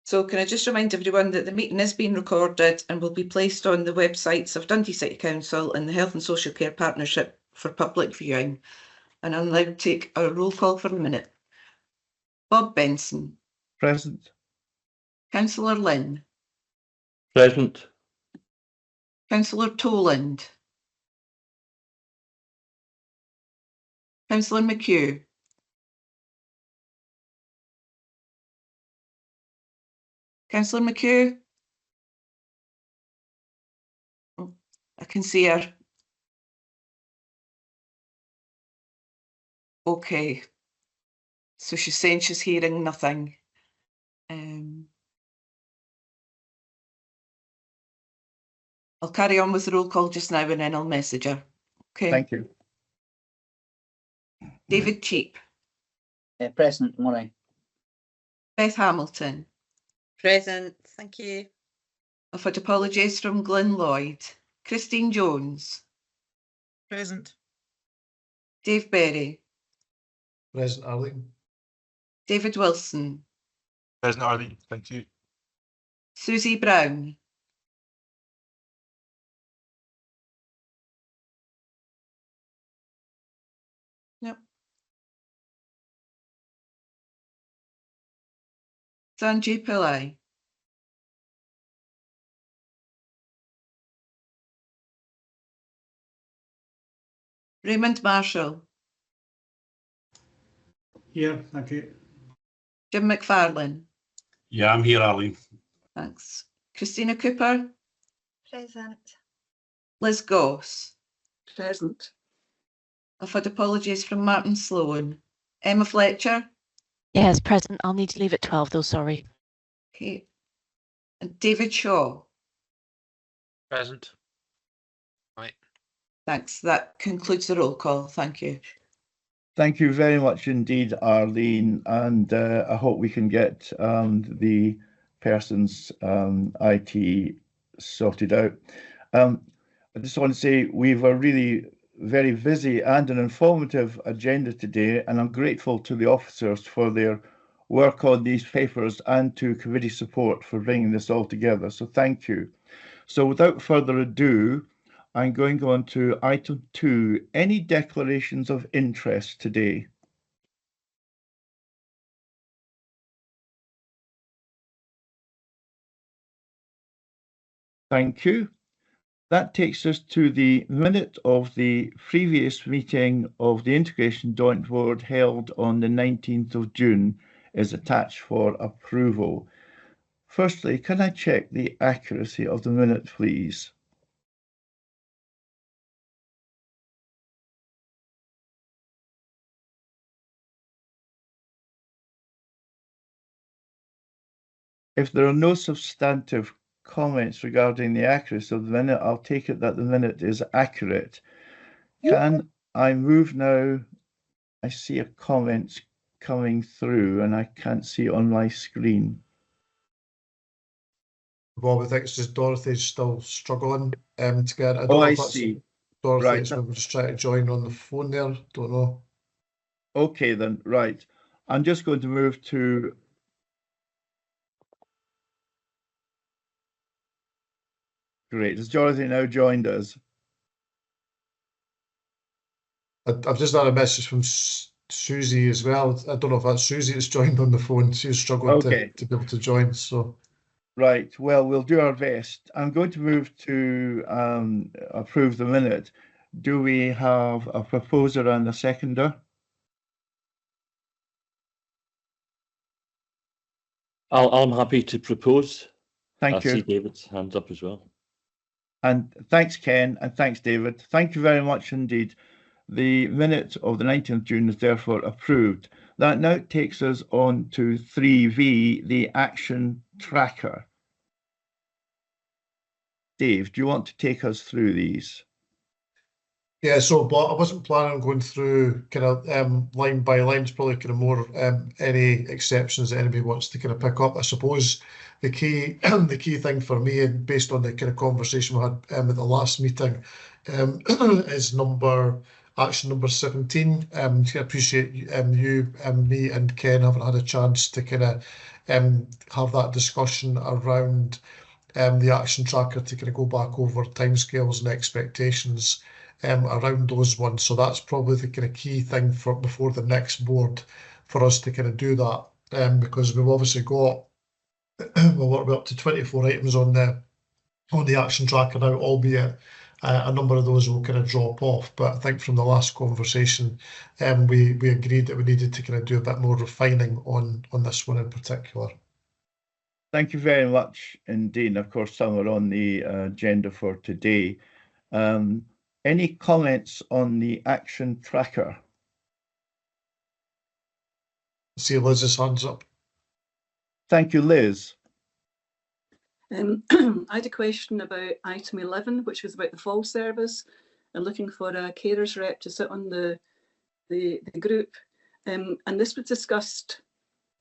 So can I just remind everyone that the meeting is being recorded and will be placed on the websites of Dundee City Council and the Health and Social Care Partnership for public viewing. And I'll now take a roll call for a minute. Bob Benson. Present. Councillor Lynn. Present. Councillor Toland. Councillor McHugh. Councillor McHugh. Oh, I can see her. Okay. So she's saying she's hearing nothing. I'll carry on with the roll call just now and then I'll message her. Okay. Thank you. David Cheap. Present, morning. Beth Hamilton. Present, thank you. I've had apologies from Glyn Lloyd. Christine Jones. Present. Dave Berry. Present, Arlene. David Wilson. Present, Arlene. Thank you. Susie Brown. Yep. Sanjay Pillai. Raymond Marshall. Here, thank you. Jim McFarlane. Yeah, I'm here, Arlene. Thanks. Christina Cooper. Present. Liz Goss. Present. I've had apologies from Martin Sloan. Emma Fletcher. Yes, present. I'll need to leave at 12 though, sorry. Okay. And David Shaw. Present. Right. Thanks. That concludes the roll call. Thank you. Thank you very much indeed, Arlene, and I hope we can get the person's IT sorted out. I just want to say we've a really very busy and an informative agenda today, and I'm grateful to the officers for their work on these papers and to committee support for bringing this all together. So thank you. So without further ado, I'm going on to item 2. Any declarations of interest today? Thank you. That takes us to the minute of the previous meeting of the Integration Joint Board held on the 19th of June is attached for approval. Firstly, can I check the accuracy of the minute, please? If there are no substantive comments regarding the accuracy of the minute, I'll take it that the minute is accurate. Can I move now? I see a comment coming through and I can't see it on my screen. Bob, I think it's just Dorothy's still struggling to get it. Oh, I see. Dorothy, Right. so we're just trying to join on the phone there. Don't know. Okay then, right. I'm just going to move to Great. Has Dorothy now joined us? I've just had a message from Susie as well. I don't know if that's Susie that's joined on the phone. She's struggling to be able to join. So, right. Well, we'll do our best. I'm going to move to approve the minute. Do we have a proposer and a seconder? I'm happy to propose. Thank you. I see David's hands up as well. And thanks, Ken, and thanks, David. Thank you very much indeed. The minute of the 19th of June is therefore approved. That now takes us on to 3V, the action tracker. Dave, do you want to take us through these? yeah, so but I wasn't planning on going through kind of line by line. It's probably kind of more any exceptions that anybody wants to kind of pick up. I suppose the key thing for me, and based on the kind of conversation we had at the last meeting, is action number 17. I appreciate you, me and Ken haven't had a chance to kind of have that discussion around the action tracker to kind of go back over timescales and expectations around those ones. So that's probably the kind of key thing for before the next board for us to kind of do that, because we've obviously got well, we're up to 24 items on the action tracker now, albeit a number of those will kind of drop off. But I think from the last conversation, we agreed that we needed to kind of do a bit more refining on this one in particular. Thank you very much indeed. Of course, some are on the agenda for today. Any comments on the action tracker? See Liz's hands up. Thank you, Liz. I had a question about item 11, which was about the fall service and looking for a carers rep to sit on the group. And this was discussed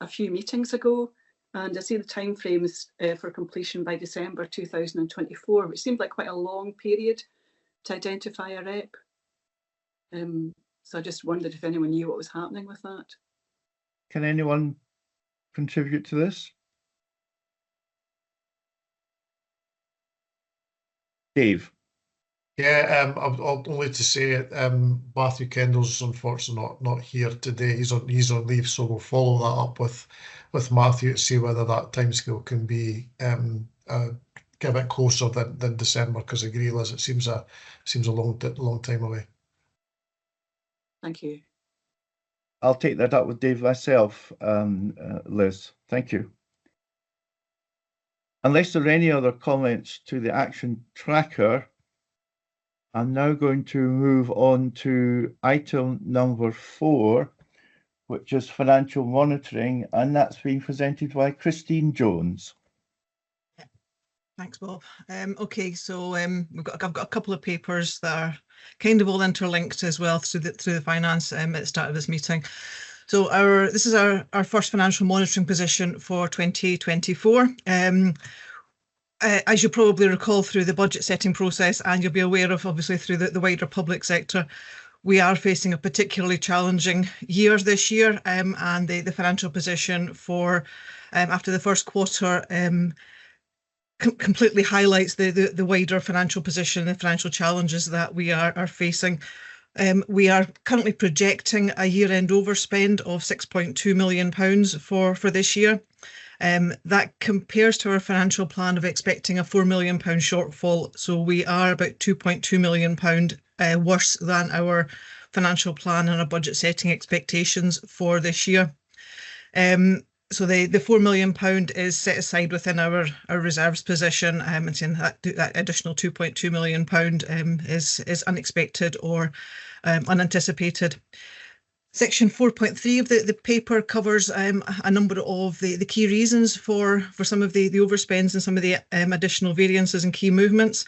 a few meetings ago. And I see the timeframes for completion by December 2024, which seemed like quite a long period to identify a rep. So I just wondered if anyone knew what was happening with that. Can anyone contribute to this? Dave. Yeah, I'll only to say Matthew Kendall's unfortunately not here today. He's on leave, so we'll follow that up with Matthew to see whether that timescale can be get a bit closer than December, because I agree, Liz, it seems a long time away. Thank you. I'll take that up with Dave myself, Liz. Thank you. Unless there are any other comments to the action tracker, I'm now going to move on to item number 4, which is financial monitoring, and that's being presented by Christine Jones. Thanks, Bob. Okay, so I've got a couple of papers that are kind of all interlinked as well through the finance at the start of this meeting. So this is our first financial monitoring position for 2024. As you probably recall through the budget setting process, and you'll be aware of obviously through the wider public sector, we are facing a particularly challenging year this year, and the financial position for after the first quarter completely highlights the wider financial position, the financial challenges that we are facing. We are currently projecting a year-end overspend of £6.2 million for this year. That compares to our financial plan of expecting a £4 million shortfall. So we are about £2.2 million worse than our financial plan and our budget setting expectations for this year. So the £4 million is set aside within our reserves position, and saying that additional £2.2 million is unexpected or unanticipated. Section 4.3 of the paper covers a number of the key reasons for some of the overspends and some of the additional variances and key movements,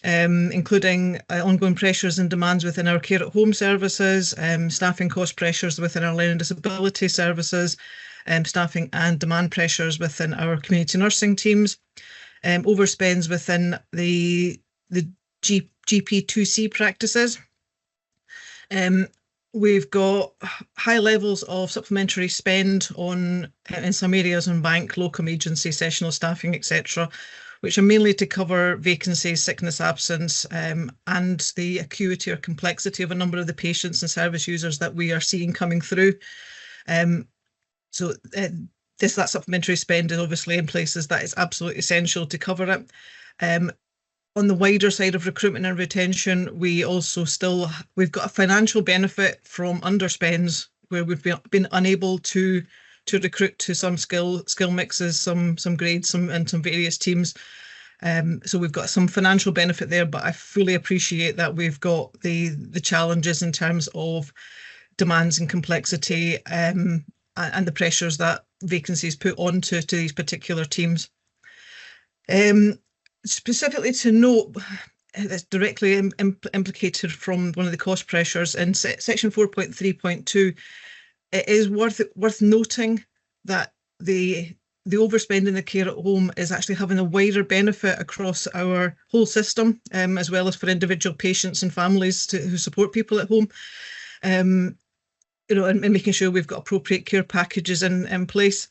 including ongoing pressures and demands within our care at home services, staffing cost pressures within our learning disability services, staffing and demand pressures within our community nursing teams, overspends within the GP2C practices. We've got high levels of supplementary spend in some areas on bank, locum agency, sessional staffing, etc., which are mainly to cover vacancies, sickness, absence, and the acuity or complexity of a number of the patients and service users that we are seeing coming through. So that supplementary spend is obviously in places that is absolutely essential to cover it. On the wider side of recruitment and retention, we've got a financial benefit from underspends where we've been unable to recruit to some skill mixes, some grades, and some various teams. So we've got some financial benefit there, but I fully appreciate that we've got the challenges in terms of demands and complexity, and the pressures that vacancies put onto these particular teams. Specifically to note, that's directly implicated from one of the cost pressures in section 4.3.2. It is worth noting that the the overspend in the care at home is actually having a wider benefit across our whole system, as well as for individual patients and families who support people at home. And making sure we've got appropriate care packages in place.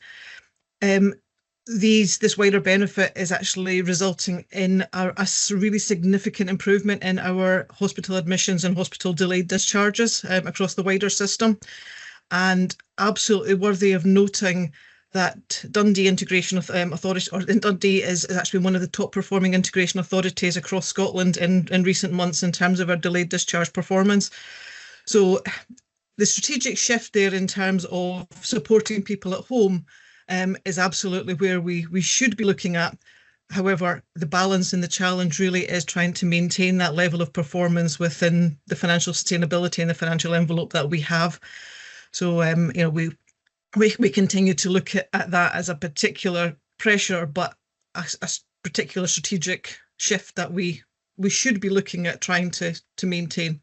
This wider benefit is actually resulting in a really significant improvement in our hospital admissions and hospital delayed discharges across the wider system. And absolutely worthy of noting that Dundee Integration Authority, or Dundee is actually one of the top performing integration authorities across Scotland in recent months in terms of our delayed discharge performance. So the strategic shift there in terms of supporting people at home is absolutely where we should be looking at. However, the balance and the challenge really is trying to maintain that level of performance within the financial sustainability and the financial envelope that we have. So, we continue to look at that as a particular pressure, but a particular strategic shift that we should be looking at trying to maintain.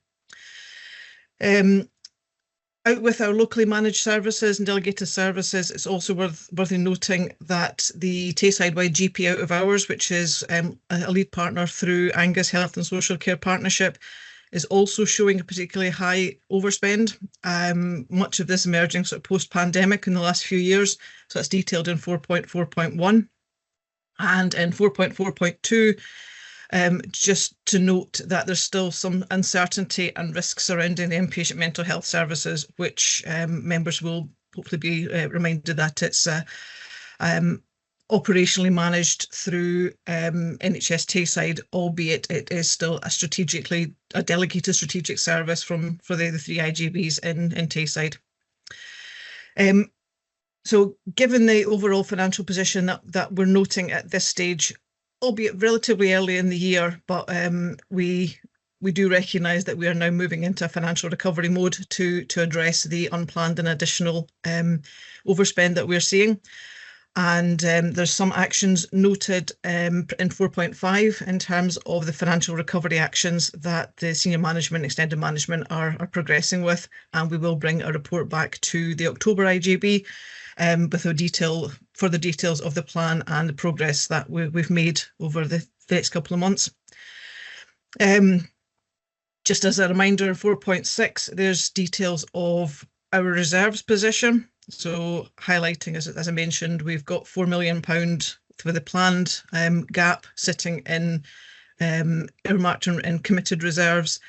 Out with our locally managed services and delegated services, it's also worth noting that the Tayside-wide GP out of hours, which is a lead partner through Angus Health and Social Care Partnership, is also showing a particularly high overspend. Much of this emerging sort of post-pandemic in the last few years. So that's detailed in 4.4.1 and in 4.4.2. Just to note that there's still some uncertainty and risks surrounding the inpatient mental health services, which members will hopefully be reminded that it's operationally managed through NHS Tayside, albeit it is still a delegated strategic service for the 3 IJBs in Tayside. So given the overall financial position that we're noting at this stage, albeit relatively early in the year, but we do recognise that we are now moving into a financial recovery mode to address the unplanned and additional overspend that we're seeing. And there's some actions noted in 4.5 in terms of the financial recovery actions that the senior management, extended management are progressing with, and we will bring a report back to the October IJB with further details of the plan and the progress that we've made over the next couple of months. Just as a reminder, in 4.6, there's details of our reserves position. So highlighting, as I mentioned, we've got £4 million for the planned gap sitting in earmarked and committed reserves.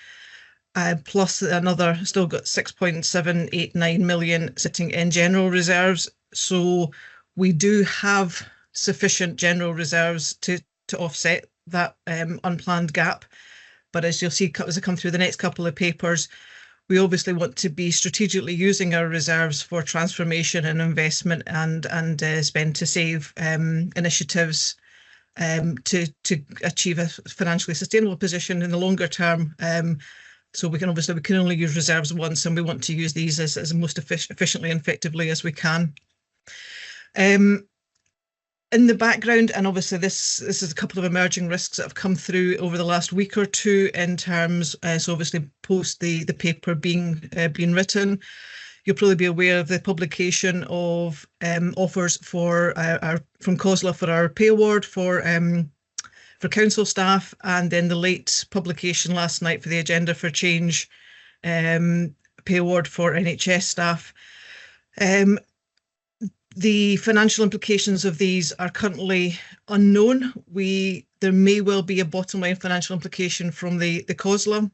Plus another, still got 6.789 million sitting in general reserves. So we do have sufficient general reserves to offset that unplanned gap. But as you'll see as I come through the next couple of papers, we obviously want to be strategically using our reserves for transformation and investment and spend to save initiatives to achieve a financially sustainable position in the longer term. So we can only use reserves once, and we want to use these as most efficiently and effectively as we can. In the background, and obviously this is a couple of emerging risks that have come through over the last week or two in terms, so obviously post the paper being written, you'll probably be aware of the publication of offers from COSLA for our pay award for council staff, and then the late publication last night for the Agenda for Change pay award for NHS staff. The financial implications of these are currently unknown. There may well be a bottom line financial implication from the COSLA.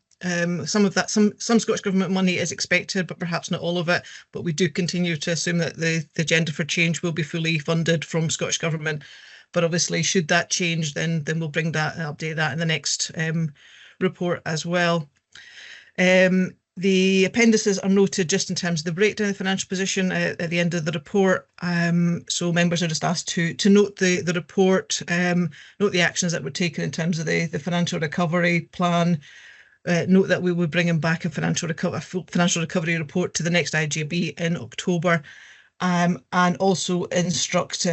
Some Scottish Government money is expected, but perhaps not all of it. But we do continue to assume that the Agenda for Change will be fully funded from Scottish Government. But obviously, should that change, then we'll bring that and update that in the next report as well. The appendices are noted just in terms of the breakdown of the financial position at the end of the report. So members are just asked to note the report, note the actions that were taken in terms of the financial recovery plan. Note that we will bring in back a full financial recovery report to the next IJB in October. And also instruct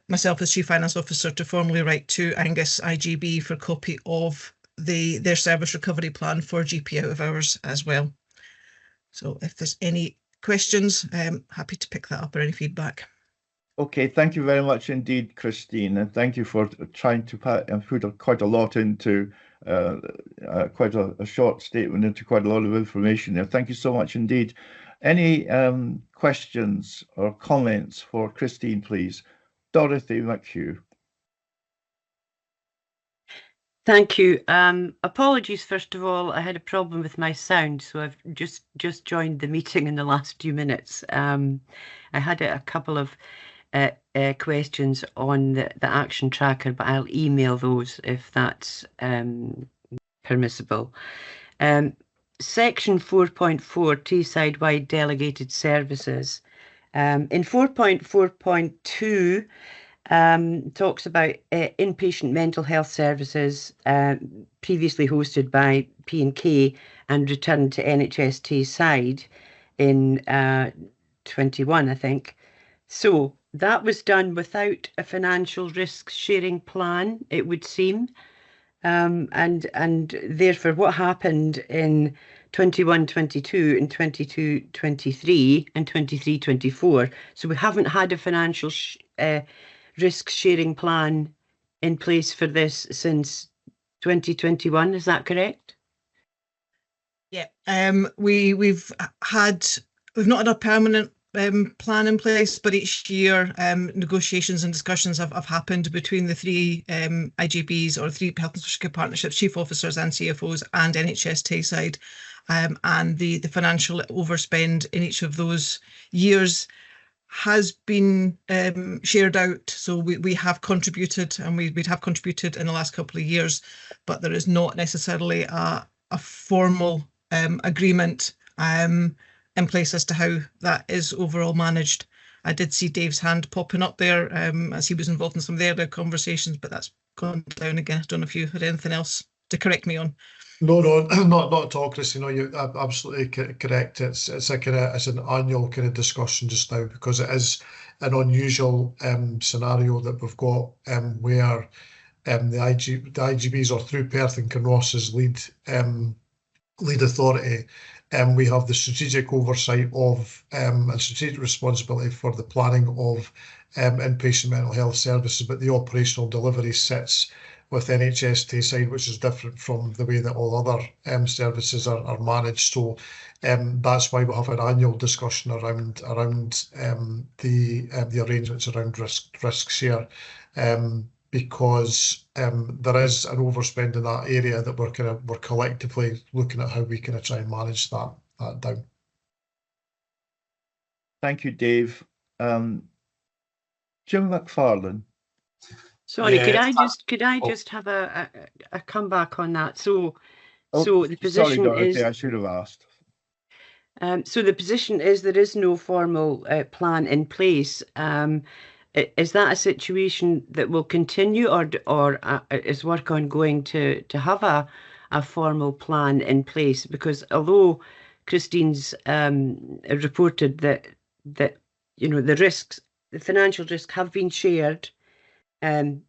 myself as Chief Finance Officer to formally write to Angus IJB for a copy of their service recovery plan for GP out of hours as well. So if there's any questions, happy to pick that up or any feedback. Okay, thank you very much indeed, Christine, and thank you for trying to put quite a lot into quite a short statement into quite a lot of information there. Thank you so much indeed. Any questions or comments for Christine, please? Dorothy McHugh. Thank you. Apologies, first of all, I had a problem with my sound, so I've just joined the meeting in the last few minutes. I had a couple of questions on the action tracker, but I'll email those if that's permissible. Section 4.4, Teesside-wide delegated services. In 4.4.2, talks about inpatient mental health services previously hosted by P&K and returned to NHS Teesside in 21, I think. So that was done without a financial risk sharing plan, it would seem. And therefore, what happened in 21-22 and 22-23 and 23-24? So we haven't had a financial risk sharing plan in place for this since 2021. Is that correct? Yeah, we've not had a permanent plan in place, but each year negotiations and discussions have happened between the three IJBs, or three health and social care partnerships, chief officers and CFOs, and NHS Tayside, and the financial overspend in each of those years has been shared out. So we have contributed, and we'd have contributed in the last couple of years, but there is not necessarily a formal agreement in place as to how that is overall managed. I did see Dave's hand popping up there as he was involved in some of the other conversations, but that's gone down again. I don't know if you had anything else to correct me on. No, not at all, Chris. You're absolutely correct. It's an annual kind of discussion just now, because it is an unusual scenario that we've got where the IJBs, or through Perth and Kinross's lead authority, we have the strategic oversight of and strategic responsibility for the planning of inpatient mental health services, but the operational delivery sits with NHS Tayside, which is different from the way that all other services are managed. So that's why we have an annual discussion around the arrangements around risk share, because there is an overspend in that area that we're collectively looking at how we can try and manage that down. Thank you, Dave. Jim McFarlane. Sorry, Yeah, could I just have a comeback on that? So the position sorry, Dorothy, is, I should have asked. so the position is there is no formal plan in place. Is that a situation that will continue, or is work ongoing to have a formal plan in place? Because although Christine's reported that the risks, the financial risks, have been shared, over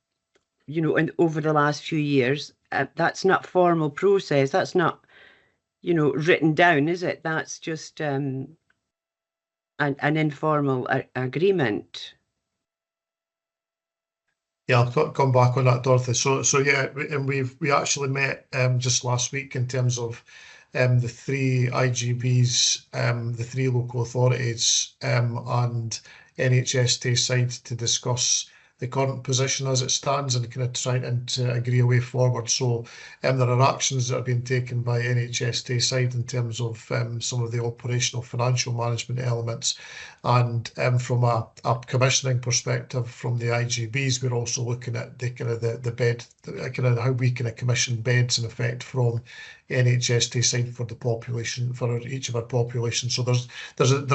the last few years, that's not formal process. That's not, written down, is it? That's just an informal agreement. Yeah, I'll come back on that, Dorothy. So yeah, and we actually met just last week in terms of the three IJBs, the three local authorities, and NHS Tayside to discuss the current position as it stands and kind of trying to agree a way forward. So there are actions that are being taken by NHS Tayside in terms of some of the operational financial management elements, and from a commissioning perspective from the IJBs, we're also looking at the kind of the bed, kind of how we kind of commission beds in effect from NHS Tayside for the population, for each of our population. So there's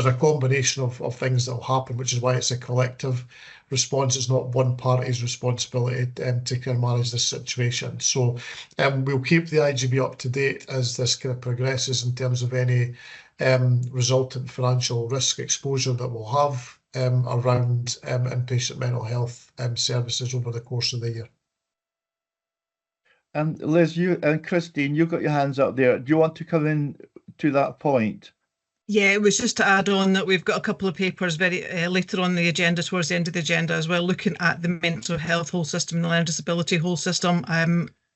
a combination of things that will happen, which is why it's a collective response. It's not one party's responsibility to kind of manage this situation. So we'll keep the IJB up to date as this kind of progresses in terms of any resultant financial risk exposure that we'll have around inpatient mental health services over the course of the year. Liz, you and Christine, you've got your hands up there. Do you want to come in to that point? Yeah, it was just to add on that we've got a couple of papers very later on the agenda, towards the end of the agenda as well, looking at the mental health whole system and the learning disability whole system,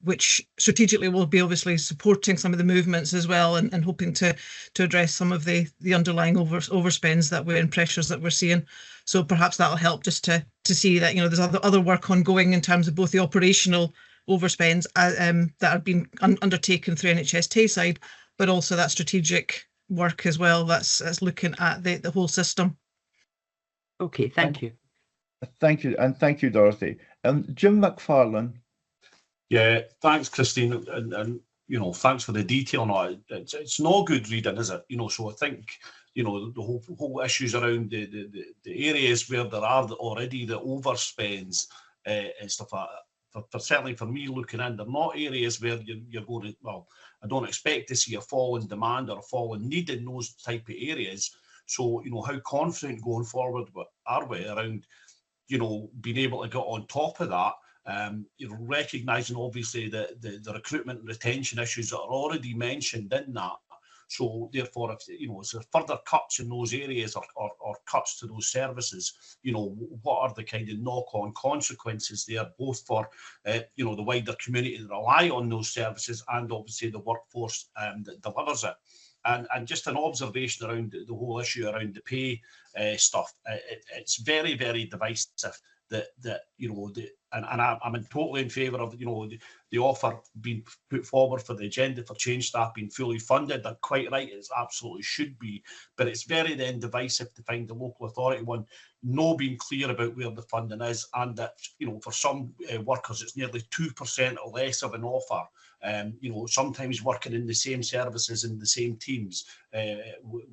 which strategically will be obviously supporting some of the movements as well, and hoping to address some of the underlying overspends that we're and pressures that we're seeing. So perhaps that'll help just to see that, you know, there's other work ongoing in terms of both the operational overspends that are being undertaken through NHS side, but also that strategic work as well that's looking at the whole system. Okay, thank you. Thank you, and thank you, Dorothy. Jim McFarlane. Yeah, thanks, Christine, and you know, thanks for the detail on it. It's not good reading, is it? You know, so I think, you know, the whole issues around the areas where there are already the overspends and stuff like that. Certainly for me looking in, they're not areas where you're going to, well, I don't expect to see a fall in demand or a fall in need in those type of areas. So, you know, how confident going forward are we around, you know, being able to get on top of that? You know, recognising obviously the recruitment and retention issues that are already mentioned in that. So therefore, if you know, is there further cuts in those areas or cuts to those services, you know, what are the kind of knock-on consequences there, both for you know, the wider community that rely on those services and obviously the workforce that delivers it. And just an observation around the whole issue around the pay stuff. It's very, very divisive. That you know, and I'm totally in favour of, you know, the offer being put forward for the agenda for change staff being fully funded. They're quite right, it absolutely should be, but it's very then divisive to find the local authority one no being clear about where the funding is, and that, you know, for some workers it's nearly 2% or less of an offer. You know, sometimes working in the same services in the same teams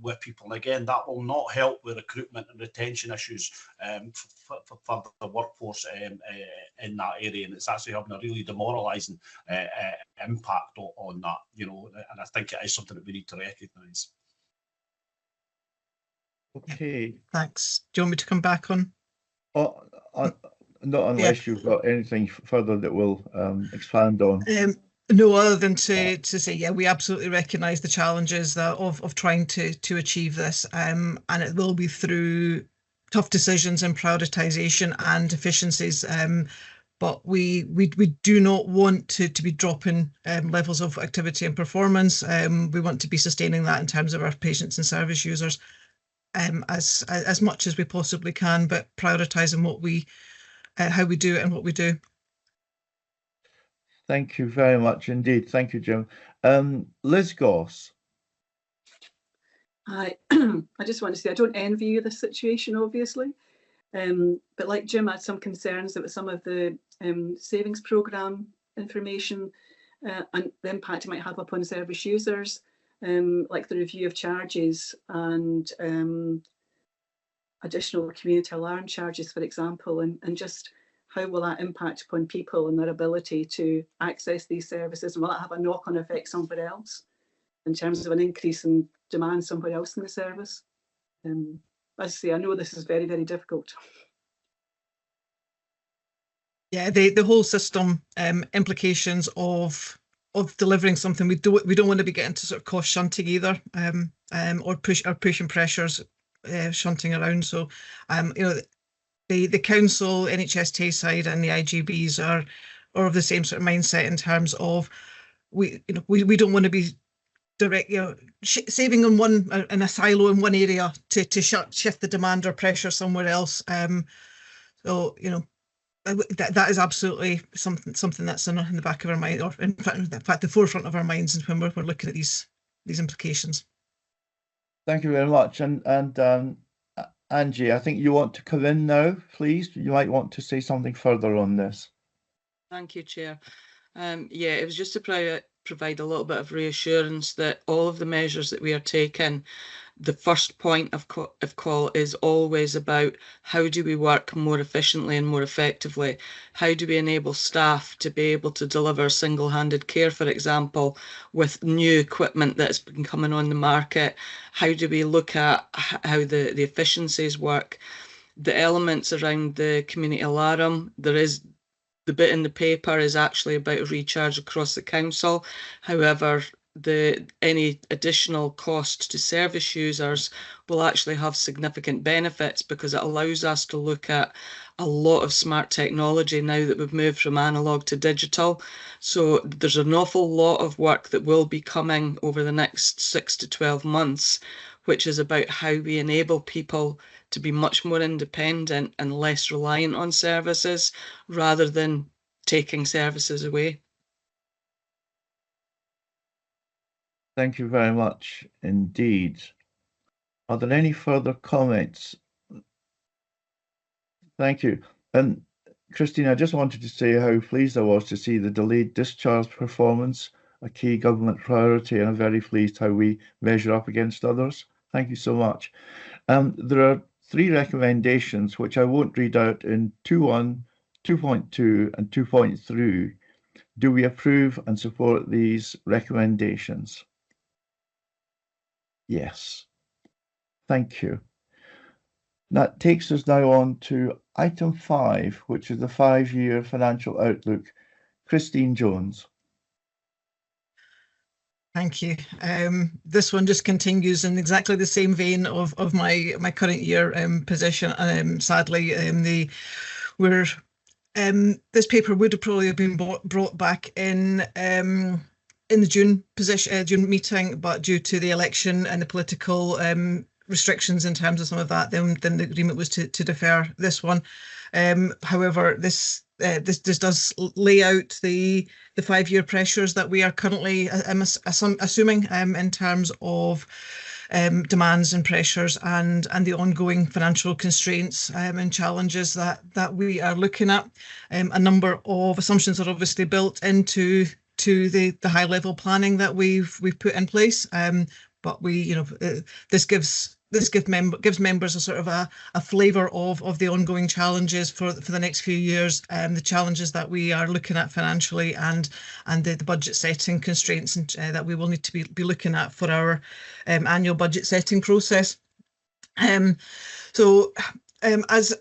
with people. And again, that will not help with recruitment and retention issues for the workforce in that area. And it's actually having a really demoralising impact on that, you know, and I think it is something that we need to recognise. Okay. Thanks. Do you want me to come back on? Oh, not unless you've got anything further that we'll expand on. No, other than to say, yeah, we absolutely recognise the challenges of trying to achieve this, and it will be through tough decisions and prioritisation and efficiencies. But we do not want to be dropping levels of activity and performance. We want to be sustaining that in terms of our patients and service users as much as we possibly can, but prioritising what how we do it and what we do. Thank you very much indeed. Thank you, Jim. Liz Goss. I just want to say I don't envy you this situation, obviously, but like Jim, I had some concerns about some of the savings programme information and the impact it might have upon service users, like the review of charges and additional community alarm charges, for example, and just how will that impact upon people and their ability to access these services, and will that have a knock-on effect somewhere else in terms of an increase in demand somewhere else in the service? As I say, I know this is very, very difficult. Yeah, the whole system implications of delivering something. We don't want to be getting to sort of cost shunting either, or pushing pressures shunting around. So you know, the council, NH&SCP side and the IJBs are of the same sort of mindset in terms of we don't want to be direct, you know, saving in a silo in one area to shift the demand or pressure somewhere else. So you know, that is absolutely something that's in the back of our mind, or in fact the forefront of our minds when we're looking at these implications. Thank you very much. And Angie, I think you want to come in now, please. You might want to say something further on this. Thank you, Chair. Yeah, it was just to provide a little bit of reassurance that all of the measures that we are taking, the first point of call is always about how do we work more efficiently and more effectively? How do we enable staff to be able to deliver single-handed care, for example, with new equipment that's been coming on the market? How do we look at how the efficiencies work? The elements around the community alarm, there is the bit in the paper is actually about a recharge across the council. However, any additional cost to service users will actually have significant benefits, because it allows us to look at a lot of smart technology now that we've moved from analog to digital. So there's an awful lot of work that will be coming over the next 6 to 12 months, which is about how we enable people to be much more independent and less reliant on services, rather than taking services away. Thank you very much indeed. Are there any further comments? Thank you. And Christine, I just wanted to say how pleased I was to see the delayed discharge performance, a key government priority, and I'm very pleased how we measure up against others. Thank you so much. There are 3 recommendations which I won't read out in 2.1, 2.2 and 2.3. Do we approve and support these recommendations? Yes. Thank you. That takes us now on to item 5, which is the 5-year financial outlook. Christine Jones. Thank you. This one just continues in exactly the same vein of my current year position. Sadly, this paper would have probably been brought back in the June meeting, but due to the election and the political restrictions in terms of some of that, then the agreement was to defer this one. However, this does lay out the 5-year pressures that we are currently assuming in terms of demands and pressures and the ongoing financial constraints and challenges that we are looking at. A number of assumptions are obviously built into the high level planning that we've put in place, but this gives members a sort of a flavour of the ongoing challenges for the next few years, the challenges that we are looking at financially, and the budget setting constraints that we will need to be looking at for our annual budget setting process. So as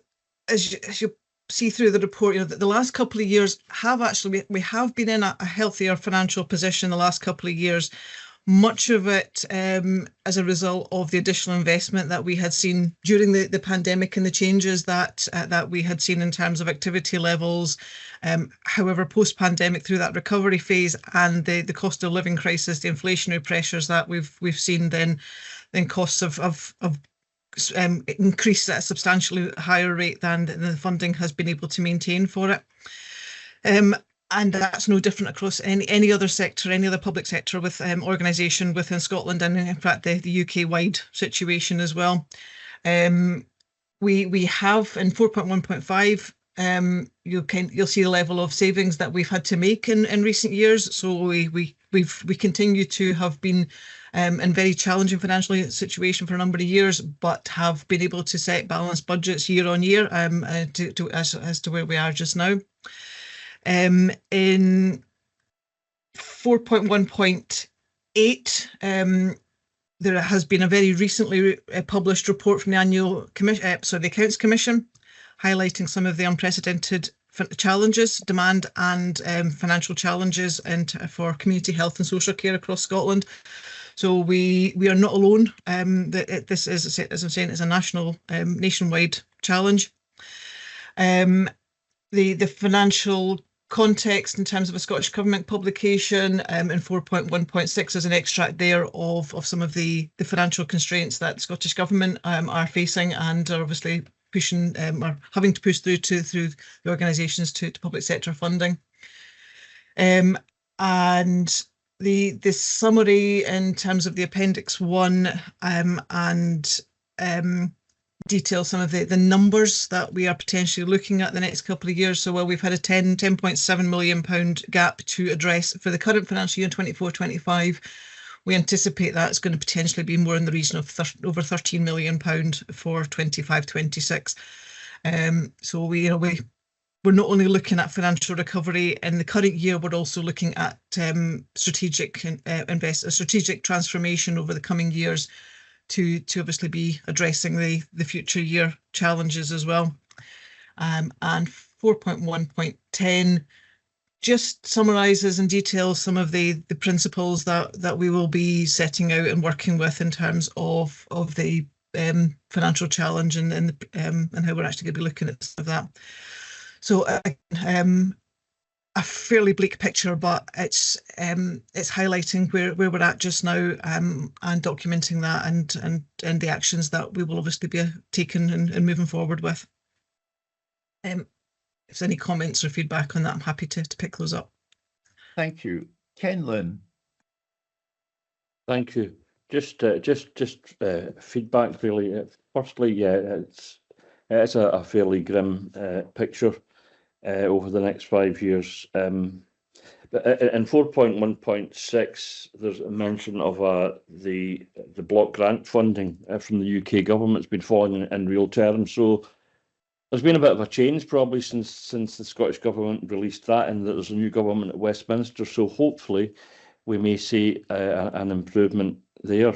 you see through the report, the last couple of years we have been in a healthier financial position the last couple of years. Much of it as a result of the additional investment that we had seen during the pandemic and the changes that we had seen in terms of activity levels. However, post-pandemic, through that recovery phase and the cost of living crisis, the inflationary pressures that we've seen, then costs have increased at a substantially higher rate than the funding has been able to maintain for it. And that's no different across any other sector, any other public sector with organisation within Scotland, and in fact the UK-wide situation as well. We have in 4.1.5, you'll see the level of savings that we've had to make in recent years. So we continue to have been in very challenging financial situation for a number of years, but have been able to set balanced budgets year on year as to where we are just now. In 4.1.8, there has been a very recently published report from the the Accounts Commission, highlighting some of the unprecedented challenges, demand and financial challenges for community health and social care across Scotland. So we are not alone. This is, as I'm saying, is a nationwide challenge. The financial context in terms of a Scottish Government publication in 4.1.6 is an extract there of some of the financial constraints that the Scottish Government are facing and are obviously pushing or having to push through the organisations to public sector funding. And the summary in terms of the Appendix 1 and detail some of the numbers that we are potentially looking at the next couple of years. So while we've had a £10.7 million gap to address for the current financial year 24-25, we anticipate that's going to potentially be more in the region of over £13 million for 25-26. So we're not only looking at financial recovery in the current year, we're also looking at strategic transformation over the coming years to obviously be addressing the future year challenges as well. And 4.1.10 just summarises and details some of the principles that we will be setting out and working with in terms of the financial challenge and how we're actually going to be looking at some of that. So a fairly bleak picture, but it's highlighting where we're at just now, and documenting that and the actions that we will obviously be taking and moving forward with. If there's any comments or feedback on that, I'm happy to pick those up. Thank you. Kenlyn. Thank you. Just feedback really. Firstly, yeah, it's a fairly grim picture over the next 5 years. But in 4.1.6, there's a mention of the block grant funding from the UK government. It's been falling in real terms. So there's been a bit of a change probably since the Scottish government released that, and that there's a new government at Westminster. So hopefully we may see an improvement there.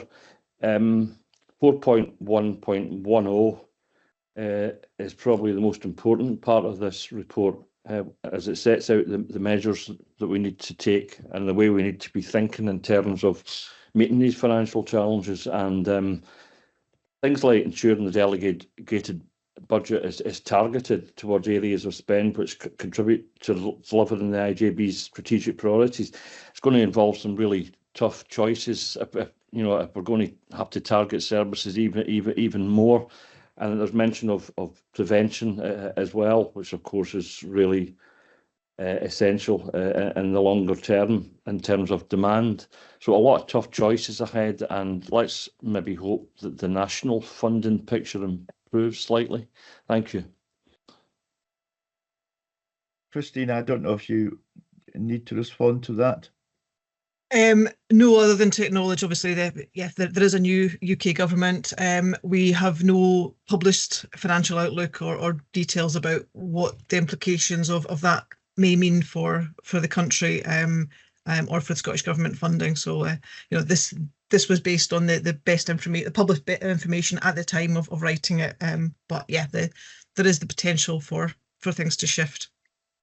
4.1.10 is probably the most important part of this report, as it sets out the measures that we need to take and the way we need to be thinking in terms of meeting these financial challenges, and things like ensuring the delegated budget is targeted towards areas of spend which contribute to delivering the IJB's strategic priorities. It's going to involve some really tough choices if we're going to have to target services even more. And there's mention of prevention as well, which of course is really essential in the longer term in terms of demand. So a lot of tough choices ahead, and let's maybe hope that the national funding picture improves slightly. Thank you. Christine, I don't know if you need to respond to that. No, other than to acknowledge, obviously, there is a new UK government. We have no published financial outlook or details about what the implications of that may mean for the country, or for the Scottish government funding. So, this was based on the best information, the published information at the time of writing it. But yeah, there is the potential for things to shift,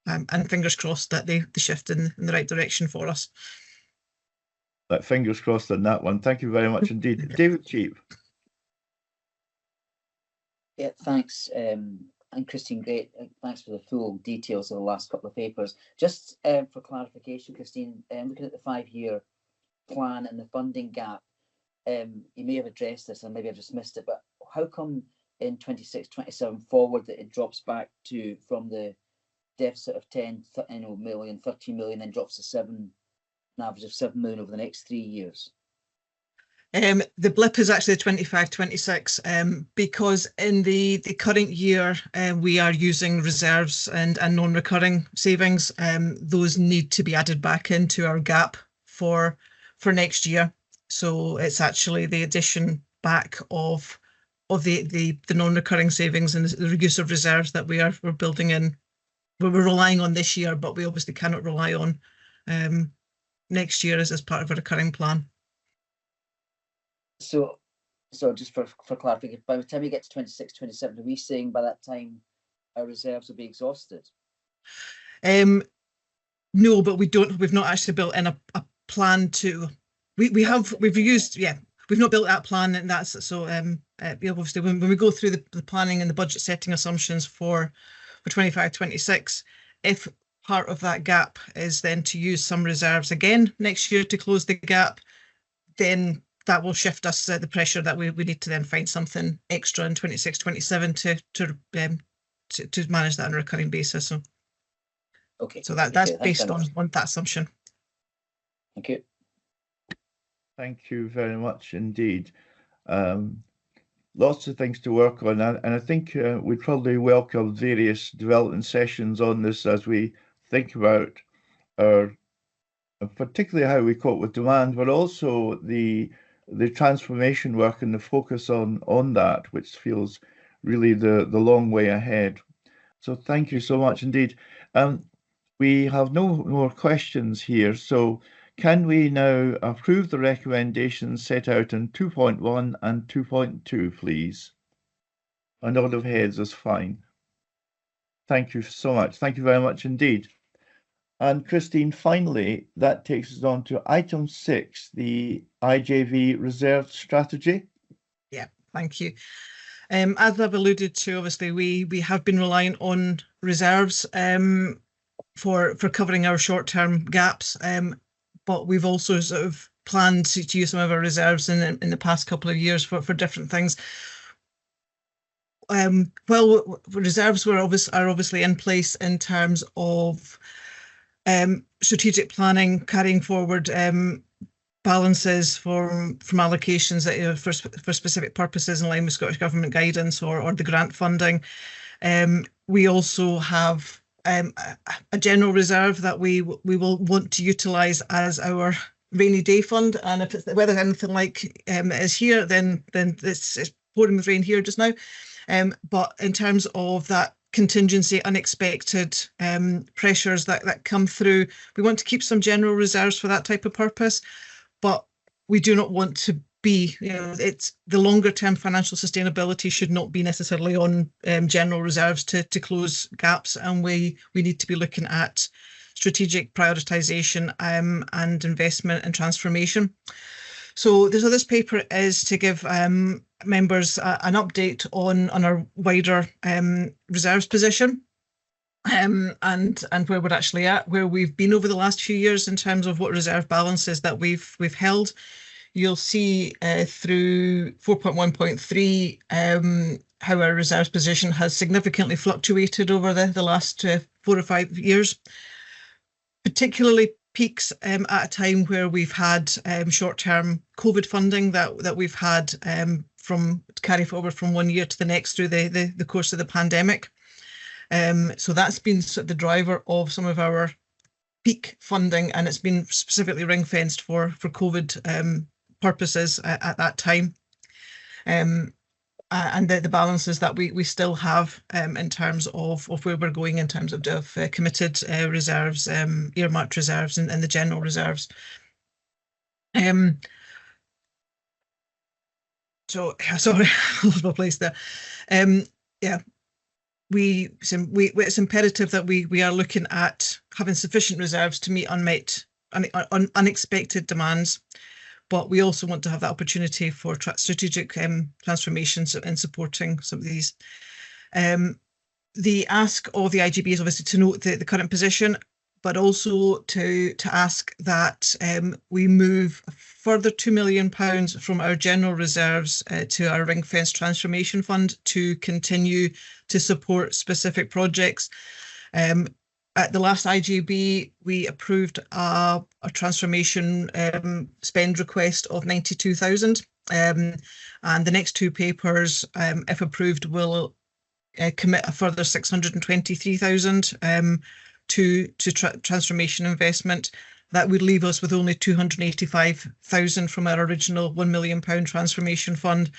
and fingers crossed that they shift in the right direction for us. Fingers crossed on that one. Thank you very much indeed. David Cheap. Yeah, thanks. And Christine, great. Thanks for the full details of the last couple of papers. Just for clarification, Christine, looking at the 5-year plan and the funding gap, you may have addressed this and maybe I've just missed it, but how come in 26-27 forward that it drops back from the deficit of 10 million, 13 million, then drops to an average of 7 million over the next 3 years? The blip is actually 25-26, because in the current year we are using reserves and non-recurring savings. Those need to be added back into our gap for next year. So it's actually the addition back of the non-recurring savings and the use of reserves that we're building in. We're relying on this year, but we obviously cannot rely on next year as part of a recurring plan. So just for clarification, by the time we get to 26-27, are we saying by that time our reserves will be exhausted? No, but we've not actually built in a plan to. We've not built that plan, and that's so. Obviously, when we go through the planning and the budget setting assumptions for 25-26, if part of that gap is then to use some reserves again next year to close the gap, then that will shift us the pressure that we need to then find something extra in 26-27 to manage that on a recurring basis. So, okay. So that's based on that assumption. Thank you. Thank you very much indeed. Lots of things to work on, and I think we'd probably welcome various development sessions on this as we think about particularly how we cope with demand, but also the transformation work and the focus on that, which feels really the long way ahead. So thank you so much indeed. We have no more questions here, so can we now approve the recommendations set out in 2.1 and 2.2, please? A nod of heads is fine. Thank you so much. Thank you very much indeed. And Christine, finally, that takes us on to item 6, the IJV reserve strategy. Yeah, thank you. As I've alluded to, obviously, we have been relying on reserves for covering our short-term gaps, but we've also sort of planned to use some of our reserves in the past couple of years for different things. Well, reserves are obviously in place in terms of strategic planning, carrying forward balances from allocations that, for specific purposes in line with Scottish Government guidance or the grant funding. We also have a general reserve that we will want to utilise as our rainy day fund, and if the weather anything like it is here, then it's pouring with rain here just now. But in terms of that contingency, unexpected pressures that come through, we want to keep some general reserves for that type of purpose. But we do not want to be, it's the longer term financial sustainability should not be necessarily on general reserves to close gaps, and we need to be looking at strategic prioritisation and investment and transformation. So this paper is to give members an update on our wider reserves position. And where we're actually at, where we've been over the last few years in terms of what reserve balances that we've held. You'll see through 4.1.3 how our reserves position has significantly fluctuated over the last 4 or 5 years, particularly peaks at a time where we've had short-term COVID funding that we've had from carry forward from one year to the next through the course of the pandemic. So that's been sort of the driver of some of our peak funding, and it's been specifically ring-fenced for COVID purposes at that time. And the balances that we still have in terms of where we're going in terms of committed reserves, earmarked reserves, and the general reserves. So sorry, I lost my place there. Yeah. It's imperative that we are looking at having sufficient reserves to meet unexpected demands, but we also want to have that opportunity for strategic transformations and supporting some of these. The ask of the IJB is obviously to note the current position, but also to ask that we move a further £2 million from our general reserves to our ring-fence transformation fund to continue to support specific projects. At the last IJB, we approved a transformation spend request of 92,000, and the next two papers, if approved, will commit a further 623,000 to transformation investment. That would leave us with only 285,000 from our original £1 million transformation fund.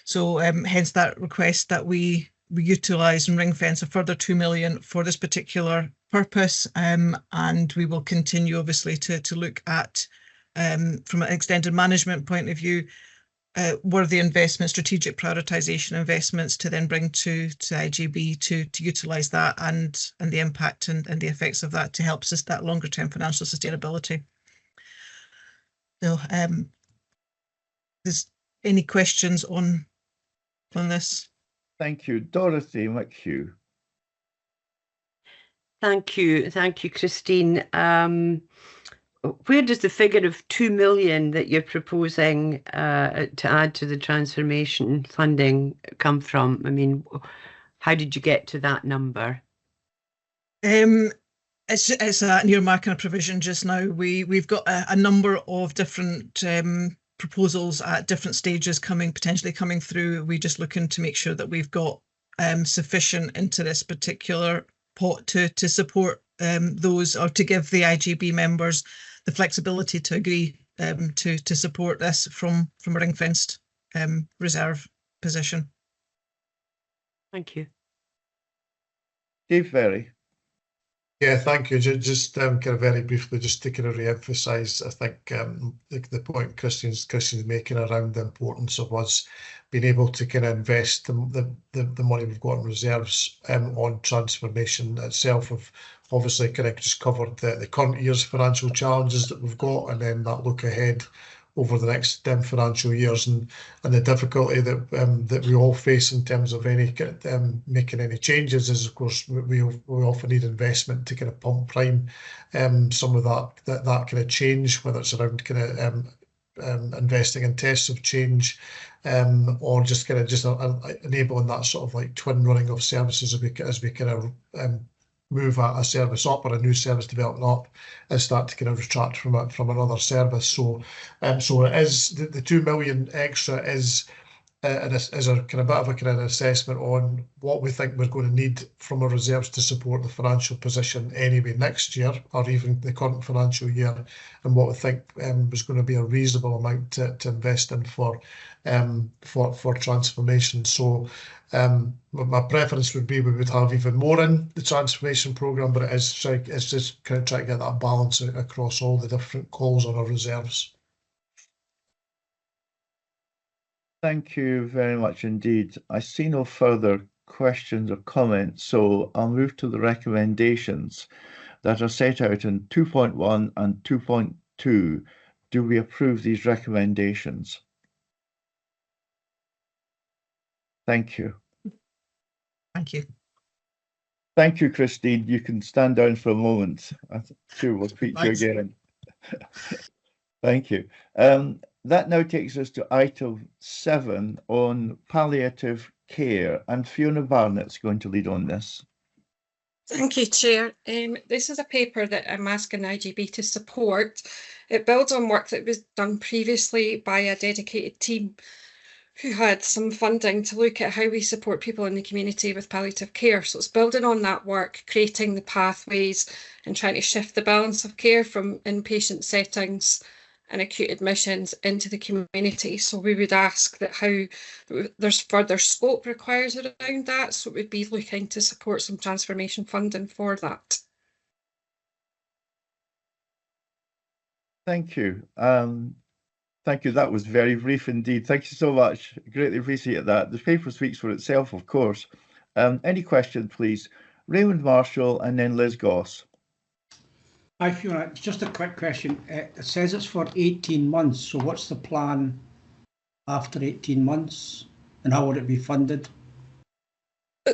So hence that request that we utilise and ring fence a further 2 million for this particular purpose, and we will continue obviously to look at from an extended management point of view worthy investment, strategic prioritisation investments to then bring to IJB to utilise that and the impact and the effects of that to help us that longer term financial sustainability. So there's any questions on this? Thank you. Dorothy McHugh. Thank you, Christine. Where does the figure of 2 million that you're proposing to add to the transformation funding come from? I mean, how did you get to that number? It's an earmark and a provision just now. We've got a number of different proposals at different stages potentially coming through. We're just looking to make sure that we've got sufficient into this particular pot to support those, or to give the IJB members the flexibility to agree to support this from a ring-fenced reserve position. Thank you. Dave Ferry. Yeah, thank you. Just kind of very briefly, just to kind of re-emphasise, I think the point Christine's making around the importance of us being able to kind of invest the money we've got in reserves on transformation itself of obviously kind of just covered the current year's financial challenges that we've got, and then that look ahead over the next financial years, and the difficulty that we all face in terms of any making any changes is, of course, we often need investment to kind of pump prime some of that kind of change, whether it's around kind of investing in tests of change, or just kind of enabling that sort of like twin running of services as we kind of move a service up or a new service development up and start to kind of retract from another service. So it is the 2 million extra is a kind of bit of a kind of assessment on what we think we're going to need from our reserves to support the financial position anyway next year, or even the current financial year, and what we think was going to be a reasonable amount to invest in for transformation. So my preference would be we would have even more in the transformation programme, but it's just kind of trying to get that balance across all the different calls on our reserves. Thank you very much indeed. I see no further questions or comments, so I'll move to the recommendations that are set out in 2.1 and 2.2. Do we approve these recommendations? Thank you. Thank you. Thank you, Christine. You can stand down for a moment. I'm sure we'll speak to you again. Thank you. That now takes us to item 7 on palliative care, and Fiona Barnett's going to lead on this. Thank you, Chair. This is a paper that I'm asking IJB to support. It builds on work that was done previously by a dedicated team who had some funding to look at how we support people in the community with palliative care. So it's building on that work, creating the pathways and trying to shift the balance of care from inpatient settings and acute admissions into the community. So we would ask that how there's further scope requires around that. So it would be looking to support some transformation funding for that. Thank you. Thank you. That was very brief indeed. Thank you so much. Greatly appreciate that. The paper speaks for itself, of course. Any questions, please? Raymond Marshall and then Liz Goss. Hi, Fiona. Just a quick question. It says it's for 18 months. So what's the plan after 18 months and how would it be funded?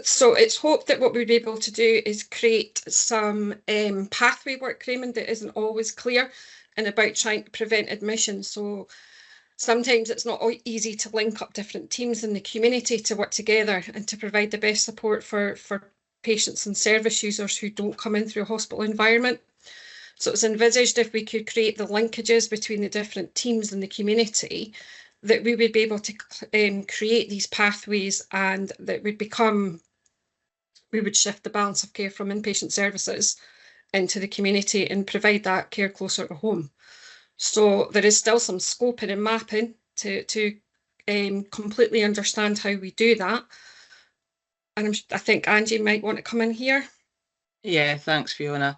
So it's hoped that what we'd be able to do is create some pathway work, Raymond, that isn't always clear and about trying to prevent admission. So sometimes it's not easy to link up different teams in the community to work together and to provide the best support for patients and service users who don't come in through a hospital environment. So it's envisaged if we could create the linkages between the different teams in the community, that we would be able to create these pathways, and that we would shift the balance of care from inpatient services into the community and provide that care closer to home. So there is still some scoping and mapping to completely understand how we do that. And I think Angie might want to come in here. Yeah, thanks, Fiona.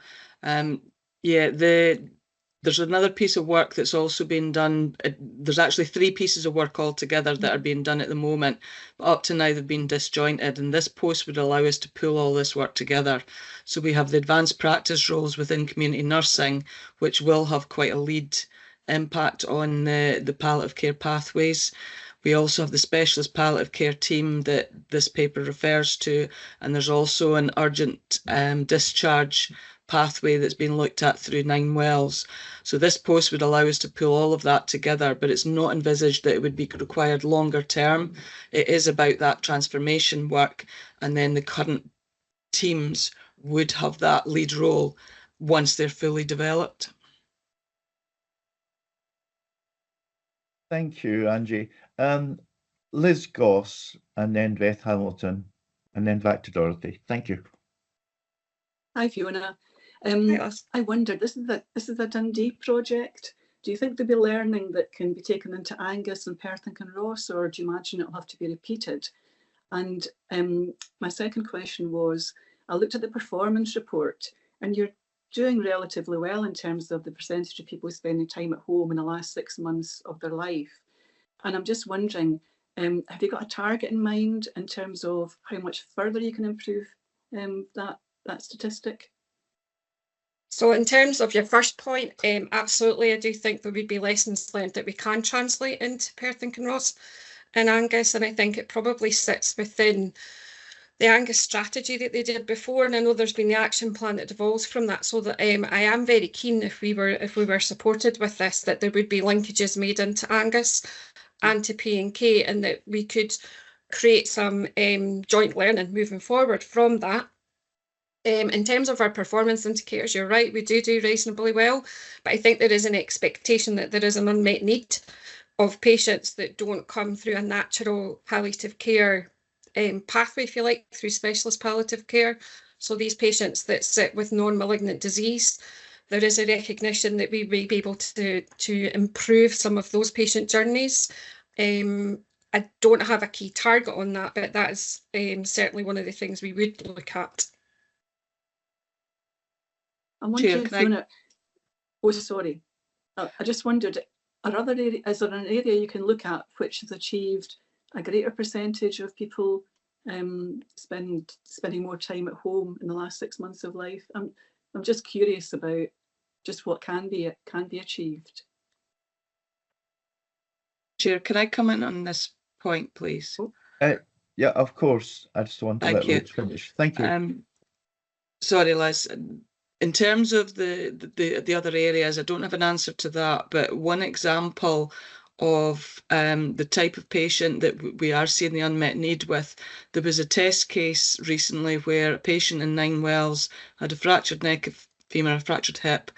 Yeah, there's another piece of work that's also been done. There's actually 3 pieces of work altogether that are being done at the moment, but up to now they've been disjointed, and this post would allow us to pull all this work together. So we have the advanced practice roles within community nursing, which will have quite a lead impact on the palliative care pathways. We also have the specialist palliative care team that this paper refers to, and there's also an urgent discharge pathway that's been looked at through 9 Wells. So this post would allow us to pull all of that together, but it's not envisaged that it would be required longer term. It is about that transformation work, and then the current teams would have that lead role once they're fully developed. Thank you, Angie. Liz Goss and then Beth Hamilton, and then back to Dorothy. Thank you. Hi, Fiona. I wondered, this is a Dundee project. Do you think there'll be learning that can be taken into Angus and Perth and Kinross, or do you imagine it'll have to be repeated? And my second question was, I looked at the performance report, and you're doing relatively well in terms of the percentage of people spending time at home in the last 6 months of their life. And I'm just wondering, have you got a target in mind in terms of how much further you can improve that statistic? So in terms of your first point, absolutely, I do think there would be lessons learned that we can translate into Perth and Kinross and Angus, and I think it probably sits within the Angus strategy that they did before, and I know there's been the action plan that devolves from that. So that I am very keen, if we were supported with this, that there would be linkages made into Angus and to P&K, and that we could create some joint learning moving forward from that. In terms of our performance indicators, you're right, we do reasonably well, but I think there is an expectation that there is an unmet need of patients that don't come through a natural palliative care pathway, if you like, through specialist palliative care. So these patients that sit with non-malignant disease, there is a recognition that we may be able to improve some of those patient journeys. I don't have a key target on that, but that is certainly one of the things we would look at. I'm wondering, Fiona, oh, sorry. I just wondered, is there an area you can look at which has achieved a greater percentage of people spending more time at home in the last 6 months of life? I'm just curious about just what can be achieved. Chair, can I come in on this point, please? Yeah, of course. I just want to let Liz finish. Thank you. Sorry, Liz. In terms of the other areas, I don't have an answer to that, but one example of the type of patient that we are seeing the unmet need with, there was a test case recently where a patient in Nine Wells had a fractured neck, a femur, a fractured hip.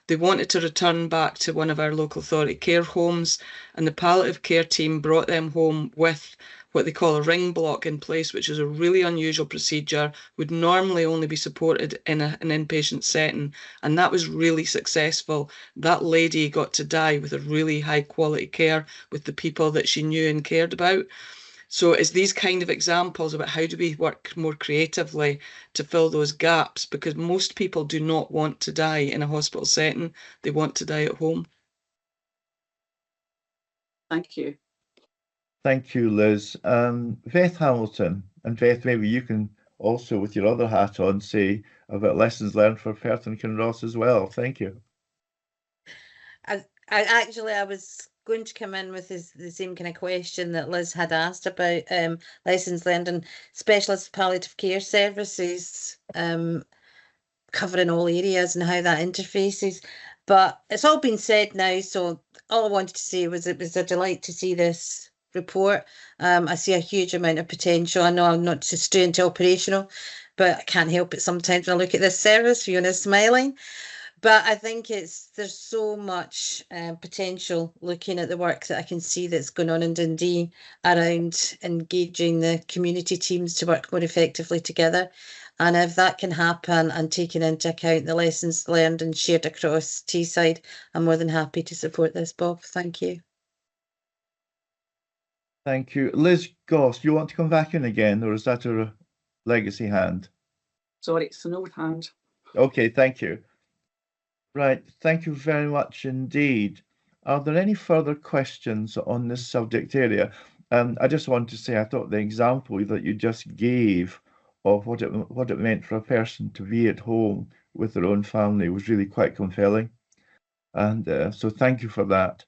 They wanted to return back to one of our local authority care homes, and the palliative care team brought them home with what they call a ring block in place, which is a really unusual procedure, would normally only be supported in an inpatient setting. And that was really successful. That lady got to die with a really high quality care with the people that she knew and cared about. So it's these kind of examples about how do we work more creatively to fill those gaps, because most people do not want to die in a hospital setting. They want to die at home. Thank you. Thank you, Liz. Beth Hamilton, and Beth, maybe you can also, with your other hat on, say about lessons learned for Perth and Kinross as well. Thank you. I was going to come in with the same kind of question that Liz had asked about lessons learned in specialist palliative care services, covering all areas and how that interfaces. But it's all been said now, so all I wanted to say was it was a delight to see this report. I see a huge amount of potential. I know I'm not just doing to operational, but I can't help it sometimes when I look at this service. Fiona's smiling. But I think there's so much potential looking at the work that I can see that's going on in Dundee around engaging the community teams to work more effectively together. And if that can happen and taking into account the lessons learned and shared across Teesside, I'm more than happy to support this, Bob. Thank you. Thank you. Liz Goss, you want to come back in again, or is that a legacy hand? Sorry, it's an old hand. Okay, thank you. Right, thank you very much indeed. Are there any further questions on this subject area? I just want to say I thought the example that you just gave of what it meant for a person to be at home with their own family was really quite compelling. And so thank you for that.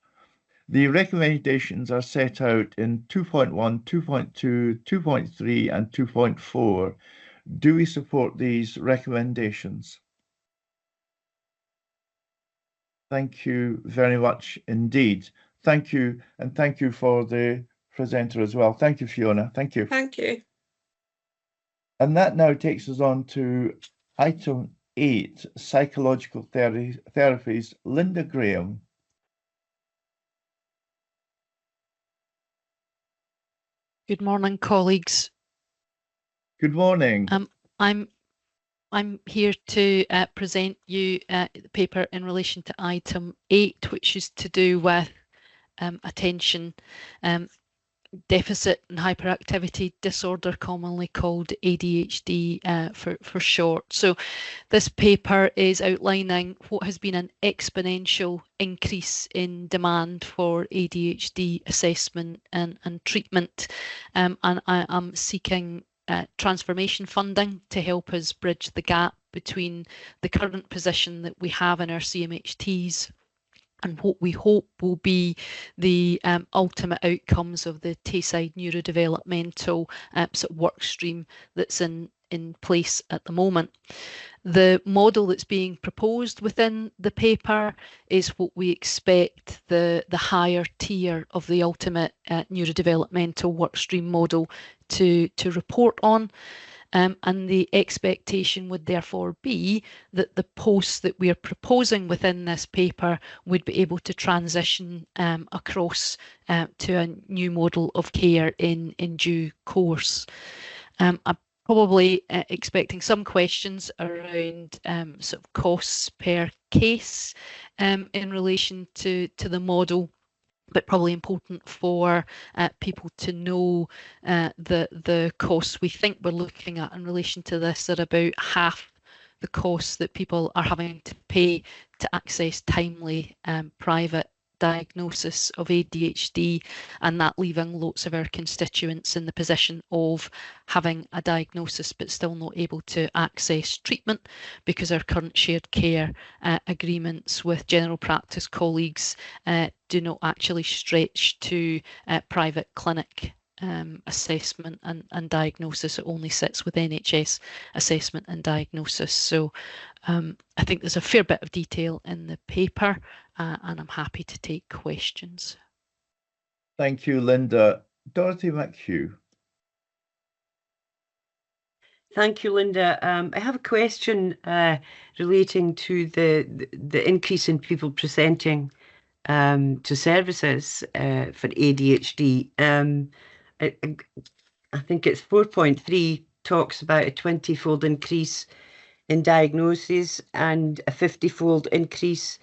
The recommendations are set out in 2.1, 2.2, 2.3 and 2.4. Do we support these recommendations? Thank you very much indeed. Thank you, and thank you for the presenter as well. Thank you, Fiona. Thank you. Thank you. And that now takes us on to item 8, psychological therapies. Linda Graham. Good morning, colleagues. Good morning. I'm here to present you the paper in relation to item 8, which is to do with attention deficit and hyperactivity disorder, commonly called ADHD for short. So this paper is outlining what has been an exponential increase in demand for ADHD assessment and treatment, and I am seeking transformation funding to help us bridge the gap between the current position that we have in our CMHTs and what we hope will be the ultimate outcomes of the Tayside neurodevelopmental sort of work stream that's in place at the moment. The model that's being proposed within the paper is what we expect the higher tier of the ultimate neurodevelopmental workstream model to report on. And the expectation would therefore be that the posts that we are proposing within this paper would be able to transition across to a new model of care in due course. I'm probably expecting some questions around sort of costs per case in relation to the model, but probably important for people to know the costs we think we're looking at in relation to this are about half the costs that people are having to pay to access timely private diagnosis of ADHD, and that leaving lots of our constituents in the position of having a diagnosis but still not able to access treatment because our current shared care agreements with general practice colleagues do not actually stretch to private clinic assessment and diagnosis. It only sits with NHS assessment and diagnosis. So I think there's a fair bit of detail in the paper, and I'm happy to take questions. Thank you, Linda. Dorothy McHugh. Thank you, Linda. I have a question relating to the increase in people presenting to services for ADHD. I think it's 4.3 talks about a 20-fold increase in diagnoses and a 50-fold increase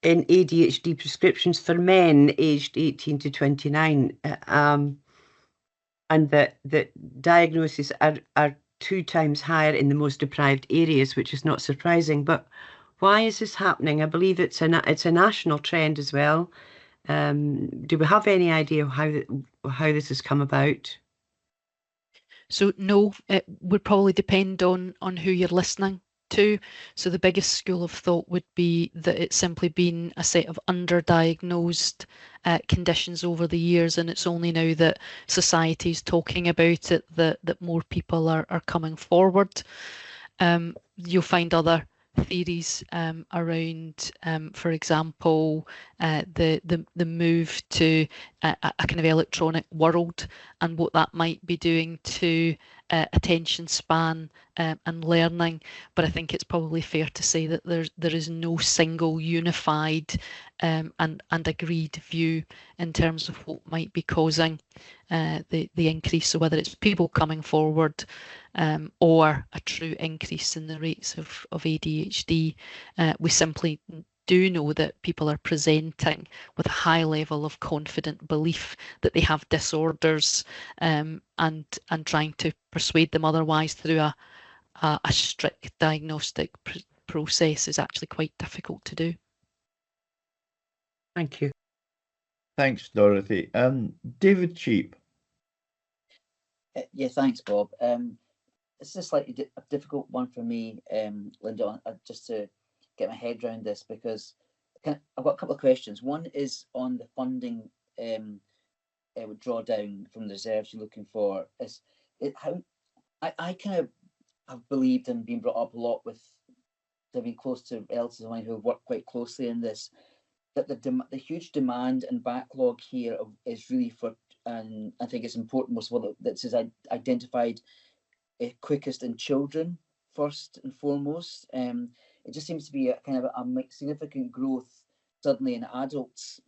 in ADHD prescriptions for men aged 18 to 29, and that diagnoses are 2 times higher in the most deprived areas, which is not surprising. But why is this happening? I believe it's a national trend as well. Do we have any idea how this has come about? So no, it would probably depend on who you're listening to. So the biggest school of thought would be that it's simply been a set of underdiagnosed conditions over the years, and it's only now that society is talking about it that more people are coming forward. You'll find other theories around, for example, the move to a kind of electronic world and what that might be doing to attention span and learning. But I think it's probably fair to say that there is no single unified and agreed view in terms of what might be causing the increase. So whether it's people coming forward or a true increase in the rates of ADHD, we simply do know that people are presenting with a high level of confident belief that they have disorders, and trying to persuade them otherwise through a strict diagnostic process is actually quite difficult to do. Thank you. Thanks, Dorothy. David Cheap. Yeah, thanks, Bob. This is a slightly difficult one for me, Linda, just to get my head around this, because I've got a couple of questions. One is on the funding drawdown from the reserves you're looking for. I kind of have believed and been brought up a lot with having close to relatives of mine who have worked quite closely in this, that the huge demand and backlog here is really for, and I think it's important most of all that this is identified quickest in children first and foremost. It just seems to be a kind of a significant growth suddenly in adults,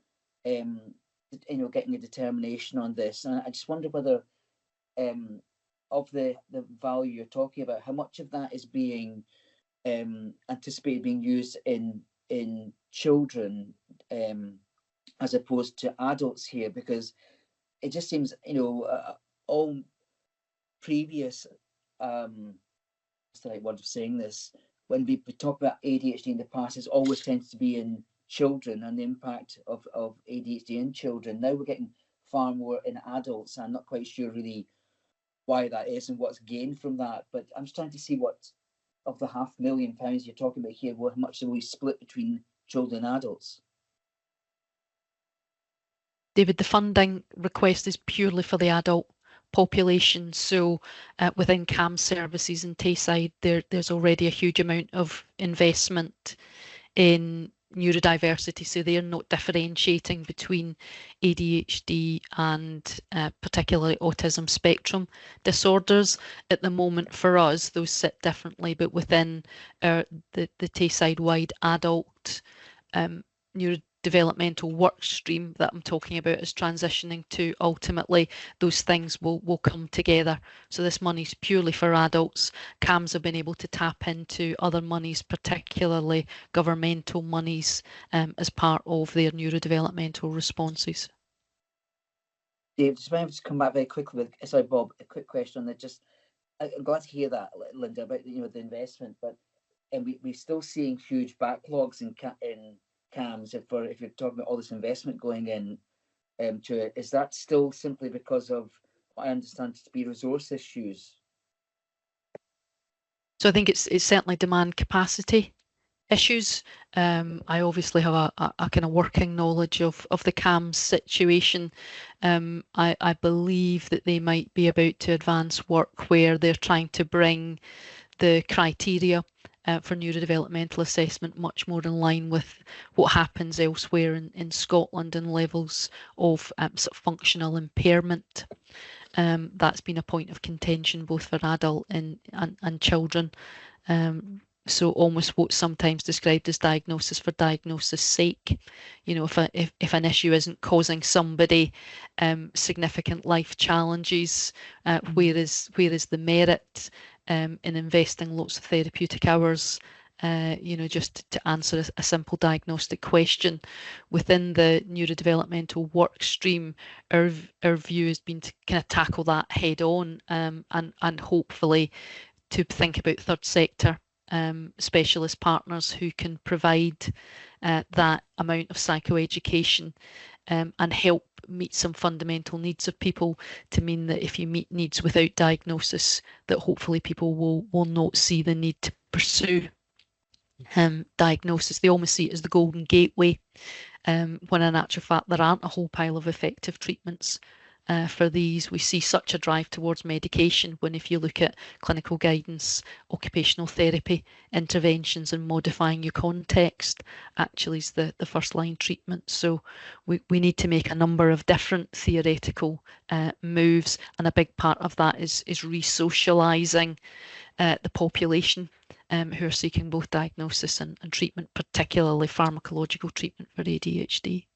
getting a determination on this. And I just wonder whether of the value you're talking about, how much of that is being anticipated being used in children as opposed to adults here, because it just seems all previous what's the right word of saying this, when we talk about ADHD in the past, it always tends to be in children and the impact of ADHD in children. Now we're getting far more in adults. I'm not quite sure really why that is and what's gained from that, but I'm just trying to see what of the £500,000 you're talking about here, how much will we split between children and adults? David, the funding request is purely for the adult population. So within CAM services in Tayside, there's already a huge amount of investment in neurodiversity. So they're not differentiating between ADHD and particularly autism spectrum disorders. At the moment for us, those sit differently, but within the Tayside-wide adult neurodevelopmental work stream that I'm talking about is transitioning to, ultimately those things will come together. So this money's purely for adults. CAMS have been able to tap into other monies, particularly governmental monies, as part of their neurodevelopmental responses. Dave, just want to come back very quickly with, sorry Bob, a quick question that just, I'm glad to hear that, Linda, about the investment, but we're still seeing huge backlogs in CAMS if you're talking about all this investment going in to it. Is that still simply because of what I understand to be resource issues? So I think it's certainly demand capacity issues. I obviously have a kind of working knowledge of the CAMS situation. I believe that they might be about to advance work where they're trying to bring the criteria for neurodevelopmental assessment much more in line with what happens elsewhere in Scotland and levels of sort of functional impairment. That's been a point of contention both for adult and children. So almost what's sometimes described as diagnosis for diagnosis sake. You know, if an issue isn't causing somebody significant life challenges, where is the merit in investing lots of therapeutic hours? You know, just to answer a simple diagnostic question within the neurodevelopmental work stream, our view has been to kind of tackle that head on, and hopefully to think about third sector specialist partners who can provide that amount of psychoeducation and help meet some fundamental needs of people, to mean that if you meet needs without diagnosis, that hopefully people will not see the need to pursue diagnosis. They almost see it as the golden gateway, when in actual fact there aren't a whole pile of effective treatments for these. We see such a drive towards medication when, if you look at clinical guidance, occupational therapy interventions and modifying your context actually is the first line treatment. So we need to make a number of different theoretical moves, and a big part of that is re-socialising the population who are seeking both diagnosis and treatment, particularly pharmacological treatment for ADHD.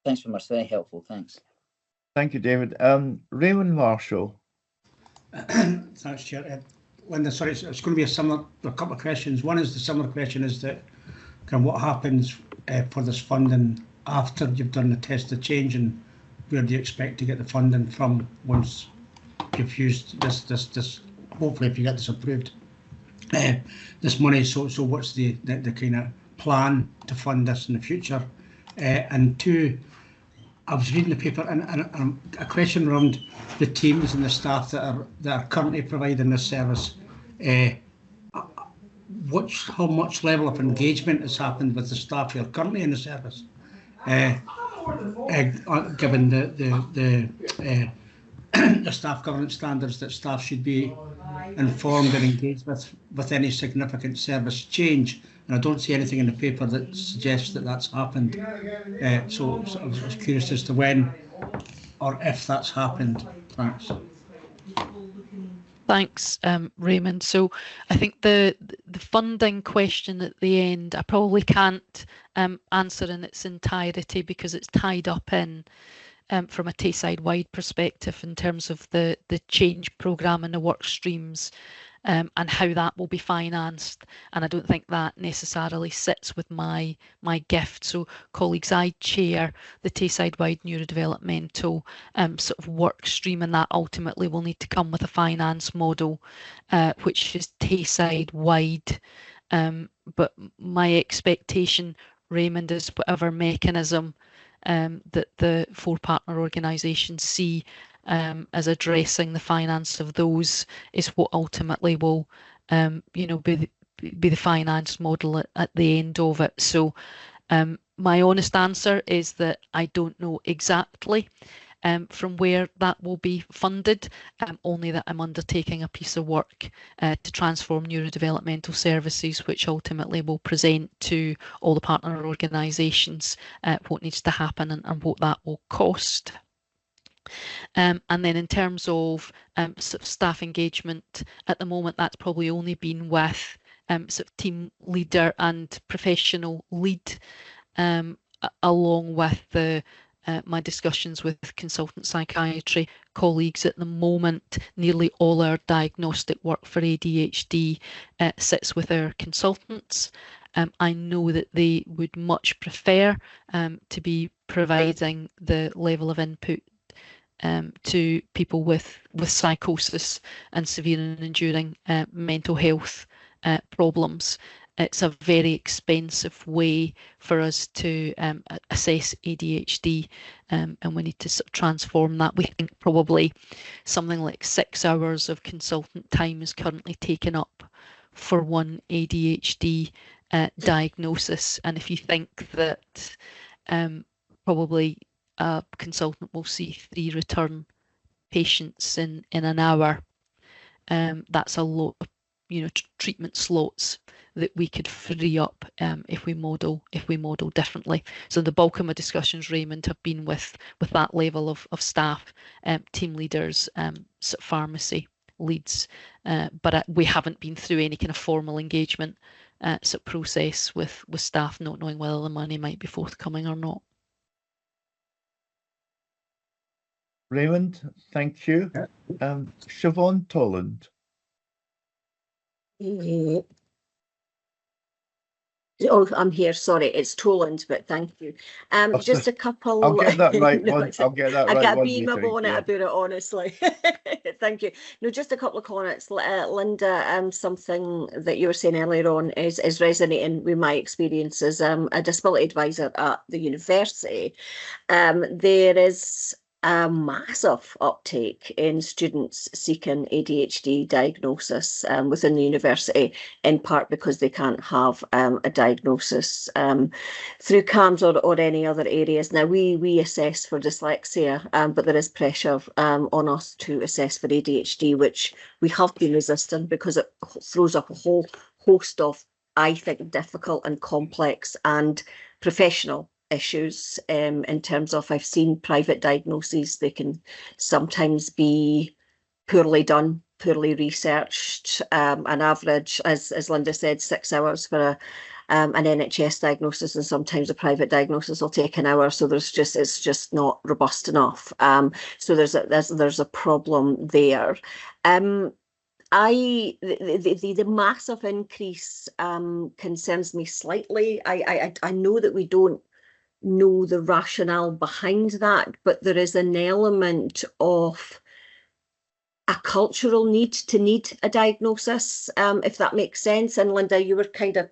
Thanks very much, very helpful, thanks. Thank you, David. Raymond Marshall. Thanks, Chair. Linda, sorry, it's going to be a couple of questions. One is the similar question is that what happens for this funding after you've done the test of change, and where do you expect to get the funding from once you've used this hopefully if you get this approved, this money. So what's the kind of plan to fund this in the future? And two, I was reading the paper and a question around the teams and the staff that are currently providing this service. How much level of engagement has happened with the staff who are currently in the service, given the staff governance standards that staff should be informed and engaged with any significant service change? And I don't see anything in the paper that suggests that that's happened. So I was curious as to when or if that's happened. Thanks. Thanks, Raymond. So I think the funding question at the end, I probably can't answer in its entirety because it's tied up in from a Tayside-wide perspective in terms of the change programme and the work streams, and how that will be financed. And I don't think that necessarily sits with my gift. So colleagues, I chair the Tayside-wide neurodevelopmental sort of work stream, and that ultimately will need to come with a finance model which is Tayside-wide. But my expectation, Raymond, is whatever mechanism that the four partner organisations see as addressing the finance of those is what ultimately will be the finance model at the end of it. So my honest answer is that I don't know exactly from where that will be funded, only that I'm undertaking a piece of work to transform neurodevelopmental services, which ultimately will present to all the partner organisations what needs to happen and what that will cost. And then in terms of sort of staff engagement, at the moment that's probably only been with sort of team leader and professional lead, along with the my discussions with consultant psychiatry colleagues. At the moment, nearly all our diagnostic work for ADHD sits with our consultants. I know that they would much prefer to be providing the level of input to people with psychosis and severe and enduring mental health problems. It's a very expensive way for us to assess ADHD, and we need to sort of transform that. We think probably something like 6 hours of consultant time is currently taken up for one ADHD diagnosis. And if you think that probably a consultant will see 3 return patients in an hour, that's a lot of treatment slots that we could free up if we model differently. So the bulk of my discussions, Raymond, have been with that level of staff, team leaders, sort of pharmacy leads, but we haven't been through any kind of formal engagement sort of process with staff, not knowing whether the money might be forthcoming or not. Raymond, thank you. Siobhan Tolland. Oh, I'm here. Sorry, it's Toland, but thank you. Just a couple. I'll get that right. I'll get that right. I got being my bonnet about it, honestly. Thank you. No, just a couple of comments. Linda, something that you were saying earlier on is resonating with my experience as a disability advisor at the university. There is a massive uptake in students seeking ADHD diagnosis within the university, in part because they can't have a diagnosis through CAMS or any other areas. Now, we assess for dyslexia, but there is pressure on us to assess for ADHD, which we have been resistant because it throws up a whole host of, I think, difficult and complex and professional issues in terms of, I've seen private diagnoses, they can sometimes be poorly done, poorly researched. An average, as Linda said, 6 hours for an NHS diagnosis, and sometimes a private diagnosis will take an hour. So it's just not robust enough. So there's a problem there. The massive increase concerns me slightly. I know that we don't know the rationale behind that, but there is an element of a cultural need a diagnosis, if that makes sense. And Linda, you were kind of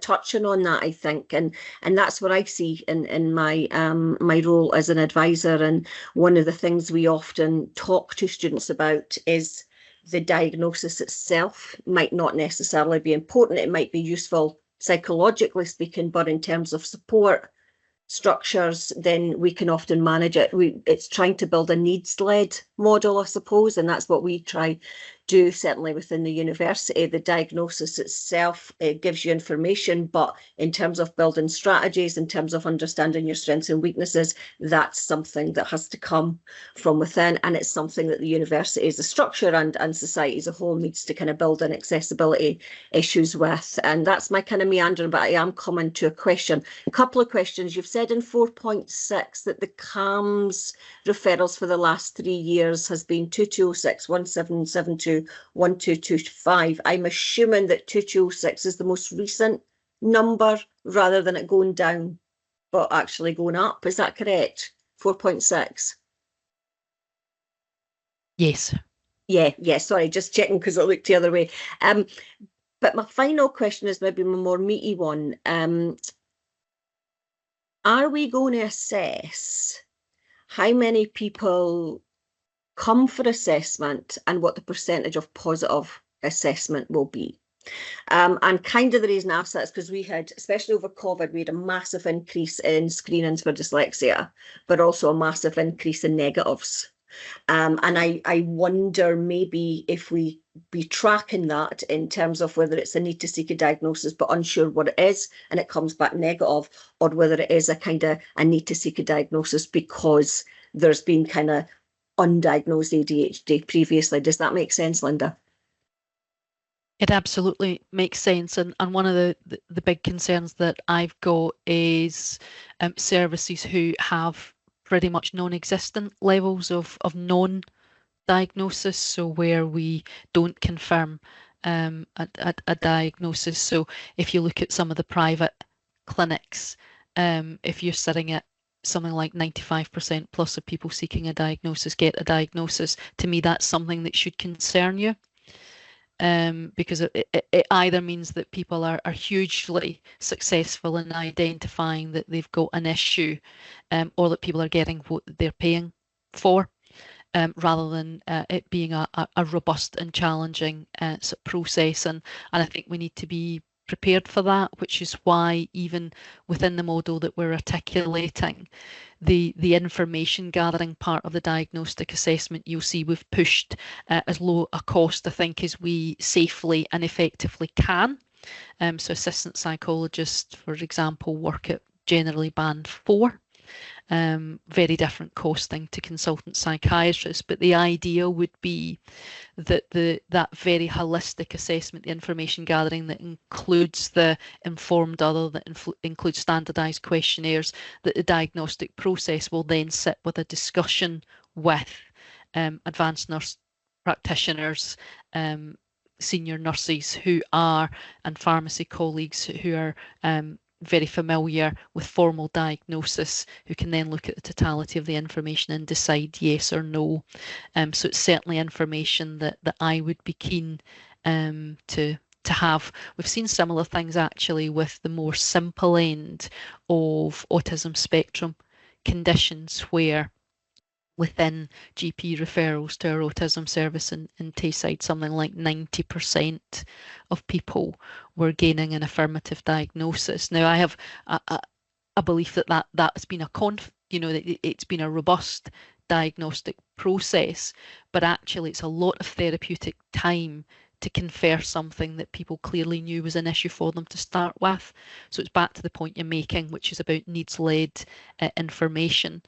touching on that, I think, and that's what I see in my my role as an advisor. And one of the things we often talk to students about is the diagnosis itself might not necessarily be important. It might be useful psychologically speaking, but in terms of support structures, then we can often manage it. It's trying to build a needs-led model, I suppose, and that's what we try do, certainly within the university. The diagnosis itself, it gives you information, but in terms of building strategies, in terms of understanding your strengths and weaknesses, that's something that has to come from within, and it's something that the university as a structure and society as a whole needs to kind of build in accessibility issues with. And that's my kind of meandering, but I am coming to a question. A couple of questions. You've said in 4.6 that the CAMS referrals for the last 3 years has been 2206, 1772, 1225. I'm assuming that 2206 is the most recent number rather than it going down, but actually going up. Is that correct? 4.6. Yes. Yeah, sorry, just checking because it looked the other way. But my final question is maybe a more meaty one. Are we going to assess how many people come for assessment and what the percentage of positive assessment will be. And kind of the reason I asked that is because we had, especially over COVID, we had a massive increase in screenings for dyslexia, but also a massive increase in negatives. And I wonder maybe if we be tracking that in terms of whether it's a need to seek a diagnosis, but unsure what it is, and it comes back negative, or whether it is a kind of a need to seek a diagnosis because there's been kind of undiagnosed ADHD previously. Does that make sense, Linda? It absolutely makes sense, and one of the big concerns that I've got is services who have pretty much non-existent levels of non-diagnosis, so where we don't confirm a diagnosis. So if you look at some of the private clinics, if you're sitting at something like 95% plus of people seeking a diagnosis get a diagnosis, to me that's something that should concern you. Because it either means that people are hugely successful in identifying that they've got an issue, or that people are getting what they're paying for, rather than it being a robust and challenging process. And I think we need to be prepared for that, which is why even within the model that we're articulating, the information gathering part of the diagnostic assessment, you'll see we've pushed as low a cost, I think, as we safely and effectively can. So assistant psychologists, for example, work at generally band 4. Very different costing to consultant psychiatrists, but the idea would be that that very holistic assessment, the information gathering that includes the informed other, that includes standardized questionnaires, that the diagnostic process will then sit with a discussion with advanced nurse practitioners, senior nurses who are, and pharmacy colleagues who are very familiar with formal diagnosis, who can then look at the totality of the information and decide yes or no. So it's certainly information that I would be keen to have. We've seen similar things actually with the more simple end of autism spectrum conditions, where within GP referrals to our autism service in Tayside, something like 90% of people were gaining an affirmative diagnosis. Now, I have a belief that has been it's been a robust diagnostic process, but actually it's a lot of therapeutic time to confer something that people clearly knew was an issue for them to start with. So it's back to the point you're making, which is about needs-led information,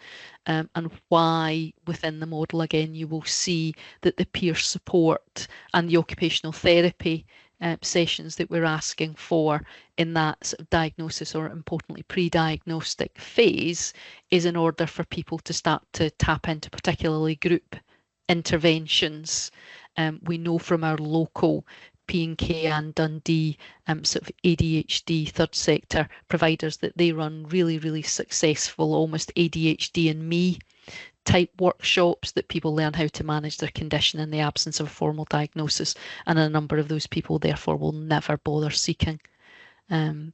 and why within the model, again, you will see that the peer support and the occupational therapy sessions that we're asking for in that sort of diagnosis, or importantly pre-diagnostic phase, is in order for people to start to tap into particularly group interventions. We know from our local P&K and Dundee sort of ADHD third sector providers that they run really, really successful, almost ADHD and me type workshops, that people learn how to manage their condition in the absence of a formal diagnosis, and a number of those people therefore will never bother seeking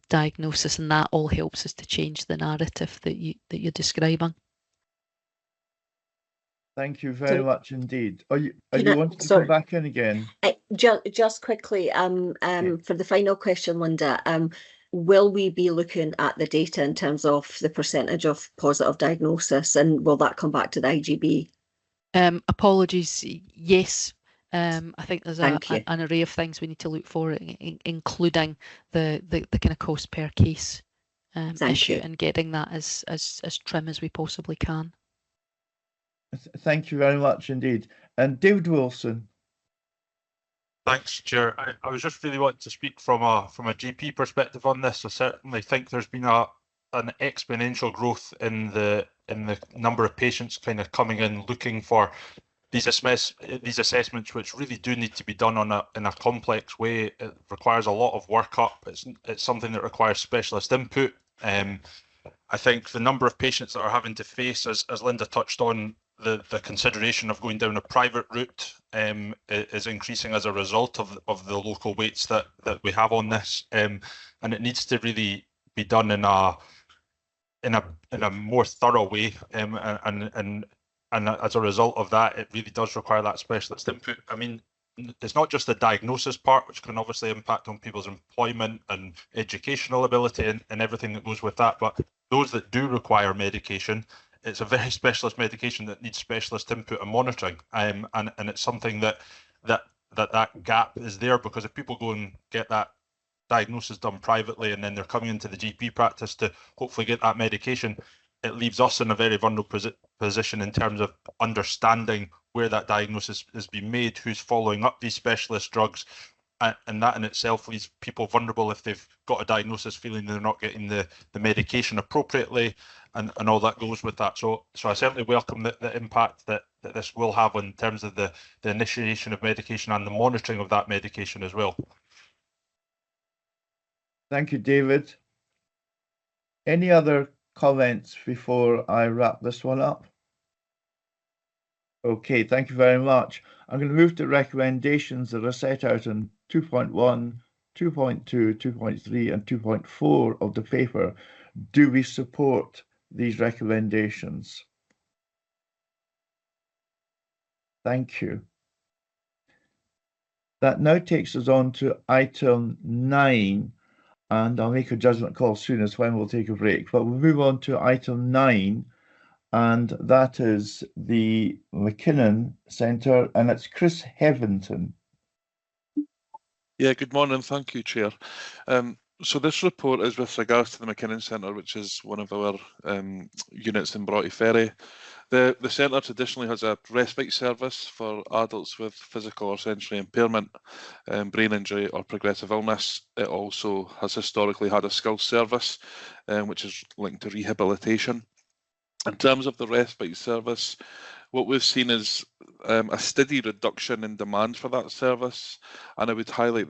diagnosis, and that all helps us to change the narrative that you're describing. Thank you very much indeed. Are you wanting to come back in again? Just quickly, for the final question, Linda, will we be looking at the data in terms of the percentage of positive diagnosis, and will that come back to the IJB? Apologies, yes. I think there's an array of things we need to look for, including the kind of cost per case issue, and getting that as trim as we possibly can. Thank you very much indeed. And David Wilson. Thanks, Chair. I was just really wanting to speak from a GP perspective on this. I certainly think there's been an exponential growth in the number of patients kind of coming in looking for these assessments, which really do need to be done in a complex way. It requires a lot of workup. It's something that requires specialist input. I think the number of patients that are having to face, as Linda touched on, the consideration of going down a private route is increasing as a result of the local weights that we have on this, and it needs to really be done in a more thorough way, and as a result of that, it really does require that specialist input. I mean, it's not just the diagnosis part, which can obviously impact on people's employment and educational ability and everything that goes with that, but those that do require medication, it's a very specialist medication that needs specialist input and monitoring, and it's something that gap is there, because if people go and get that diagnosis done privately and then they're coming into the GP practice to hopefully get that medication, it leaves us in a very vulnerable position in terms of understanding where that diagnosis is being made, who's following up these specialist drugs, and that in itself leaves people vulnerable if they've got a diagnosis feeling they're not getting the medication appropriately, and all that goes with that. So I certainly welcome the impact that this will have in terms of the initiation of medication and the monitoring of that medication as well. Thank you, David. Any other comments before I wrap this one up? Okay, thank you very much. I'm going to move to recommendations that are set out in 2.1, 2.2, 2.3 and 2.4 of the paper. Do we support these recommendations? Thank you. That now takes us on to item 9, and I'll make a judgment call soon as when we'll take a break, but we'll move on to item 9, and that is the McKinnon Centre, and it's Chris Hevington. Yeah, good morning. Thank you, Chair. So this report is with regards to the McKinnon Centre, which is one of our units in Broughty Ferry. The centre traditionally has a respite service for adults with physical or sensory impairment, brain injury or progressive illness. It also has historically had a skills service, which is linked to rehabilitation. In terms of the respite service, what we've seen is a steady reduction in demand for that service, and I would highlight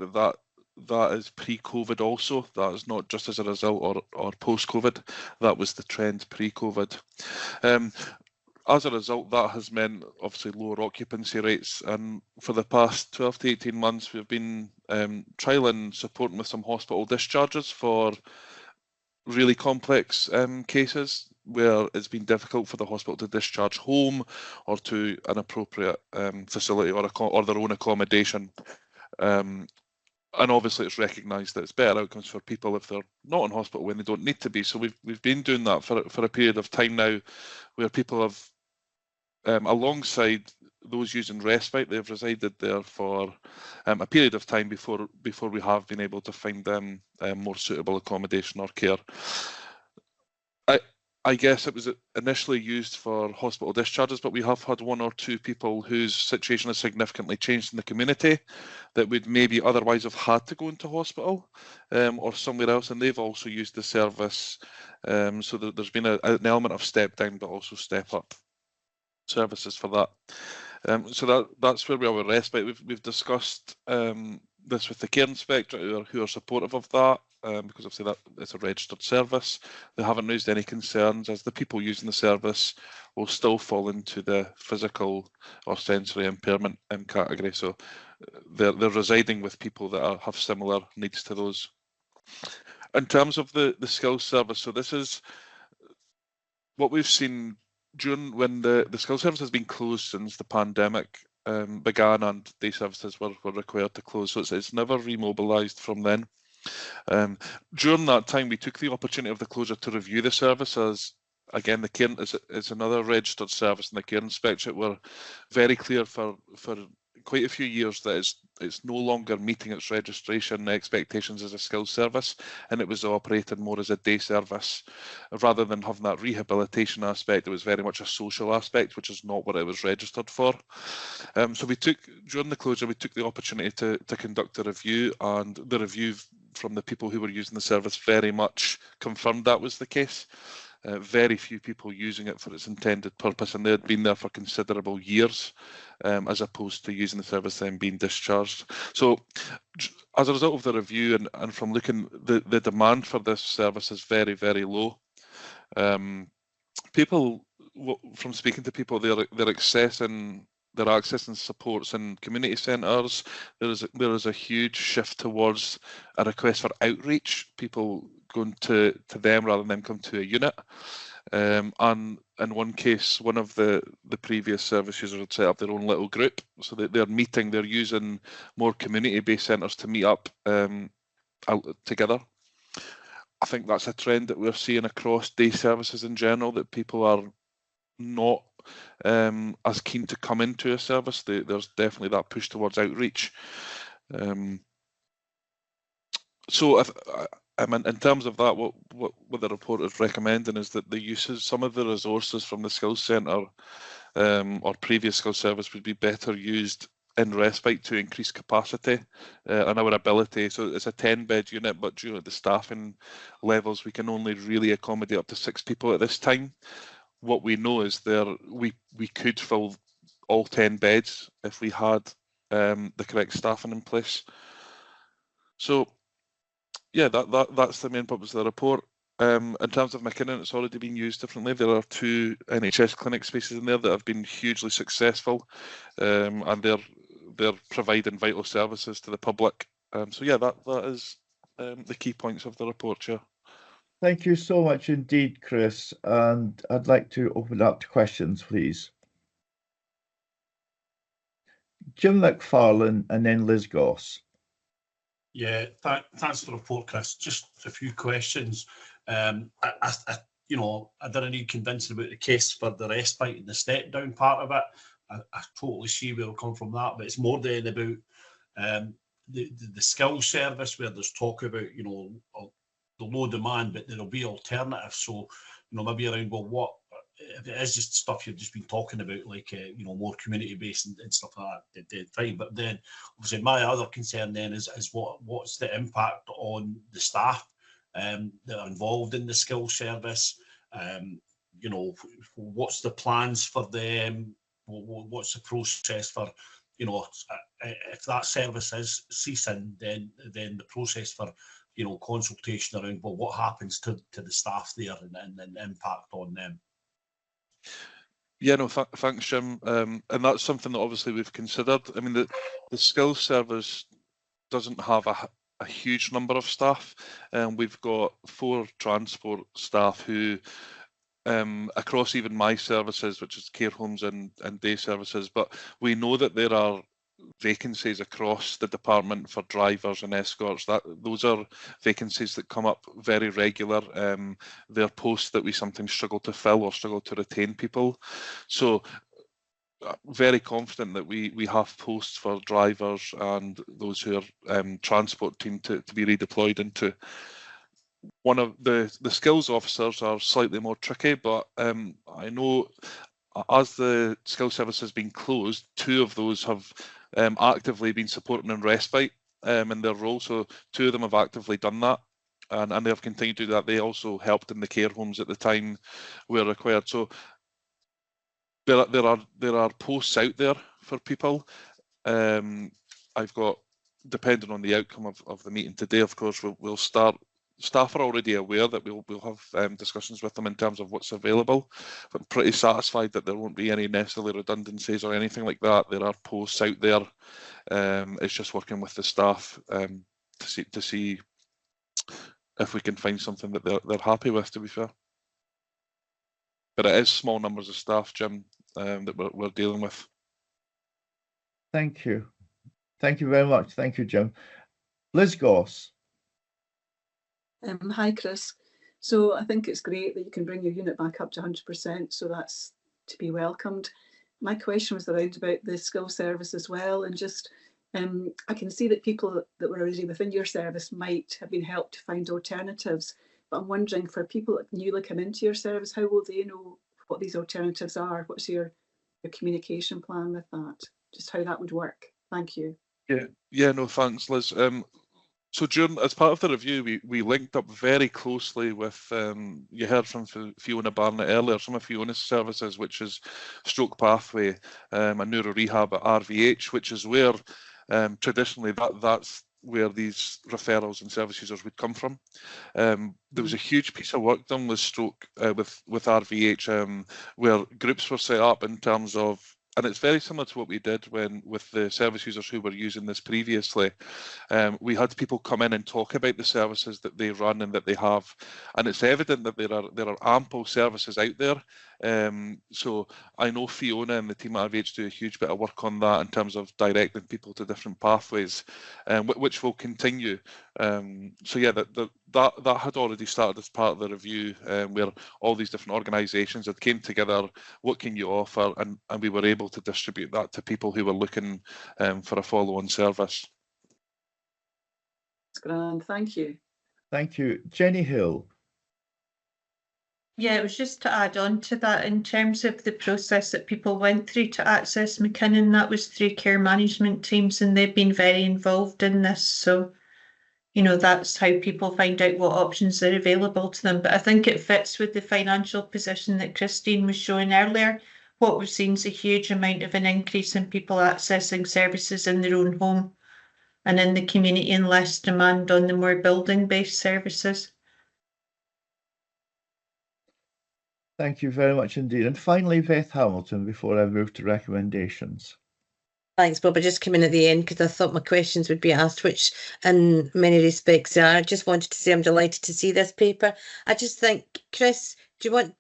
that is pre-COVID also. That is not just as a result or post-COVID. That was the trend pre-COVID. As a result, that has meant obviously lower occupancy rates, and for the past 12 to 18 months we've been trialling supporting with some hospital discharges for really complex cases where it's been difficult for the hospital to discharge home or to an appropriate facility or their own accommodation. And obviously it's recognised that it's better outcomes for people if they're not in hospital when they don't need to be. So we've been doing that for a period of time now, where people have, alongside those using respite, they've resided there for a period of time before we have been able to find them more suitable accommodation or care. I guess it was initially used for hospital discharges, but we have had one or two people whose situation has significantly changed in the community that would maybe otherwise have had to go into hospital or somewhere else, and they've also used the service. So there's been an element of step down, but also step up services for that. So that's where we are with respite. We've discussed this with the care inspector, who are supportive of that, because obviously that it's a registered service. They haven't raised any concerns, as the people using the service will still fall into the physical or sensory impairment category. So they're residing with people that have similar needs to those. In terms of the skills service, so this is what we've seen during when the skills service has been closed since the pandemic began and day services were required to close. So it's never remobilised from then. During that time, we took the opportunity of the closure to review the service, as again the care is another registered service, and the care inspectorate were very clear for quite a few years that it's no longer meeting its registration expectations as a skills service, and it was operated more as a day service rather than having that rehabilitation aspect. It was very much a social aspect, which is not what it was registered for. So during the closure, we took the opportunity to conduct a review, and the review from the people who were using the service very much confirmed that was the case. Very few people using it for its intended purpose, and they had been there for considerable years, as opposed to using the service then being discharged. So as a result of the review and from looking, the demand for this service is very, very low. People, from speaking to people, they're accessing supports in community centres. There is a huge shift towards a request for outreach, people going to them rather than them come to a unit. And in one case, one of the previous service users had set up their own little group, so that they're using more community-based centres to meet up out together. I think that's a trend that we're seeing across day services in general, that people are not as keen to come into a service. There's definitely that push towards outreach. So in terms of that, what the report is recommending is that the uses, some of the resources from the skills centre or previous skills service would be better used in respite to increase capacity and our ability. So it's a 10-bed unit, but due to the staffing levels, we can only really accommodate up to 6 people at this time. What we know is we could fill all 10 beds if we had the correct staffing in place. So yeah, that's the main purpose of the report. In terms of McKinnon, it's already been used differently. There are 2 NHS clinic spaces in there that have been hugely successful, and they're providing vital services to the public. So yeah, that is the key points of the report, Chair. Thank you so much indeed, Chris. And I'd like to open up to questions, please. Jim McFarlane and then Liz Goss. Yeah, thanks for the report, Chris. Just a few questions. I didn't need convincing about the case for the respite and the step down part of it. I totally see where we'll come from that, but it's more then about the skills service, where there's talk about the low demand, but there'll be alternatives. So maybe around, well, what if it is just stuff you've just been talking about, like more community based and stuff like that, fine. But then obviously my other concern then is what's the impact on the staff that are involved in the skills service? What's the plans for them? What's the process for if that service is ceasing, then the process for consultation around, well, what happens to the staff there and the impact on them? Yeah, no, thanks, Jim. And that's something that obviously we've considered. I mean, the skills service doesn't have a huge number of staff. We've got 4 transport staff who, across even my services, which is care homes and day services, but we know that there are vacancies across the department for drivers and escorts. Those are vacancies that come up very regular. They're posts that we sometimes struggle to fill or struggle to retain people. So very confident that we have posts for drivers and those who are transport team to be redeployed into. One of the skills officers are slightly more tricky, but I know as the skills service has been closed, 2 of those have actively been supporting in respite in their role. So 2 of them have actively done that, and they have continued to do that. They also helped in the care homes at the time where required. So there are posts out there for people. I've got, depending on the outcome of the meeting today, of course, we'll start. Staff are already aware that we'll have discussions with them in terms of what's available, but I'm pretty satisfied that there won't be any necessarily redundancies or anything like that. There are posts out there. It's just working with the staff to see if we can find something that they're happy with, to be fair. But it is small numbers of staff, Jim, that we're dealing with. Thank you. Thank you very much. Thank you, Jim. Liz Goss. Hi, Chris. So I think it's great that you can bring your unit back up to 100%, so that's to be welcomed. My question was around about the skill service as well, and just I can see that people that were already within your service might have been helped to find alternatives, but I'm wondering, for people newly come into your service, how will they know what these alternatives are? What's your communication plan with that? Just how that would work. Thank you. Yeah, no, thanks, Liz. So as part of the review, we linked up very closely with, you heard from Fiona Barnett earlier, some of Fiona's services, which is Stroke Pathway and Neuro Rehab at RVH, which is where traditionally that's where these referrals and service users would come from. There was a huge piece of work done with stroke with RVH, where groups were set up in terms of and it's very similar to what we did with the service users who were using this previously. We had people come in and talk about the services that they run and that they have, and it's evident that there are ample services out there. So I know Fiona and the team at IVH do a huge bit of work on that in terms of directing people to different pathways, which will continue. So yeah, that had already started as part of the review, where all these different organisations had came together. What can you offer? And we were able to distribute that to people who were looking for a follow-on service. That's grand. Thank you. Thank you. Jenny Hill. Yeah, it was just to add on to that in terms of the process that people went through to access McKinnon. That was through care management teams, and they've been very involved in this. So, you know, that's how people find out what options are available to them. But I think it fits with the financial position that Christine was showing earlier. What we've seen is a huge amount of an increase in people accessing services in their own home and in the community, and less demand on the more building-based services. Thank you very much indeed. And finally, Beth Hamilton, before I move to recommendations. Thanks, Bob. I just came in at the end because I thought my questions would be asked, which in many respects are. I just wanted to say I'm delighted to see this paper. I just think, Chris, do you want,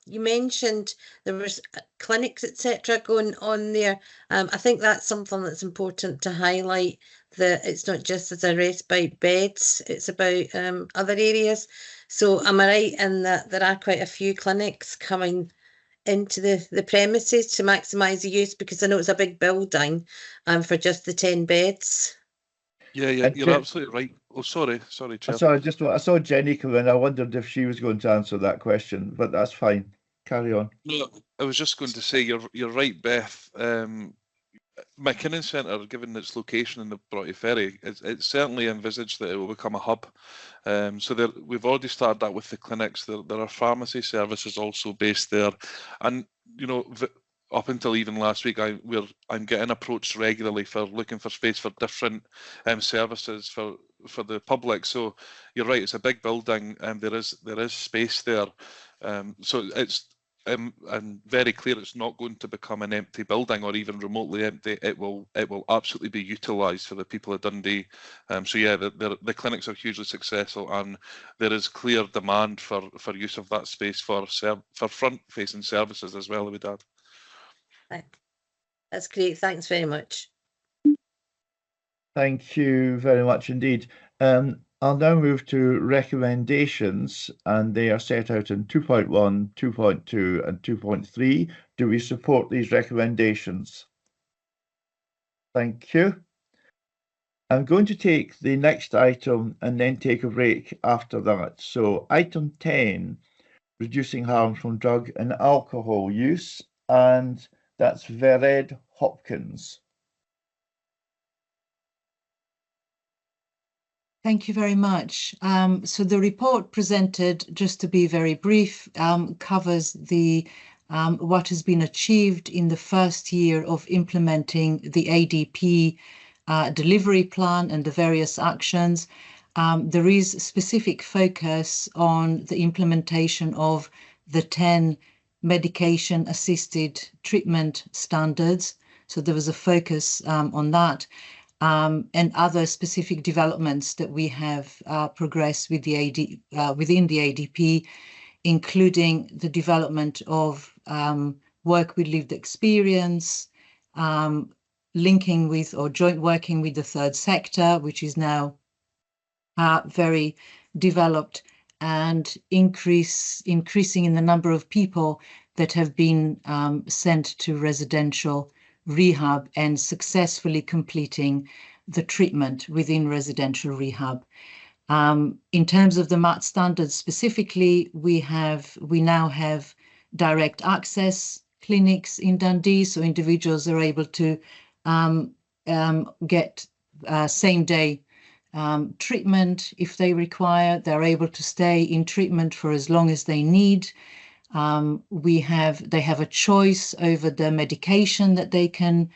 you mentioned there was clinics, etc. going on there. I think that's something that's important to highlight, that it's not just as a respite beds, it's about other areas. So am I right in that there are quite a few clinics coming into the premises to maximise the use, because I know it's a big building for just the 10 beds. Yeah, you're absolutely right. Oh, sorry, Chair. I saw Jenny come in. I wondered if she was going to answer that question, but that's fine. Carry on. No, I was just going to say you're right, Beth. McKinnon Centre, given its location in the Broughty Ferry, it's certainly envisaged that it will become a hub. So we've already started that with the clinics. There are pharmacy services also based there, and you know, up until even last week, I'm getting approached regularly for looking for space for different services for the public. So you're right, it's a big building and there is space there. So it's and very clear it's not going to become an empty building or even remotely empty. It will absolutely be utilised for the people of Dundee. So yeah, the clinics are hugely successful, and there is clear demand for use of that space for front-facing services as well, I would add. That's great. Thanks very much. Thank you very much indeed. I'll now move to recommendations, and they are set out in 2.1, 2.2 and 2.3. Do we support these recommendations? Thank you. I'm going to take the next item and then take a break after that. So item 10, reducing harm from drug and alcohol use, and that's Vered Hopkins. Thank you very much. So the report presented, just to be very brief, covers the what has been achieved in the first year of implementing the ADP delivery plan and the various actions. There is specific focus on the implementation of the 10 medication-assisted treatment standards. So there was a focus on that. And other specific developments that we have progressed with the within the ADP, including the development of work with lived experience, linking with or joint working with the third sector, which is now very developed, and increasing in the number of people that have been sent to residential rehab and successfully completing the treatment within residential rehab. In terms of the MAT standards specifically, we now have direct access clinics in Dundee, so individuals are able to get same day treatment if they require. They're able to stay in treatment for as long as they need. They have a choice over the medication that they can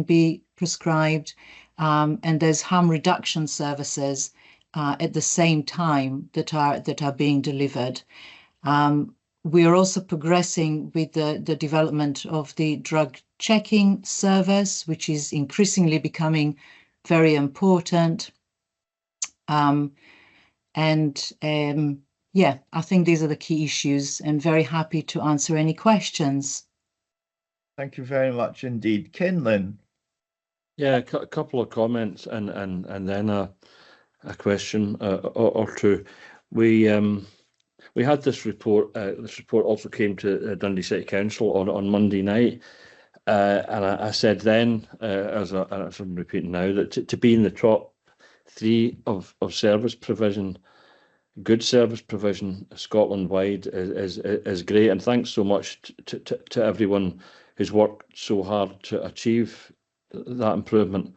be prescribed, and there's harm reduction services at the same time that are being delivered. We are also progressing with the development of the drug checking service, which is increasingly becoming very important. Yeah, I think these are the key issues, and very happy to answer any questions. Thank you very much indeed. Kenlyn. Yeah, a couple of comments and then a question or two. We had this report. This report also came to Dundee City Council on Monday night, and I said then, as I'm repeating now, that to be in the top 3 of service provision, good service provision Scotland wide is great, and thanks so much to everyone who's worked so hard to achieve that improvement.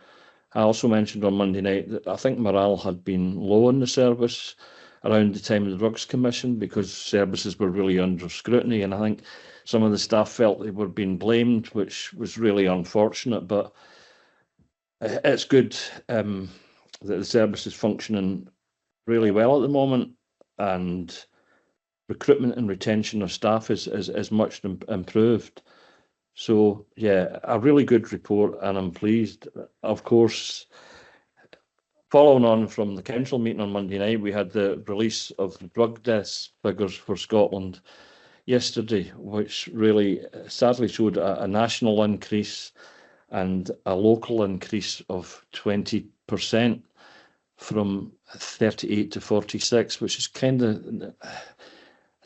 I also mentioned on Monday night that I think morale had been low in the service around the time of the Drugs Commission because services were really under scrutiny, and I think some of the staff felt they were being blamed, which was really unfortunate. But it's good that the service is functioning really well at the moment, and recruitment and retention of staff is much improved. So yeah, a really good report, and I'm pleased. Of course, following on from the council meeting on Monday night, we had the release of the drug deaths figures for Scotland yesterday, which really sadly showed a national increase and a local increase of 20% from 38 to 46, which is kind of,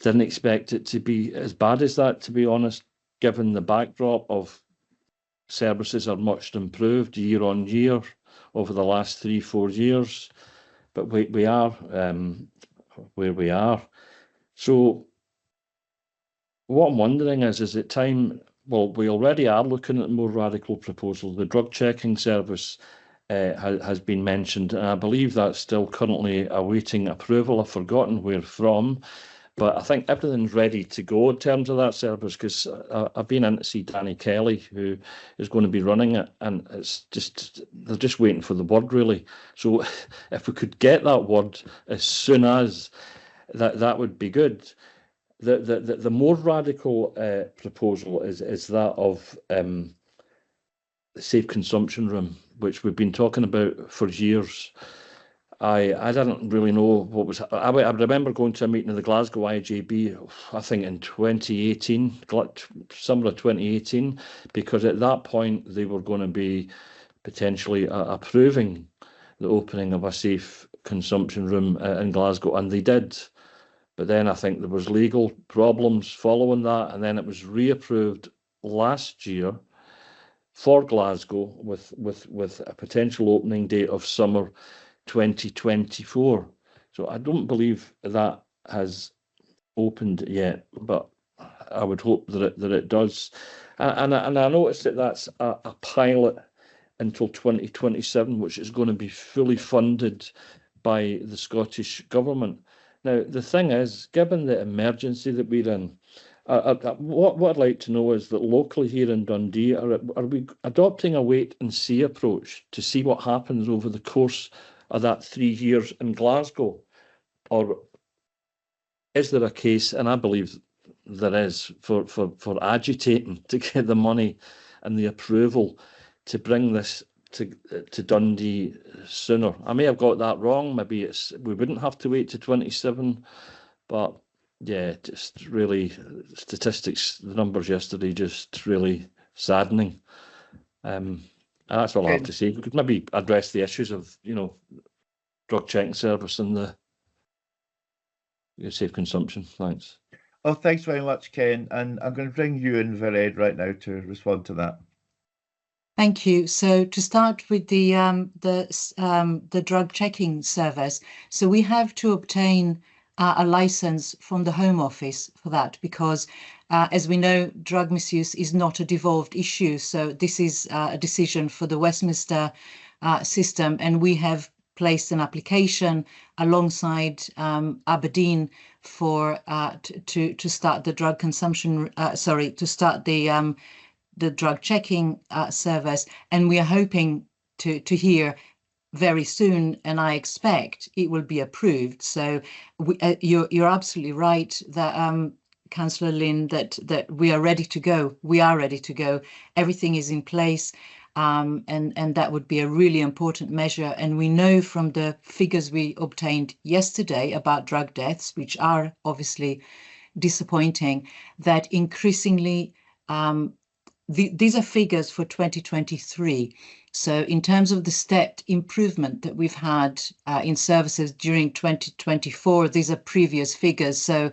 didn't expect it to be as bad as that, to be honest, given the backdrop of services are much improved year on year over the last 3-4 years, but we are where we are. So what I'm wondering is it time, well, we already are looking at more radical proposals. The drug checking service has been mentioned, and I believe that's still currently awaiting approval. I've forgotten where from, but I think everything's ready to go in terms of that service, because I've been in to see Danny Kelly, who is going to be running it, and it's just, they're just waiting for the word, really. So if we could get that word as soon as, that would be good. The more radical proposal is that of the safe consumption room, which we've been talking about for years. I didn't really know what was. I remember going to a meeting of the Glasgow IJB, I think in 2018, summer of 2018, because at that point they were going to be potentially approving the opening of a safe consumption room in Glasgow, and they did. But then I think there was legal problems following that, and then it was reapproved last year for Glasgow with a potential opening date of summer 2024. So I don't believe that has opened yet, but I would hope that it does. And I noticed that that's a pilot until 2027, which is going to be fully funded by the Scottish Government. Now, the thing is, given the emergency that we're in, what I'd like to know is that locally here in Dundee, are we adopting a wait and see approach to see what happens over the course of that 3 years in Glasgow? Or is there a case, and I believe there is, for agitating to get the money and the approval to bring this to Dundee sooner? I may have got that wrong. Maybe we wouldn't have to wait to 27, but yeah, just really statistics, the numbers yesterday, just really saddening. And that's all I have to say. We could maybe address the issues of, drug checking service and the safe consumption. Thanks. Oh, thanks very much, Ken. And I'm going to bring you in, Vered, right now to respond to that. Thank you. So to start with the drug checking service, so we have to obtain a license from the Home Office for that, because as we know, drug misuse is not a devolved issue. So this is a decision for the Westminster system, and we have placed an application alongside Aberdeen for to start the drug consumption. To start the drug checking service, and we are hoping to hear very soon, and I expect it will be approved. So you're absolutely right that Councillor Lynn, that we are ready to go. We are ready to go. Everything is in place, and that would be a really important measure. And we know from the figures we obtained yesterday about drug deaths, which are obviously disappointing, that increasingly these are figures for 2023. So in terms of the stepped improvement that we've had in services during 2024, these are previous figures. So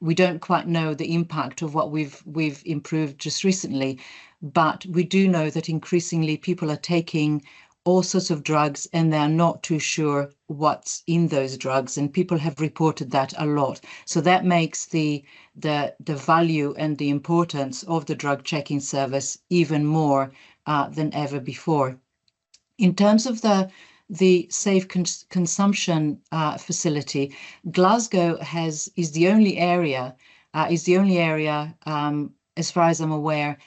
we don't quite know the impact of what we've improved just recently, but we do know that increasingly people are taking all sorts of drugs and they're not too sure what's in those drugs, and people have reported that a lot. So that makes the value and the importance of the drug checking service even more than ever before. In terms of the safe consumption facility, Glasgow is the only area, as far as I'm aware,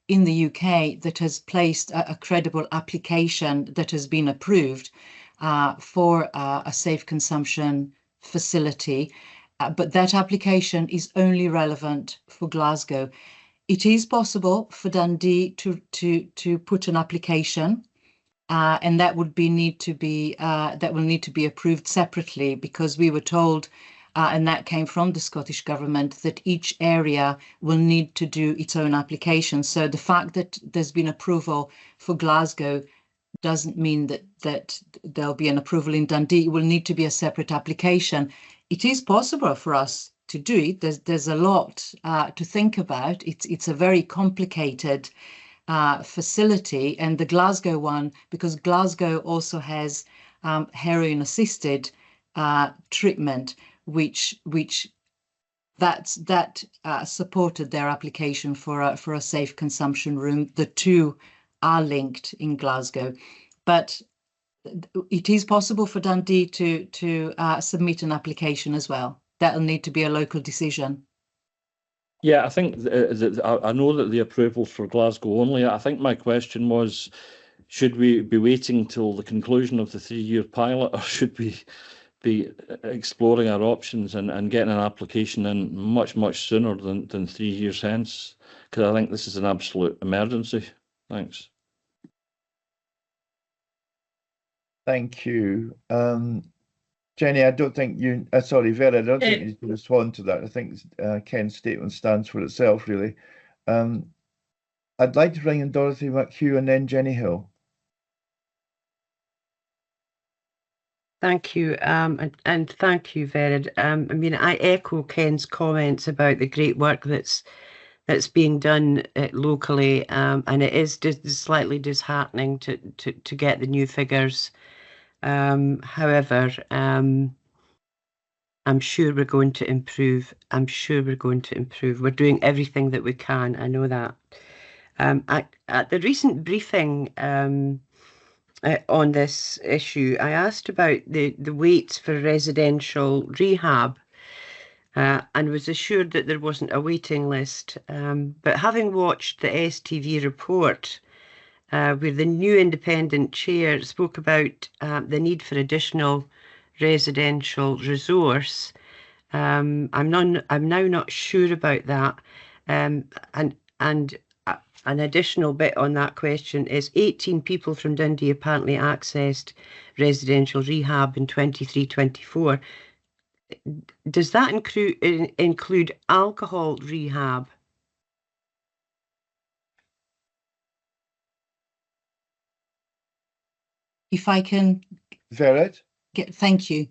in the UK that has placed a credible application that has been approved for a safe consumption facility, but that application is only relevant for Glasgow. It is possible for Dundee to put an application, and that will need to be approved separately, because we were told, and that came from the Scottish Government, that each area will need to do its own application. So the fact that there's been approval for Glasgow doesn't mean that there'll be an approval in Dundee. It will need to be a separate application. It is possible for us to do it. There's a lot to think about. It's a very complicated facility, and the Glasgow one, because Glasgow also has heroin-assisted treatment, which supported their application for a safe consumption room. The two are linked in Glasgow, but it is possible for Dundee to submit an application as well. That'll need to be a local decision. Yeah, I think I know that the approval's for Glasgow only. I think my question was, should we be waiting till the conclusion of the 3-year pilot, or should we be exploring our options and getting an application in much sooner than 3 years hence? Because I think this is an absolute emergency. Thanks. Thank you. Jenny, I don't think you, sorry, Vera, I don't think you can respond to that. I think Ken's statement stands for itself, really. I'd like to bring in Dorothy McHugh and then Jenny Hill. Thank you, and thank you, Vera. I mean, I echo Ken's comments about the great work that's being done locally, and it is slightly disheartening to get the new figures. However, I'm sure we're going to improve. We're doing everything that we can. I know that. At the recent briefing on this issue, I asked about the waits for residential rehab, and was assured that there wasn't a waiting list. But having watched the STV report, where the new independent chair spoke about the need for additional residential resource, I'm now not sure about that. And an additional bit on that question is 18 people from Dundee apparently accessed residential rehab in 23-24. Does that include alcohol rehab? If I can... Vera? Thank you.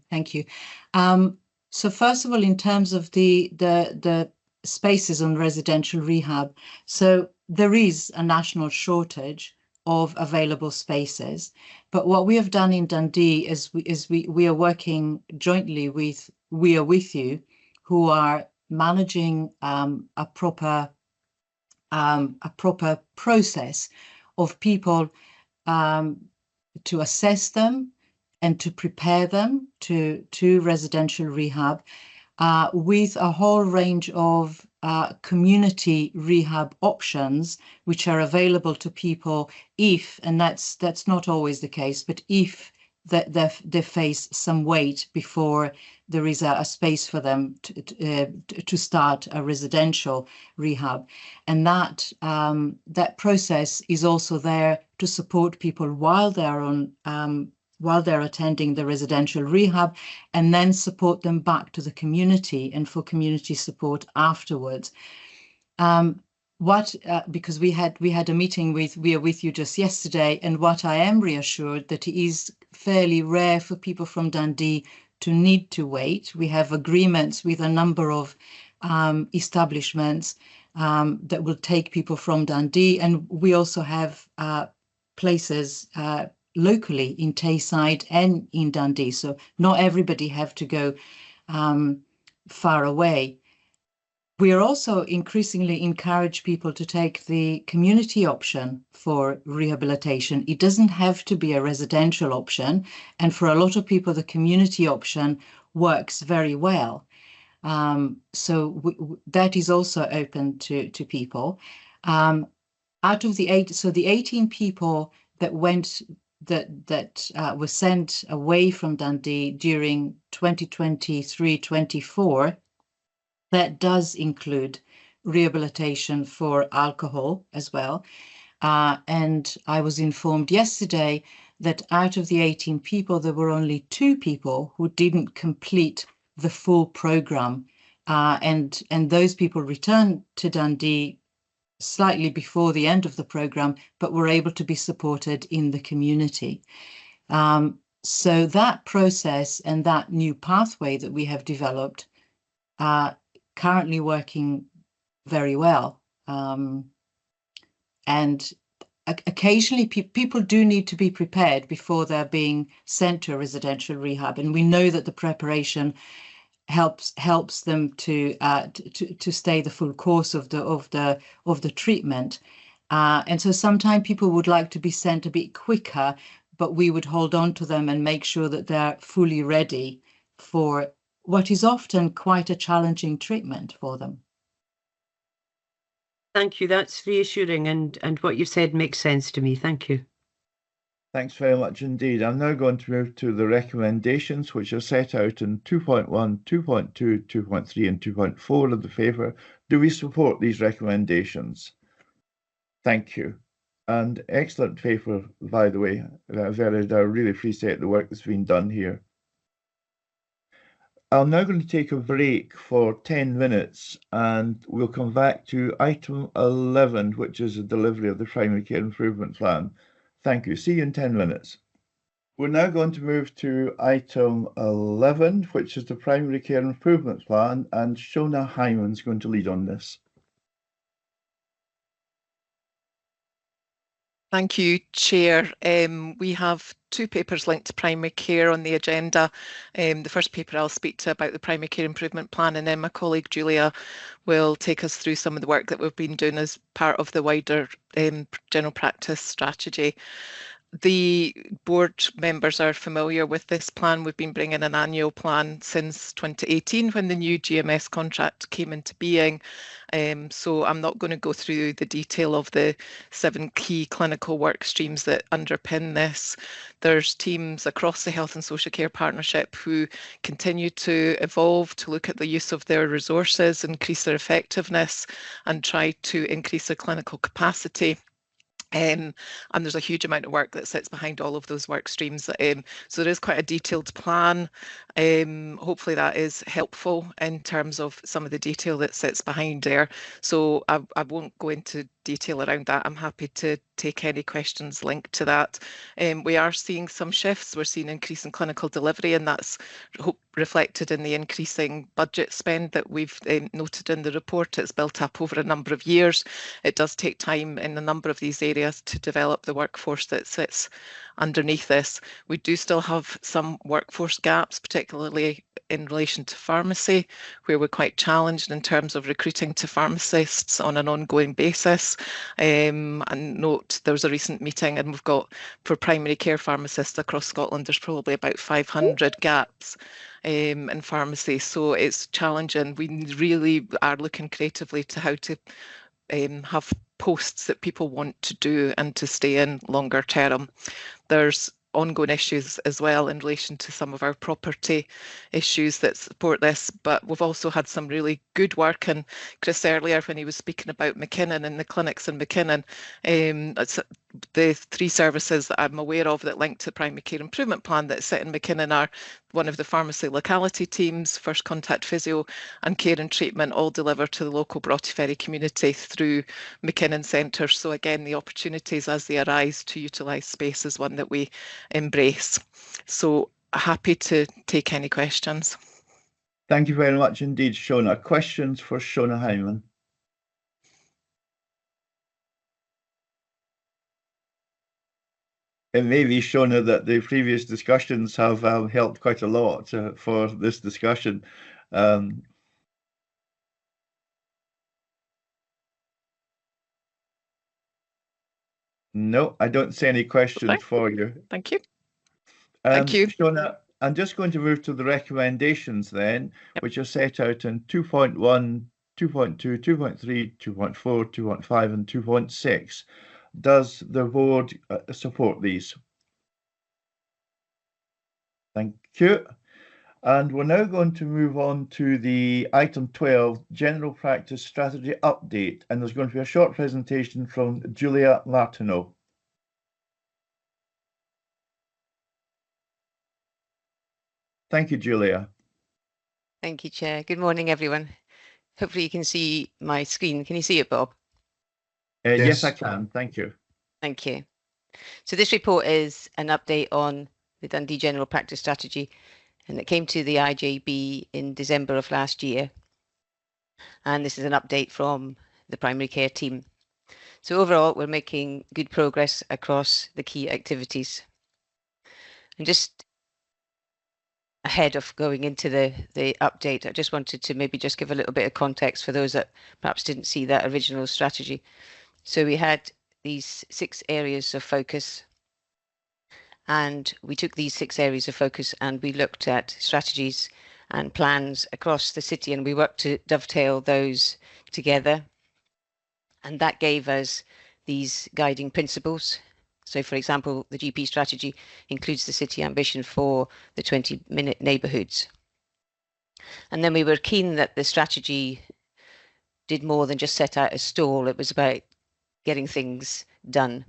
So first of all, in terms of the spaces on residential rehab, so there is a national shortage of available spaces, but what we have done in Dundee is we are working jointly with We Are With You, who are managing a proper process of people to assess them and to prepare them to residential rehab, with a whole range of community rehab options which are available to people if, and that's not always the case, but if they face some wait before there is a space for them to start a residential rehab. And that process is also there to support people while they're while they're attending the residential rehab, and then support them back to the community and for community support afterwards. Because we had a meeting with you just yesterday, and what I am reassured that it is fairly rare for people from Dundee to need to wait. We have agreements with a number of establishments that will take people from Dundee, and we also have places locally in Tayside and in Dundee, so not everybody have to go far away. We are also increasingly encourage people to take the community option for rehabilitation. It doesn't have to be a residential option, and for a lot of people, the community option works very well. So that is also open to people. Out of the 18 people that were sent away from Dundee during 2023-24. That does include rehabilitation for alcohol as well. And I was informed yesterday that out of the 18 people, there were only 2 people who didn't complete the full programme. And those people returned to Dundee slightly before the end of the programme, but were able to be supported in the community. So that process and that new pathway that we have developed currently working very well. And occasionally people do need to be prepared before they're being sent to a residential rehab. And we know that the preparation helps them to stay the full course of the treatment. And so sometimes people would like to be sent a bit quicker, but we would hold on to them and make sure that they're fully ready for what is often quite a challenging treatment for them. Thank you. That's reassuring, and what you said makes sense to me. Thank you. Thanks very much indeed. I'm now going to move to the recommendations, which are set out in 2.1, 2.2, 2.3 and 2.4 of the paper. Do we support these recommendations? Thank you. And excellent paper, by the way. I really appreciate the work that's been done here. I'm now going to take a break for 10 minutes and we'll come back to item 11, which is the delivery of the Primary Care Improvement Plan. Thank you. See you in 10 minutes. We're now going to move to item 11, which is the Primary Care Improvement Plan, and Shona Hyman's going to lead on this. Thank you, Chair. We have 2 papers linked to primary care on the agenda. The first paper I'll speak to about the Primary Care Improvement Plan, and then my colleague Julia will take us through some of the work that we've been doing as part of the wider general practice strategy. The board members are familiar with this plan. We've been bringing an annual plan since 2018 when the new GMS contract came into being. So I'm not going to go through the detail of the 7 key clinical work streams that underpin this. There's teams across the Health and Social Care Partnership who continue to evolve to look at the use of their resources, increase their effectiveness, and try to increase their clinical capacity. And there's a huge amount of work that sits behind all of those work streams. So there is quite a detailed plan. Hopefully that is helpful in terms of some of the detail that sits behind there. So I won't go into detail around that. I'm happy to take any questions linked to that. We are seeing some shifts. We're seeing an increase in clinical delivery, and that's reflected in the increasing budget spend that we've noted in the report. It's built up over a number of years. It does take time in a number of these areas to develop the workforce that sits underneath this. We do still have some workforce gaps, particularly in relation to pharmacy, where we're quite challenged in terms of recruiting to pharmacists on an ongoing basis. And note there was a recent meeting, and we've got, for primary care pharmacists across Scotland, there's probably about 500 gaps in pharmacy. So it's challenging. We really are looking creatively to how to have posts that people want to do and to stay in longer term. There's ongoing issues as well in relation to some of our property issues that support this, but we've also had some really good work. And Chris earlier, when he was speaking about McKinnon and the clinics in McKinnon, the 3 services that I'm aware of that link to the primary care improvement plan that sit in McKinnon are one of the pharmacy locality teams, first contact physio and care and treatment, all delivered to the local Broughty Ferry community through McKinnon centres. So again, the opportunities as they arise to utilise space is one that we embrace. So happy to take any questions. Thank you very much indeed, Shona. Questions for Shona Hyman? It may be, Shona, that the previous discussions have helped quite a lot for this discussion. No, I don't see any questions for you. Thank you. Thank you. Shona, I'm just going to move to the recommendations then, which are set out in 2.1, 2.2, 2.3, 2.4, 2.5 and 2.6. Does the board support these? Thank you. And we're now going to move on to the item 12, General Practice Strategy Update. And there's going to be a short presentation from Julia Martineau. Thank you, Julia. Thank you, Chair. Good morning, everyone. Hopefully you can see my screen. Can you see it, Bob? Yes, I can. Thank you. Thank you. So this report is an update on the Dundee General Practice Strategy, and it came to the IJB in December of last year. And this is an update from the primary care team. So overall, we're making good progress across the key activities. And just ahead of going into the update, I just wanted to maybe just give a little bit of context for those that perhaps didn't see that original strategy. So we had these 6 areas of focus, and we took these 6 areas of focus and we looked at strategies and plans across the city, and we worked to dovetail those together. And that gave us these guiding principles. So, for example, the GP strategy includes the city ambition for the 20-minute neighbourhoods. And then we were keen that the strategy did more than just set out a stall. It was about getting things done.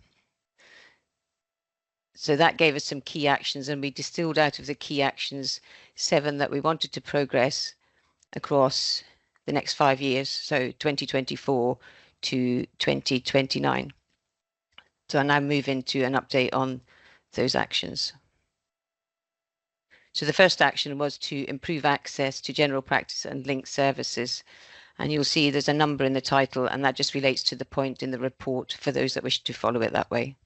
So that gave us some key actions, and we distilled out of the key actions 7 that we wanted to progress across the next 5 years, so 2024 to 2029. So I now move into an update on those actions. So the first action was to improve access to general practice and linked services. And you'll see there's a number in the title, and that just relates to the point in the report for those that wish to follow it that way.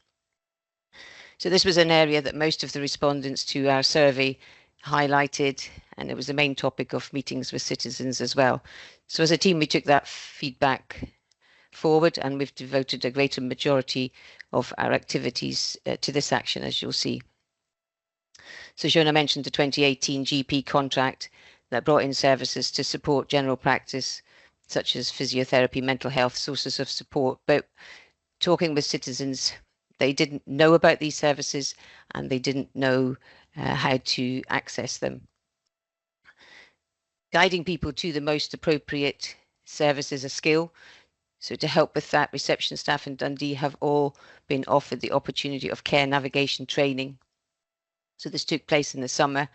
So this was an area that most of the respondents to our survey highlighted, and it was the main topic of meetings with citizens as well. So as a team, we took that feedback forward, and we've devoted a greater majority of our activities to this action, as you'll see. So Shona mentioned the 2018 GP contract that brought in services to support general practice, such as physiotherapy, mental health, sources of support. But talking with citizens, they didn't know about these services and they didn't know how to access them. Guiding people to the most appropriate service is a skill. So to help with that, reception staff in Dundee have all been offered the opportunity of care navigation training. So this took place in the summer.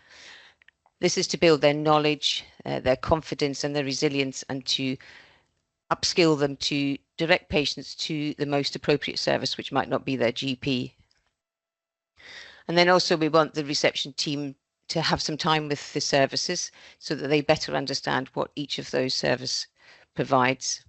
This is to build their knowledge, their confidence and their resilience, and to upskill them to direct patients to the most appropriate service, which might not be their GP. And then also we want the reception team to have some time with the services so that they better understand what each of those services provides.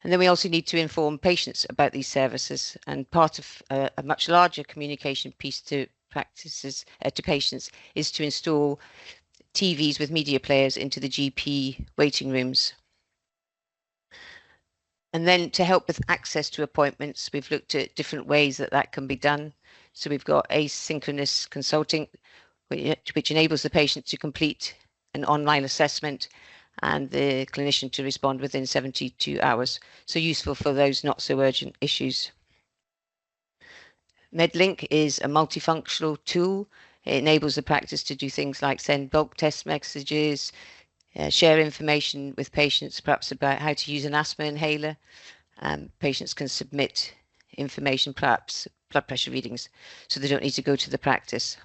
And then we also need to inform patients about these services, and part of a much larger communication piece to practices to patients is to install TVs with media players into the GP waiting rooms. And then to help with access to appointments, we've looked at different ways that that can be done. So we've got asynchronous consulting, which enables the patient to complete an online assessment and the clinician to respond within 72 hours. So useful for those not so urgent issues. MedLink is a multifunctional tool. It enables the practice to do things like send bulk text messages, share information with patients, perhaps about how to use an asthma inhaler. Patients can submit information, perhaps blood pressure readings, so they don't need to go to the practice.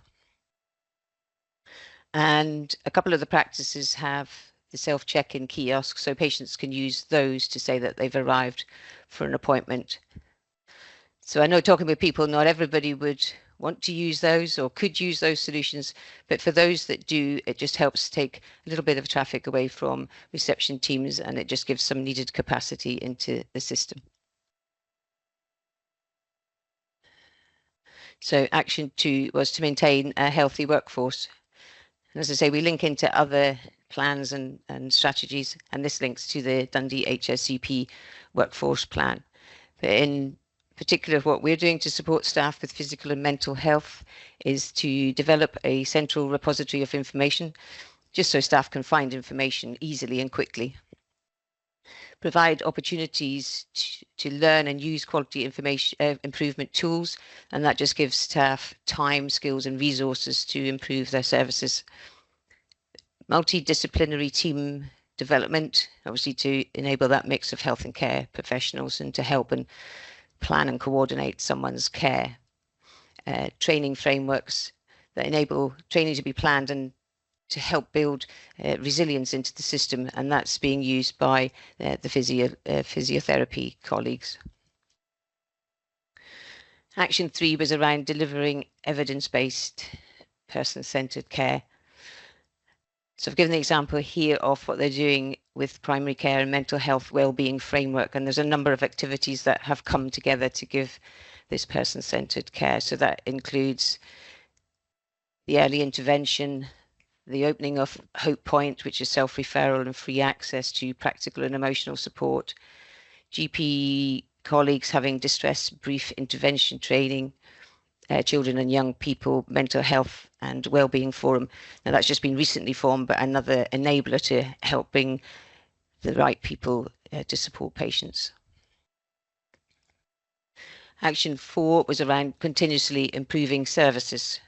And a couple of the practices have the self-check-in kiosks, so patients can use those to say that they've arrived for an appointment. So I know, talking with people, not everybody would want to use those or could use those solutions, but for those that do, it just helps take a little bit of traffic away from reception teams, and it just gives some needed capacity into the system. So action 2 was to maintain a healthy workforce. And as I say, we link into other plans and strategies, and this links to the Dundee DH&SCP workforce plan. But in particular, what we're doing to support staff with physical and mental health is to develop a central repository of information, just so staff can find information easily and quickly. Provide opportunities to learn and use quality information improvement tools, and that just gives staff time, skills and resources to improve their services. Multidisciplinary team development, obviously to enable that mix of health and care professionals and to help and plan and coordinate someone's care. Training frameworks that enable training to be planned and to help build resilience into the system, and that's being used by the physiotherapy colleagues. Action 3 was around delivering evidence-based, person-centred care. So I've given the example here of what they're doing with primary care and mental health wellbeing framework, and there's a number of activities that have come together to give this person-centred care. So that includes the early intervention, the opening of Hope Point, which is self-referral and free access to practical and emotional support, GP colleagues having distress brief intervention training, children and young people mental health and wellbeing forum. Now that's just been recently formed, but another enabler to help bring the right people to support patients. Action 4 was around continuously improving services.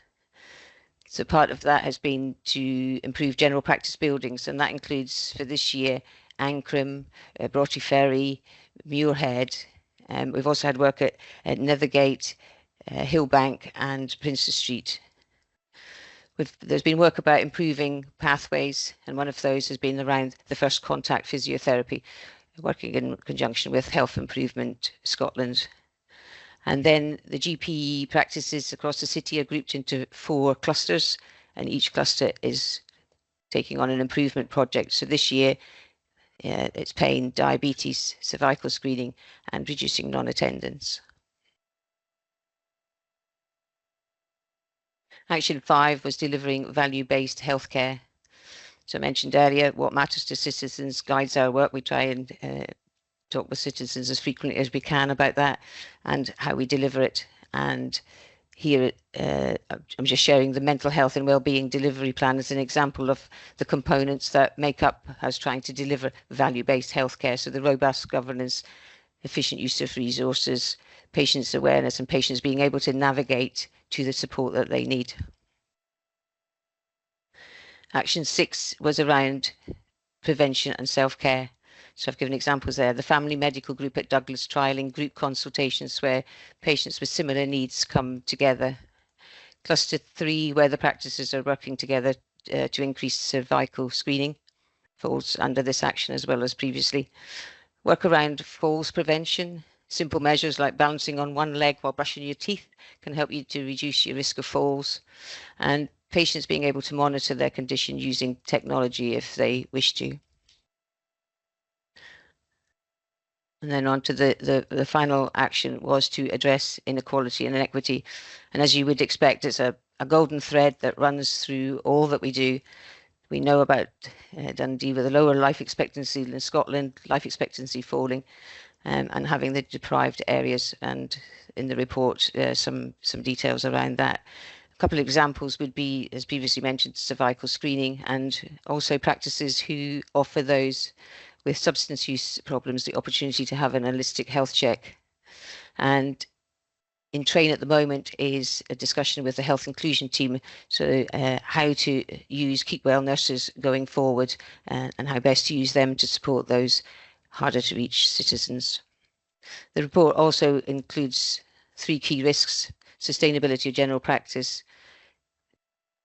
So part of that has been to improve general practice buildings, and that includes for this year Ancram, Broughty Ferry, Muirhead. We've also had work at Nethergate, Hillbank and Princes Street. There's been work about improving pathways, and one of those has been around the first contact physiotherapy, working in conjunction with Health Improvement Scotland. And then the GP practices across the city are grouped into 4 clusters, and each cluster is taking on an improvement project. So this year, it's pain, diabetes, cervical screening, and reducing non-attendance. Action 5 was delivering value-based healthcare. So I mentioned earlier, what matters to citizens guides our work. We try and talk with citizens as frequently as we can about that and how we deliver it. And here I'm just sharing the mental health and wellbeing delivery plan as an example of the components that make up us trying to deliver value-based healthcare. So the robust governance, efficient use of resources, patients' awareness, and patients being able to navigate to the support that they need. Action 6 was around prevention and self-care. So I've given examples there. The family medical group at Douglas trialling group consultations where patients with similar needs come together. Cluster 3, where the practices are working together to increase cervical screening, falls under this action as well as previously. Work around falls prevention. Simple measures like balancing on one leg while brushing your teeth can help you to reduce your risk of falls. And patients being able to monitor their condition using technology if they wish to. And then on to the final action was to address inequality and inequity. And as you would expect, it's a golden thread that runs through all that we do. We know about Dundee with a lower life expectancy than Scotland, life expectancy falling, and having the deprived areas. And in the report, some details around that. A couple of examples would be, as previously mentioned, cervical screening, and also practices who offer those with substance use problems the opportunity to have an holistic health check. And in train at the moment is a discussion with the health inclusion team, so how to use Keep Well nurses going forward, and how best to use them to support those harder to reach citizens. The report also includes 3 key risks: sustainability of general practice,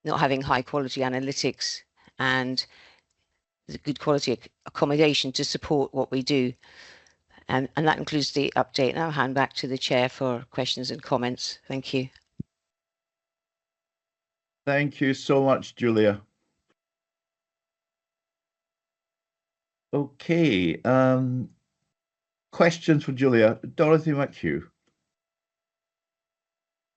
not having high quality analytics, and the good quality accommodation to support what we do. And that includes the update. And I'll hand back to the chair for questions and comments. Thank you. Thank you so much, Julia. Okay, questions for Julia. Dorothy McHugh.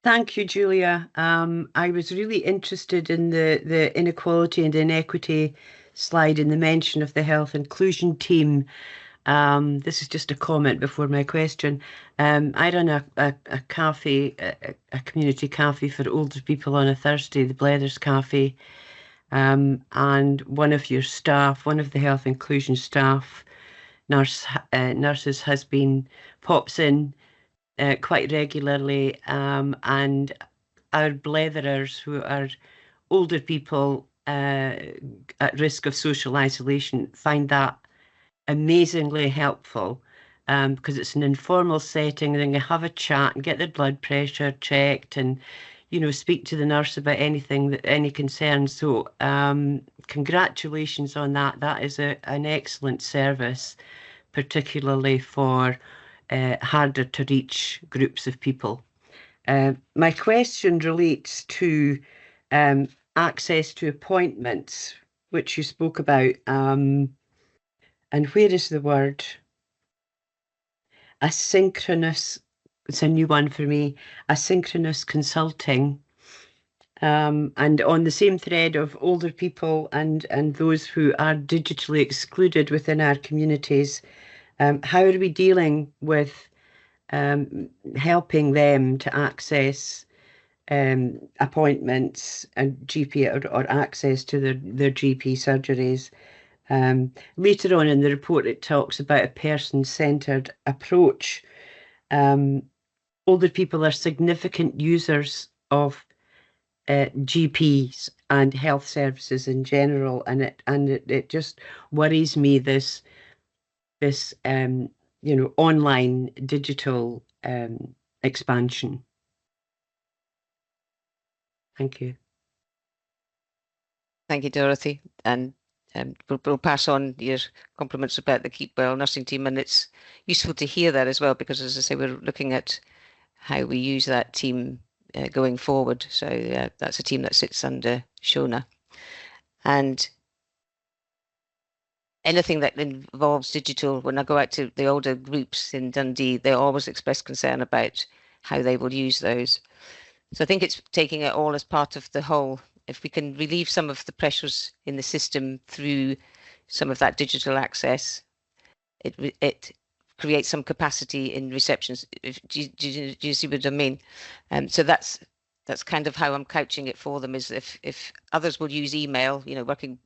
Thank you, Julia. I was really interested in the inequality and inequity slide and the mention of the health inclusion team. This is just a comment before my question. I run a cafe, a community cafe for older people on a Thursday, the Blethers Cafe. And one of your staff, one of the health inclusion staff, nurses pops in quite regularly, and our bletherers, who are older people at risk of social isolation, find that amazingly helpful, because it's an informal setting, and then you have a chat and get their blood pressure checked, and speak to the nurse about any concerns. So congratulations on that. That is an excellent service, particularly for harder to reach groups of people. My question relates to access to appointments, which you spoke about. And where is the word? Asynchronous. It's a new one for me. Asynchronous consulting. And on the same thread of older people and those who are digitally excluded within our communities, how are we dealing with helping them to access appointments and GP or access to their GP surgeries? Later on in the report, it talks about a person-centred approach. Older people are significant users of GPs and health services in general, and it just worries me, this online digital expansion. Thank you. Thank you, Dorothy. And we'll pass on your compliments about the Keep Well nursing team, and it's useful to hear that as well, because, as I say, we're looking at how we use that team going forward. So that's a team that sits under Shona. And anything that involves digital, when I go out to the older groups in Dundee, they always express concern about how they will use those. So I think it's taking it all as part of the whole. If we can relieve some of the pressures in the system through some of that digital access, it creates some capacity in receptions. Do you see what I mean? So that's kind of how I'm couching it for them, is if others will use email, working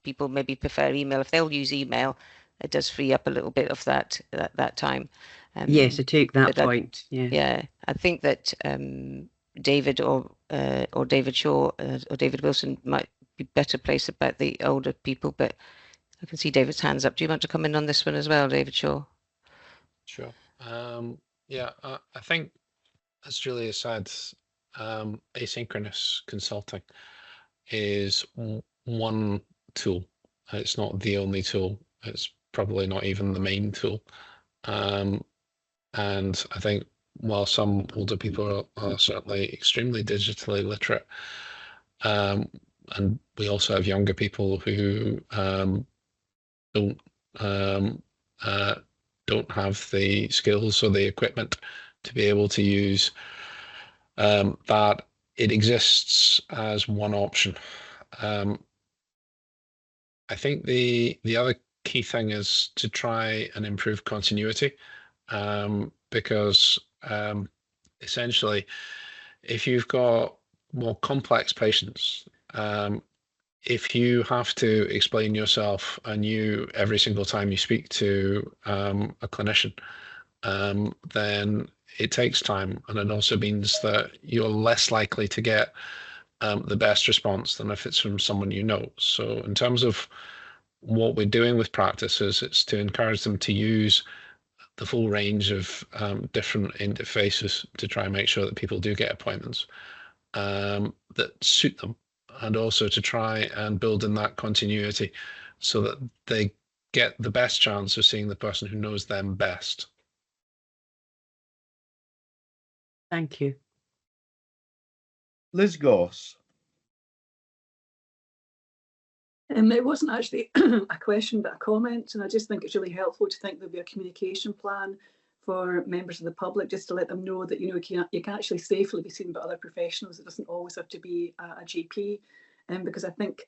people maybe prefer email. If they'll use email, it does free up a little bit of that time. Yes, I take that point. Yeah, I think that David or David Shaw or David Wilson might be better placed about the older people, but I can see David's hands up. Do you want to come in on this one as well, David Shaw? Sure. Yeah, I think, as Julia said, asynchronous consulting is one tool. It's not the only tool. It's probably not even the main tool. And I think while some older people are certainly extremely digitally literate, and we also have younger people who don't have the skills or the equipment to be able to use that, it exists as one option. I think the other key thing is to try and improve continuity, because essentially, if you've got more complex patients, if you have to explain yourself anew every single time you speak to a clinician, then it takes time, and it also means that you're less likely to get the best response than if it's from someone you know. So in terms of what we're doing with practices, it's to encourage them to use the full range of different interfaces to try and make sure that people do get appointments that suit them, and also to try and build in that continuity so that they get the best chance of seeing the person who knows them best. Thank you. Liz Goss. It wasn't actually a question, but a comment, and I just think it's really helpful to think there'll be a communication plan for members of the public, just to let them know that, you know, you can actually safely be seen by other professionals. It doesn't always have to be a GP, because I think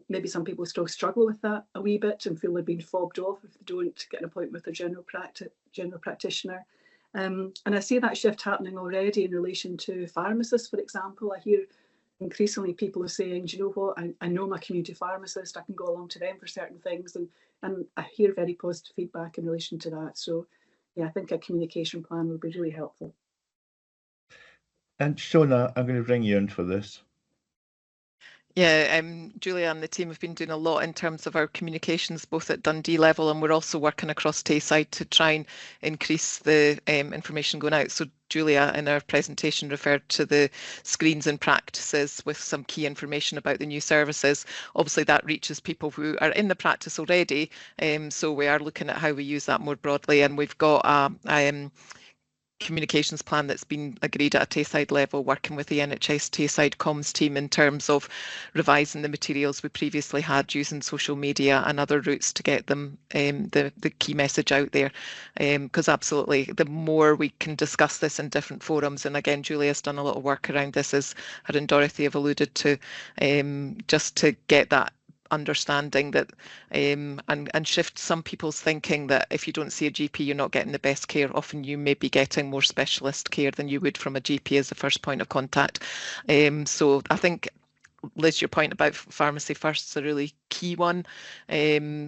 maybe some people still struggle with that a wee bit and feel they're being fobbed off if they don't get an appointment with their general practitioner. And I see that shift happening already in relation to pharmacists, for example. I hear increasingly people are saying, do you know what, I know my community pharmacist, I can go along to them for certain things, and I hear very positive feedback in relation to that. So yeah, I think a communication plan would be really helpful. And Shona, I'm going to bring you in for this. Yeah, Julia and the team have been doing a lot in terms of our communications, both at Dundee level, and we're also working across Tayside to try and increase the information going out. So Julia, in our presentation, referred to the screens and practices with some key information about the new services. Obviously, that reaches people who are in the practice already. So we are looking at how we use that more broadly, and we've got a communications plan that's been agreed at a Tayside level, working with the NHS Tayside comms team in terms of revising the materials we previously had, using social media and other routes to get them the key message out there. Because absolutely, the more we can discuss this in different forums, and again, Julia's done a lot of work around this, as her and Dorothy have alluded to, just to get that understanding that and shift some people's thinking that if you don't see a GP, you're not getting the best care. Often you may be getting more specialist care than you would from a GP as the first point of contact. So I think, Liz, your point about pharmacy first is a really key one.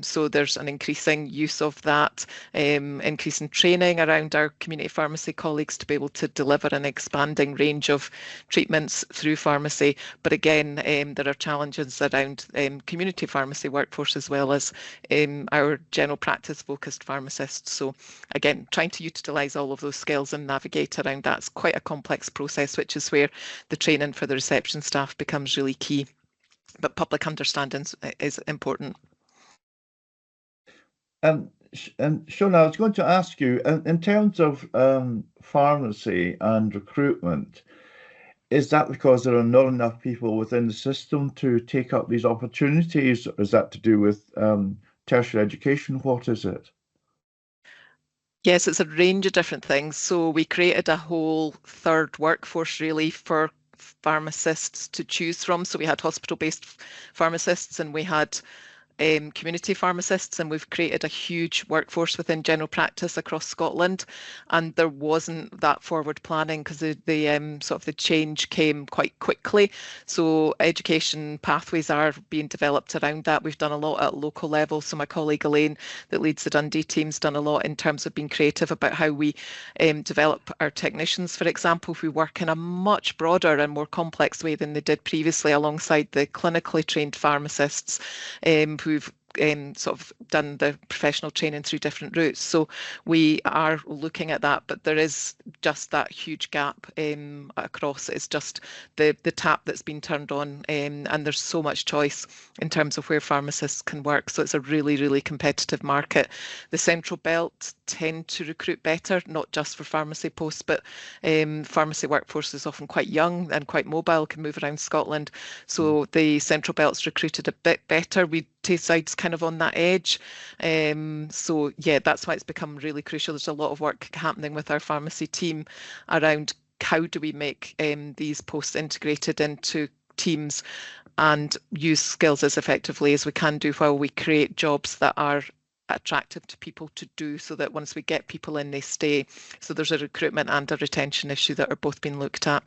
So there's an increasing use of that, increasing training around our community pharmacy colleagues to be able to deliver an expanding range of treatments through pharmacy. But again, there are challenges around community pharmacy workforce as well as our general practice focused pharmacists. So again, trying to utilise all of those skills and navigate around that's quite a complex process, which is where the training for the reception staff becomes really key, but public understanding is important. Shona, I was going to ask you, in terms of pharmacy and recruitment, is that because there are not enough people within the system to take up these opportunities, or is that to do with tertiary education? What is it? Yes, it's a range of different things. So we created a whole third workforce really for pharmacists to choose from. So we had hospital-based pharmacists and we had community pharmacists, and we've created a huge workforce within general practice across Scotland, and there wasn't that forward planning because the sort of the change came quite quickly. So education pathways are being developed around that. We've done a lot at local level. So my colleague Elaine that leads the Dundee team's done a lot in terms of being creative about how we develop our technicians, for example, who work in a much broader and more complex way than they did previously, alongside the clinically trained pharmacists who've sort of done the professional training through different routes. So we are looking at that, but there is just that huge gap across. It's just the tap that's been turned on, and there's so much choice in terms of where pharmacists can work. So it's a really, really competitive market. The Central Belt tend to recruit better, not just for pharmacy posts, but pharmacy workforce is often quite young and quite mobile, can move around Scotland. So the Central Belt's recruited a bit better. Tayside's kind of on that edge. So yeah, that's why it's become really crucial. There's a lot of work happening with our pharmacy team around how do we make these posts integrated into teams and use skills as effectively as we can do while we create jobs that are attractive to people to do, so that once we get people in, they stay. So there's a recruitment and a retention issue that are both being looked at.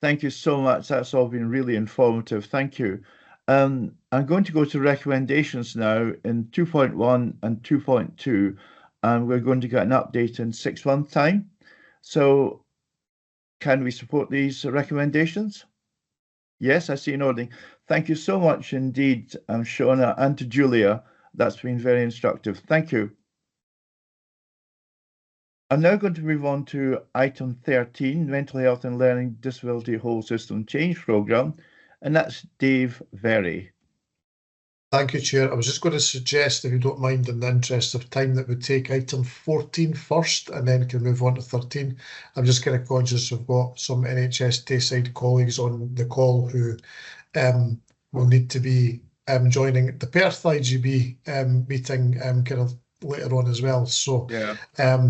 Thank you so much. That's all been really informative. Thank you. I'm going to go to recommendations now in 2.1 and 2.2. and we're going to get an update in 6 months' time. So can we support these recommendations? Yes, I see you nodding. Thank you so much indeed, Shona, and to Julia. That's been very instructive. Thank you. I'm now going to move on to item 13, Mental Health and Learning Disability Whole System Change Programme, and that's Dave Very. Thank you, Chair. I was just going to suggest, if you don't mind, in the interest of time, that we take item 14 first and then can move on to 13. I'm just kind of conscious we've got some NHS Tayside colleagues on the call who will need to be joining the Perth IJB meeting kind of later on as well. So,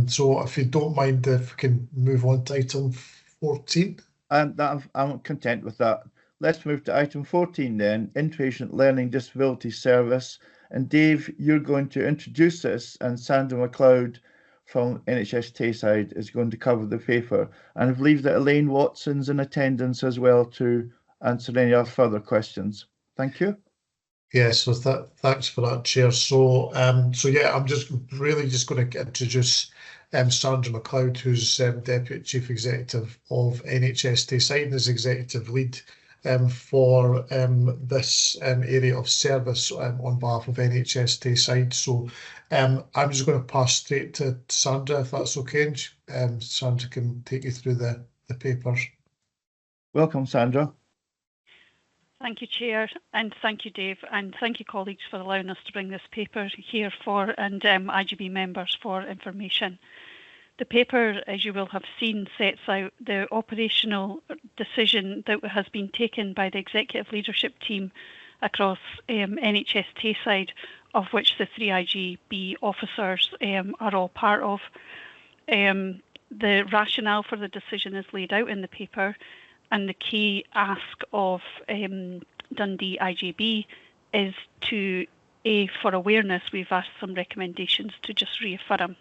so if you don't mind, if we can move on to item 14. I'm content with that. Let's move to item 14 then, Inpatient Learning Disability Service. And Dave, you're going to introduce this, and Sandra MacLeod from NHS Tayside is going to cover the paper. And I believe that Elaine Watson's in attendance as well to answer any other further questions. Thank you. Yes, so thanks for that, Chair. So, yeah, I'm just really just going to introduce Sandra MacLeod, who's Deputy Chief Executive of NHS Tayside and is Executive Lead for this area of service on behalf of NHS Tayside. So I'm just going to pass straight to Sandra, if that's okay. Sandra can take you through the papers. Welcome, Sandra. Thank you, Chair, and thank you, Dave, and thank you, colleagues, for allowing us to bring this paper here for and IJB members for information. The paper, as you will have seen, sets out the operational decision that has been taken by the executive leadership team across NHS Tayside, of which the 3 IJB officers are all part of. The rationale for the decision is laid out in the paper, and the key ask of Dundee IJB is to, for awareness, we've asked some recommendations to just reaffirm.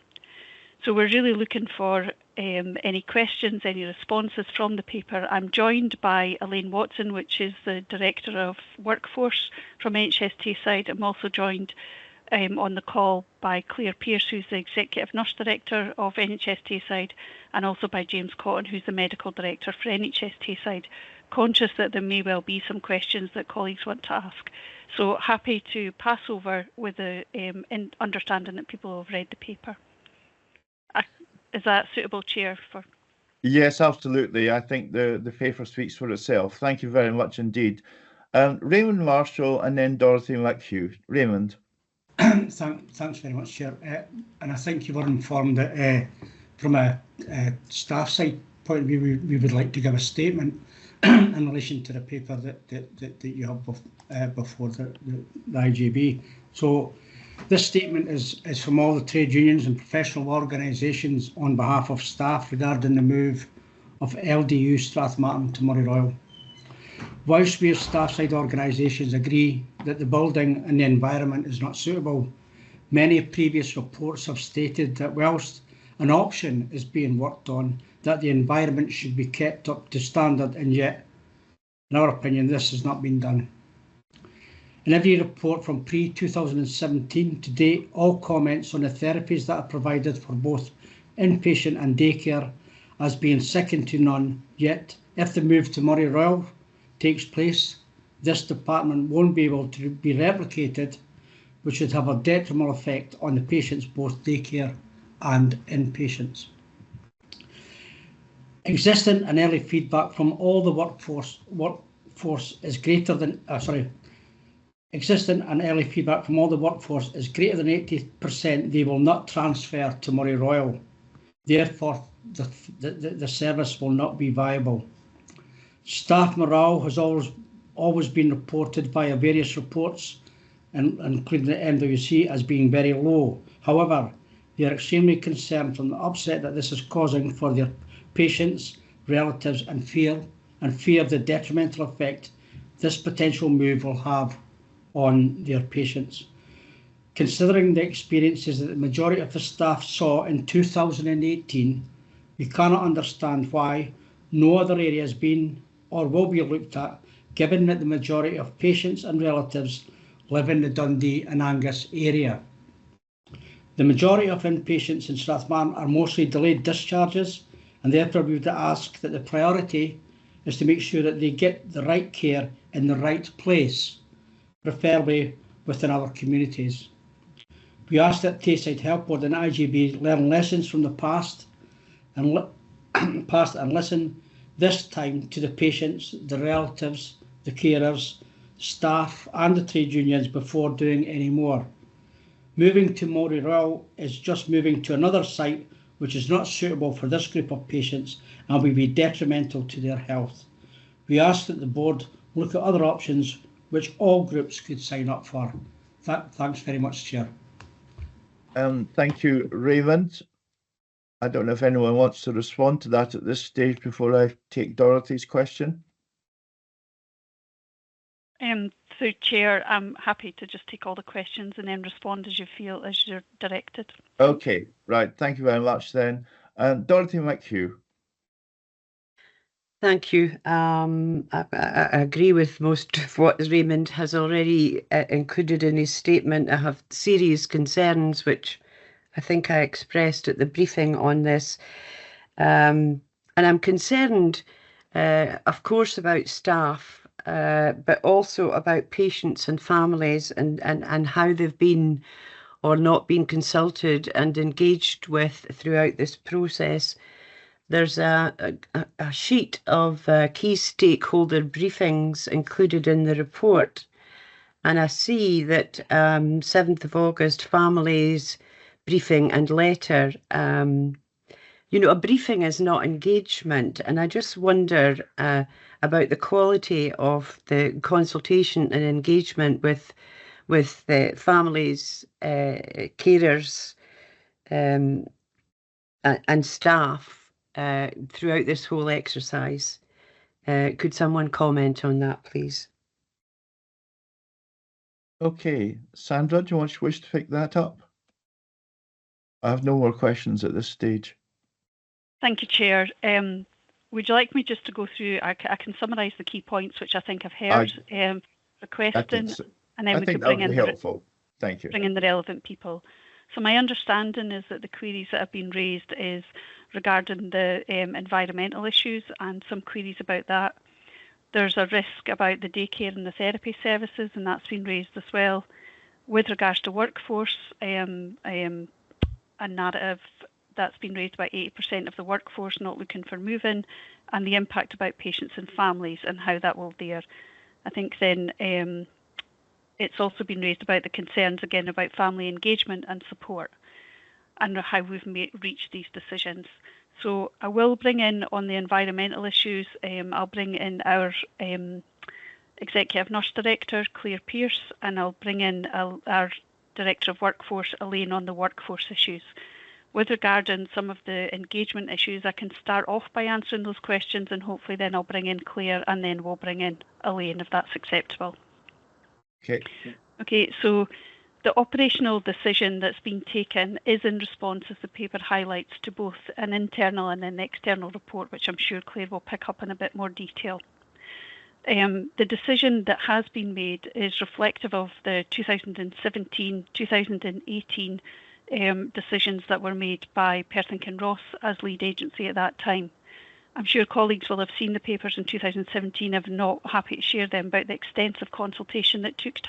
So we're really looking for any questions, any responses from the paper. I'm joined by Elaine Watson, which is the Director of Workforce from NHS Tayside. I'm also joined on the call by Claire Pearce, who's the Executive Nurse Director of NHS Tayside, and also by James Cotton, who's the Medical Director for NHS Tayside, conscious that there may well be some questions that colleagues want to ask. So happy to pass over with the understanding that people have read the paper. Is that suitable, Chair? Yes, absolutely. I think the paper speaks for itself. Thank you very much indeed. Raymond Marshall and then Dorothy McHugh. Raymond. Thanks very much, Chair. And I think you were informed that from a staff side point of view, we would like to give a statement in relation to the paper that you have before the IJB. So this statement is from all the trade unions and professional organisations on behalf of staff regarding the move of LDU Strathmartin to Murray Royal. Whilst we as staff side organisations agree that the building and the environment is not suitable, many previous reports have stated that whilst an option is being worked on, that the environment should be kept up to standard, and yet, in our opinion, this has not been done. In every report from pre-2017 to date, all comments on the therapies that are provided for both inpatient and daycare as being second to none, yet if the move to Murray Royal takes place, this department won't be able to be replicated, which would have a detrimental effect on the patients, both daycare and inpatients. Existing and early feedback from all the workforce is greater than, existing and early feedback from all the workforce is greater than 80%. They will not transfer to Murray Royal. Therefore, the service will not be viable. Staff morale has always been reported via various reports, including the MWC, as being very low. However, they are extremely concerned from the upset that this is causing for their patients, relatives, and fear the detrimental effect this potential move will have on their patients. Considering the experiences that the majority of the staff saw in 2018, we cannot understand why no other area has been or will be looked at, given that the majority of patients and relatives live in the Dundee and Angus area. The majority of inpatients in Strathmartin are mostly delayed discharges, and therefore we would ask that the priority is to make sure that they get the right care in the right place, preferably within our communities. We ask that Tayside Health Board and IJB learn lessons from the past and listen this time to the patients, the relatives, the carers, staff and the trade unions before doing any more. Moving to Maury Royal is just moving to another site which is not suitable for this group of patients and will be detrimental to their health. We ask that the board look at other options which all groups could sign up for. Thanks very much, Chair. Thank you, Raymond. I don't know if anyone wants to respond to that at this stage before I take Dorothy's question. Through Chair, I'm happy to just take all the questions and then respond as you feel, as you're directed. Okay, right. Thank you very much then. Dorothy McHugh. Thank you. I agree with most of what Raymond has already included in his statement. I have serious concerns, which I think I expressed at the briefing on this. And I'm concerned, of course, about staff, but also about patients and families and how they've been or not been consulted and engaged with throughout this process. There's a sheet of key stakeholder briefings included in the report, and I see that 7th of August families briefing and letter. You know, a briefing is not engagement, and I just wonder about the quality of the consultation and engagement with the families, carers, and staff throughout this whole exercise. Could someone comment on that, please? Okay, Sandra, do you wish to pick that up? I have no more questions at this stage. Thank you, Chair. Would you like me just to go through, I can summarise the key points which I think I've heard requesting, and then we could bring in helpful. Thank you. Bring in the relevant people. So my understanding is that the queries that have been raised is regarding the environmental issues and some queries about that. There's a risk about the daycare and the therapy services, and that's been raised as well. With regards to workforce, a narrative that's been raised by 80% of the workforce not looking for moving, and the impact about patients and families and how that will there. I think then it's also been raised about the concerns again about family engagement and support and how we've reached these decisions. So I will bring in on the environmental issues, I'll bring in our Executive Nurse Director, Claire Pearce, and I'll bring in our Director of Workforce, Elaine, on the workforce issues. With regarding some of the engagement issues, I can start off by answering those questions and hopefully then I'll bring in Claire and then we'll bring in Elaine if that's acceptable. Okay, so the operational decision that's been taken is in response, as the paper highlights, to both an internal and an external report, which I'm sure Claire will pick up in a bit more detail. The decision that has been made is reflective of the 2017-2018 decisions that were made by Perth and Kinross as lead agency at that time. I'm sure colleagues will have seen the papers in 2017, if not happy to share them, about the extensive consultation that took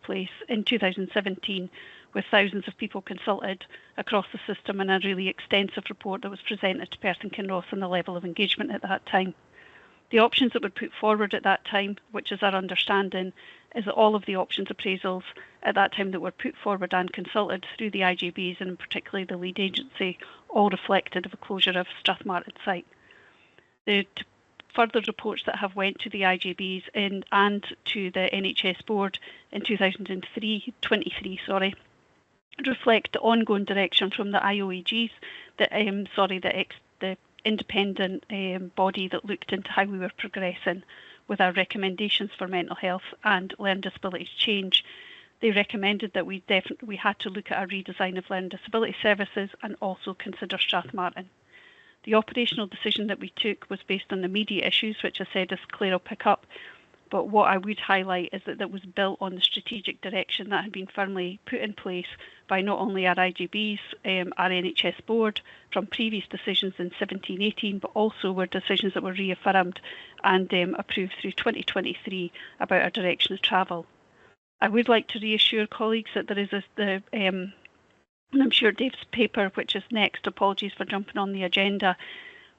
place in 2017 with thousands of people consulted across the system and a really extensive report that was presented to Perth and Kinross on the level of engagement at that time. The options that were put forward at that time, which is our understanding, is that all of the options appraisals at that time that were put forward and consulted through the IJBs and particularly the lead agency all reflected of a closure of Strathmartin site. The further reports that have went to the IJBs and to the NHS board in 2023 reflect the ongoing direction from the IOAGs, the independent body that looked into how we were progressing with our recommendations for mental health and learning disabilities change. They recommended that we had to look at a redesign of learning disability services and also consider Strathmartin. The operational decision that we took was based on the immediate issues, which I said, as Claire will pick up, But what I would highlight is that was built on the strategic direction that had been firmly put in place by not only our IJBs, our NHS board from previous decisions in 17-18, but also were decisions that were reaffirmed and approved through 2023 about our direction of travel. I would like to reassure colleagues that there is and I'm sure Dave's paper, which is next, apologies for jumping on the agenda,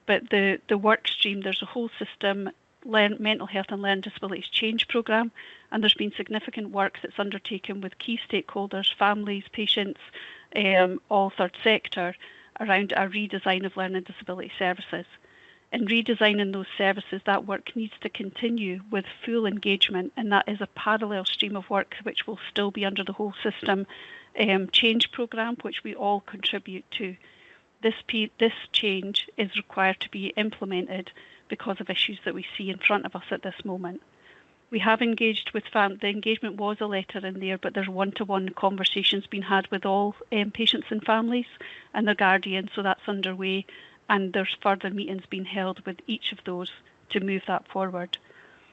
but the work stream, there's a whole system, mental health and learning disabilities change programme, and there's been significant work that's undertaken with key stakeholders, families, patients, all third sector, around a redesign of learning disability services. In redesigning those services, that work needs to continue with full engagement, and that is a parallel stream of work which will still be under the whole system change programme, which we all contribute to. This change is required to be implemented because of issues that we see in front of us at this moment. We have engaged with the engagement was a letter in there, but there's one-to-one conversations being had with all patients and families and their guardians, so that's underway, and there's further meetings being held with each of those to move that forward.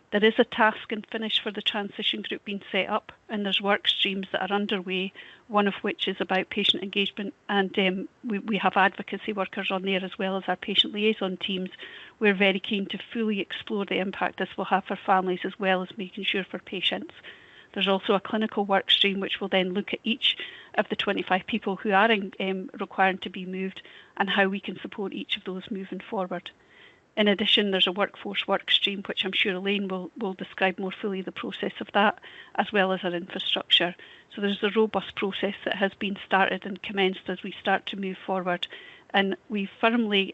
There is a task and finish for the transition group being set up, and there's work streams that are underway, one of which is about patient engagement, and we have advocacy workers on there as well as our patient liaison teams. We're very keen to fully explore the impact this will have for families as well as making sure for patients. There's also a clinical work stream which will then look at each of the 25 people who are requiring to be moved and how we can support each of those moving forward. In addition, there's a workforce work stream, which I'm sure Elaine will describe more fully the process of that, as well as our infrastructure. So there's a robust process that has been started and commenced as we start to move forward. And we firmly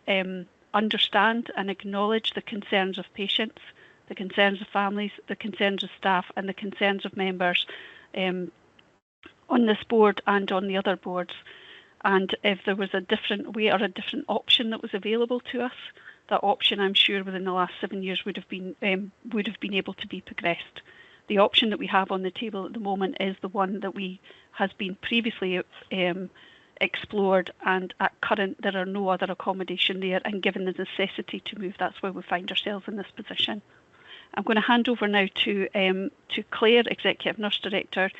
understand and acknowledge the concerns of patients, the concerns of families, the concerns of staff, and the concerns of members on this board and on the other boards. And if there was a different way or a different option that was available to us, that option, I'm sure, within the last 7 years would have been able to be progressed. The option that we have on the table at the moment is the one that has been previously explored, and at current there are no other accommodation there, and given the necessity to move, that's why we find ourselves in this position. I'm going to hand over now to Claire, Executive Nurse Director,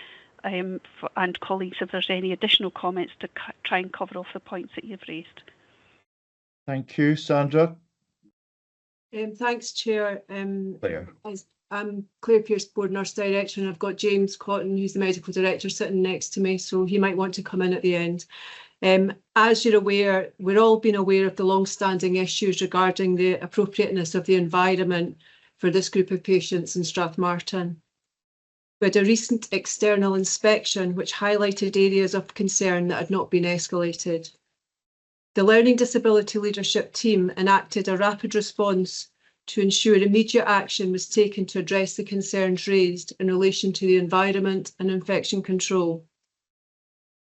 and colleagues if there's any additional comments to try and cover off the points that you've raised. Thank you, Sandra. Thanks, Chair. Claire. I'm Claire Pearce, Board Nurse Director, and I've got James Cotton, who's the Medical Director, sitting next to me, so he might want to come in at the end. As you're aware, we're all been aware of the long-standing issues regarding the appropriateness of the environment for this group of patients in Strathmartin. We had a recent external inspection which highlighted areas of concern that had not been escalated. The Learning Disability Leadership Team enacted a rapid response to ensure immediate action was taken to address the concerns raised in relation to the environment and infection control.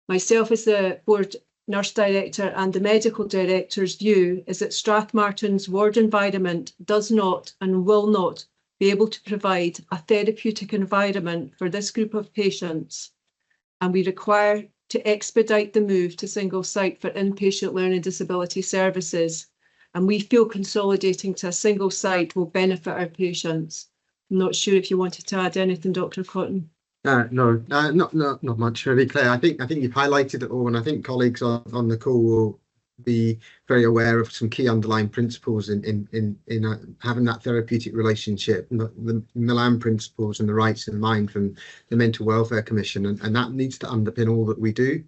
Myself as the Board Nurse Director and the Medical Director's view is that Strathmartin's ward environment does not and will not be able to provide a therapeutic environment for this group of patients, and we require to expedite the move to single site for inpatient learning disability services, and we feel consolidating to a single site will benefit our patients. I'm not sure if you wanted to add anything, Dr. Cotton. No, not much really, Claire. I think you've highlighted it all, and I think colleagues on the call will be very aware of some key underlying principles in having that therapeutic relationship, the Milan principles and the rights in mind from the Mental Welfare Commission, and that needs to underpin all that we do.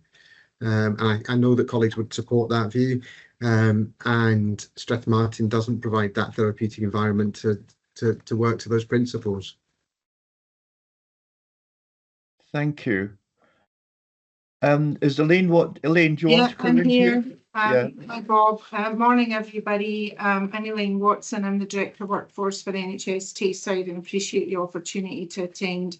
And I know that colleagues would support that view, and Strathmartin doesn't provide that therapeutic environment to work to those principles. Thank you. Is Elaine, Elaine, do you want to come in here? Hi, Bob. Morning, everybody. I'm Elaine Watson. I'm the Director of Workforce for the NH&S Tayside, and appreciate the opportunity to attend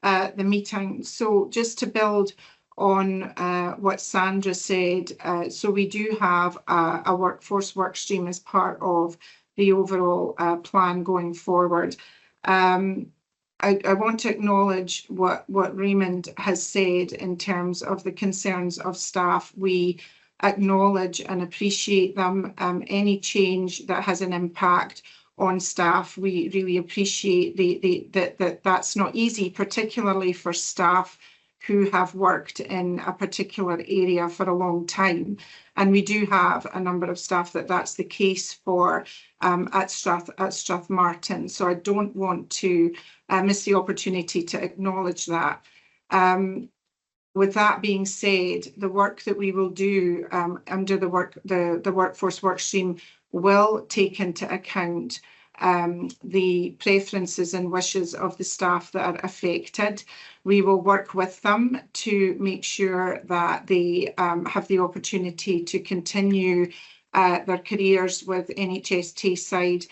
the meeting. So just to build on what Sandra said, so we do have a workforce work stream as part of the overall plan going forward. I want to acknowledge what Raymond has said in terms of the concerns of staff. We acknowledge and appreciate them. Any change that has an impact on staff. We really appreciate that's not easy, particularly for staff who have worked in a particular area for a long time. And we do have a number of staff that's the case for at Strathmartin. So I don't want to miss the opportunity to acknowledge that. With that being said, the work that we will do under the workforce work stream will take into account the preferences and wishes of the staff that are affected. We will work with them to make sure that they have the opportunity to continue their careers with NHS Tayside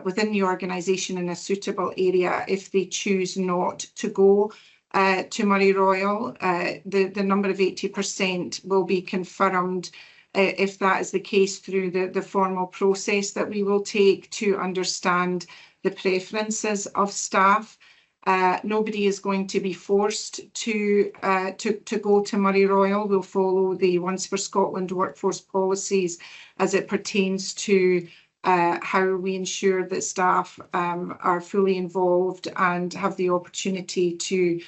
within the organisation in a suitable area if they choose not to go to Murray Royal. The number of 80% will be confirmed if that is the case through the formal process that we will take to understand the preferences of staff. Nobody is going to be forced to go to Murray Royal. We'll follow the Once for Scotland workforce policies as it pertains to how we ensure that staff are fully involved and have the opportunity to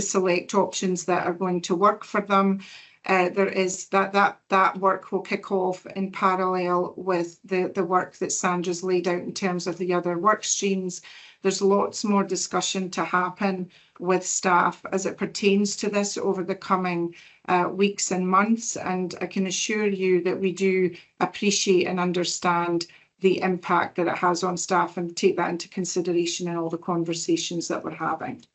select options that are going to work for them. There is that work will kick off in parallel with the work that Sandra's laid out in terms of the other work streams. There's lots more discussion to happen with staff as it pertains to this over the coming weeks and months, and I can assure you that we do appreciate and understand the impact that it has on staff and take that into consideration in all the conversations that we're having.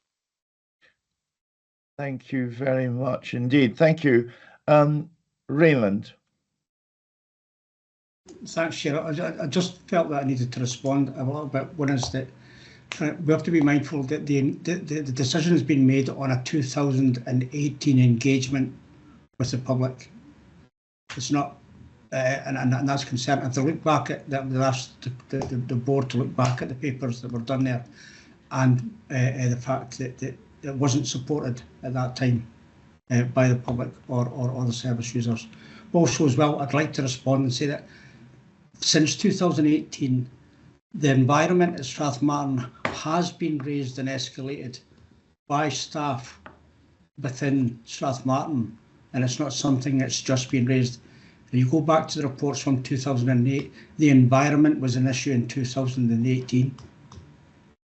Thank you very much indeed. Thank you. Raymond. Thanks, Chair. I just felt that I needed to respond a little bit. One is that we have to be mindful that the decision has been made on a 2018 engagement with the public. It's not, and that's concerned. If they look back at the board to look back at the papers that were done there, and the fact that it wasn't supported at that time by the public or the service users. Also as well, I'd like to respond and say that since 2018, the environment at Strathmartin has been raised and escalated by staff within Strathmartin, and it's not something that's just been raised. If you go back to the reports from 2008, the environment was an issue in 2018.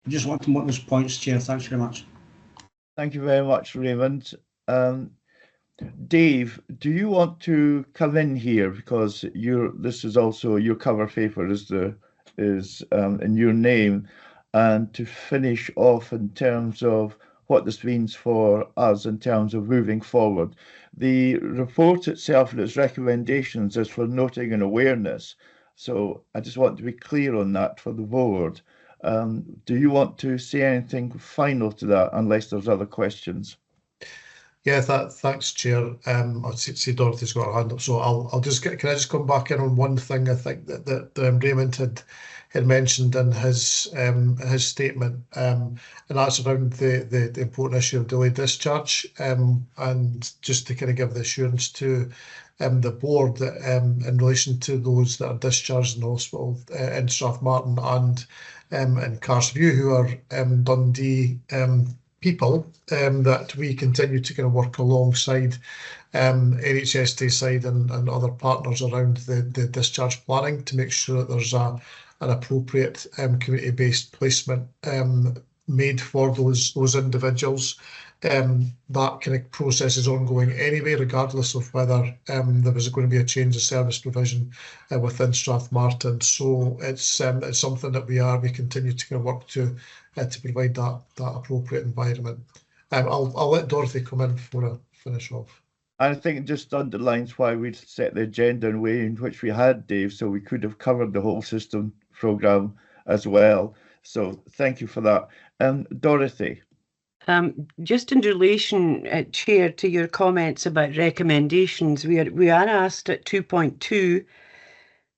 I just want to make those points, Chair. Thanks very much. Thank you very much, Raymond. Dave, do you want to come in here, because this is also your cover paper is in your name, and to finish off in terms of what this means for us in terms of moving forward. The report itself and its recommendations is for noting and awareness, so I just want to be clear on that for the board. Do you want to say anything final to that, unless there's other questions? Yeah, thanks, Chair. I see Dorothy's got her hand up, so I'll just can I just come back in on one thing I think that Raymond had mentioned in his statement, and that's around the important issue of delayed discharge, and just to kind of give the assurance to the board that in relation to those that are discharged in the hospital in Strathmartin and in Carsview, who are Dundee people, that we continue to kind of work alongside NHS Tayside and other partners around the discharge planning to make sure that there's an appropriate community-based placement made for those individuals. That kind of process is ongoing anyway, regardless of whether there was going to be a change of service provision within Strathmartin. So it's something that we continue to kind of work to provide that appropriate environment. I'll let Dorothy come in before I finish off. I think it just underlines why we'd set the agenda in the way in which we had, Dave, so we could have covered the whole system programme as well. So thank you for that. Dorothy. Just in relation, Chair, to your comments about recommendations, we are asked at 2.2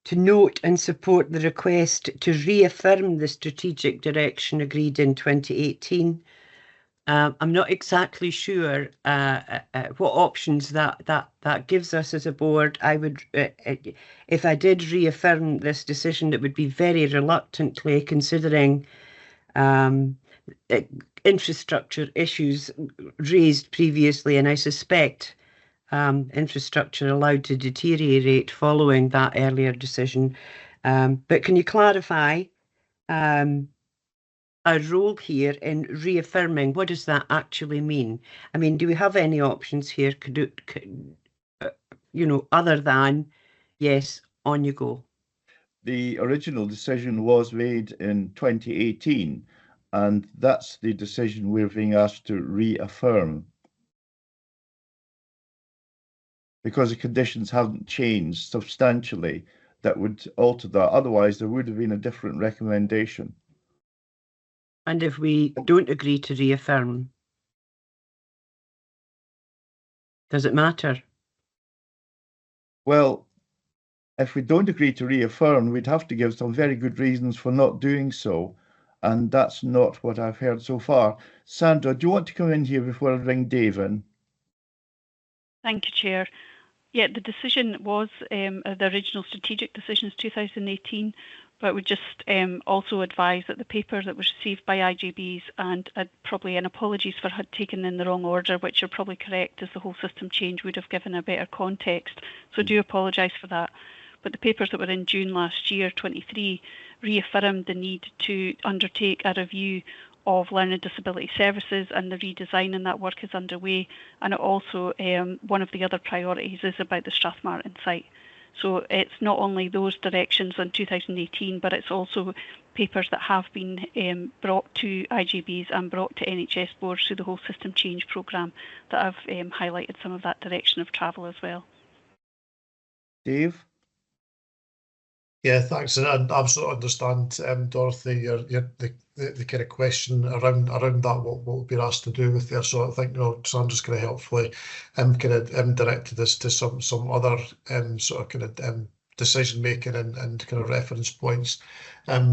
to note and support the request to reaffirm the strategic direction agreed in 2018. I'm not exactly sure what options that gives us as a board. I would, if I did reaffirm this decision, it would be very reluctantly, considering infrastructure issues raised previously, and I suspect infrastructure allowed to deteriorate following that earlier decision. But can you clarify our role here in reaffirming? What does that actually mean? I mean, do we have any options here, other than, yes, on you go? The original decision was made in 2018, and that's the decision we're being asked to reaffirm, because the conditions haven't changed substantially that would alter that. Otherwise, there would have been a different recommendation. And if we don't agree to reaffirm, does it matter? Well, if we don't agree to reaffirm, we'd have to give some very good reasons for not doing so. And that's not what I've heard so far. Sandra, do you want to come in here before I ring Dave in? Thank you, Chair. Yeah, the decision was the original strategic decision is 2018, but we just also advise that the paper that was received by IJBs, and probably an apologies for had taken in the wrong order, which you're probably correct, as the whole system change would have given a better context. So do apologise for that. But the papers that were in June last year, 23, reaffirmed the need to undertake a review of learning disability services, and the redesign in that work is underway. And it also, one of the other priorities is about the Strathmartin site. So it's not only those directions in 2018, but it's also papers that have been brought to IJBs and brought to NHS boards through the whole system change programme that have highlighted some of that direction of travel as well. Dave? Yeah, thanks. And I absolutely understand, Dorothy, the kind of question around that, what we'll be asked to do with there. So I think, Sandra's kind of helpfully kind of directed us to some other sort of kind of decision making and kind of reference points as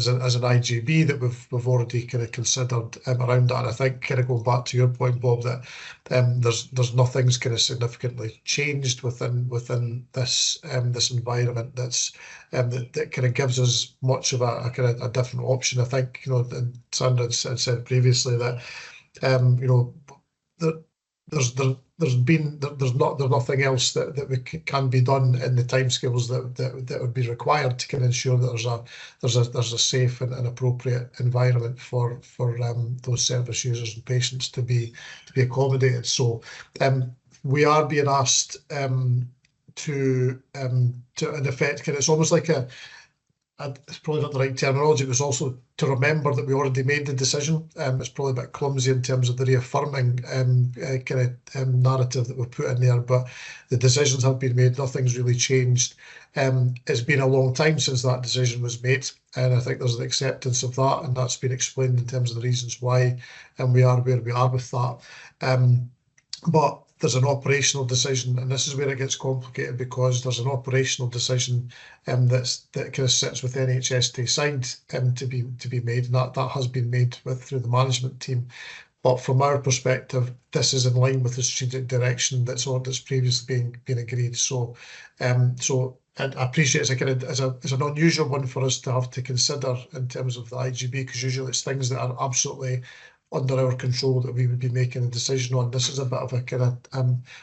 an IJB that we've already kind of considered around that. And I think kind of going back to your point, Bob, that there's nothing's kind of significantly changed within this this environment that kind of gives us much of a kind of a different option. I think and Sandra had said previously that there's nothing else that can be done in the timescales that would be required to kind of ensure that there's a safe and appropriate environment for those service users and patients to be accommodated. So we are being asked to in effect, it's almost like it's probably not the right terminology. It was also to remember that we already made the decision. It's probably a bit clumsy in terms of the reaffirming kind of narrative that we put in there, but the decisions have been made. Nothing's really changed. It's been a long time since that decision was made, and I think there's an acceptance of that, and that's been explained in terms of the reasons why, and we are where we are with that. But there's an operational decision, and this is where it gets complicated, because there's an operational decision that kind of sits with NHS side to be made, and that has been made through the management team. But from our perspective, this is in line with the strategic direction that's previously been agreed. So and I appreciate it's an unusual one for us to have to consider in terms of the IJB, because usually it's things that are absolutely under our control that we would be making a decision on. This is a bit of a kind of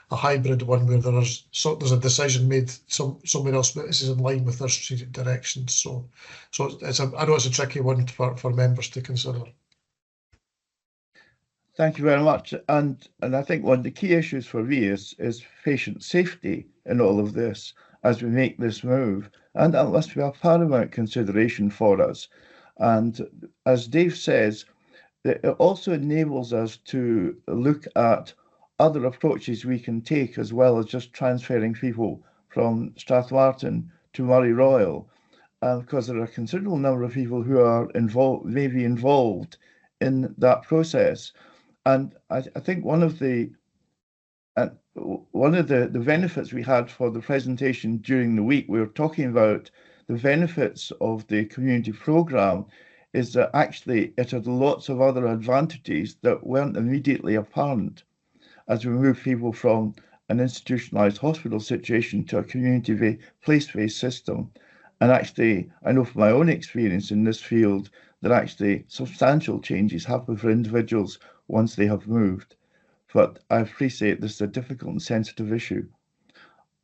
a hybrid one where there's a decision made somewhere else, but this is in line with our strategic directions. So I know it's a tricky one for members to consider. Thank you very much. And I think one of the key issues for me is patient safety in all of this as we make this move. And that must be a paramount consideration for us. And as Dave says, it also enables us to look at other approaches we can take, as well as just transferring people from Strathmartin to Murray Royal, because there are a considerable number of people who are may be involved in that process. And I think one of the benefits we had for the presentation during the week, we were talking about the benefits of the community programme is that actually it had lots of other advantages that weren't immediately apparent as we move people from an institutionalized hospital situation to a community place-based system. And actually, I know from my own experience in this field that actually substantial changes happen for individuals once they have moved. But I appreciate this is a difficult and sensitive issue.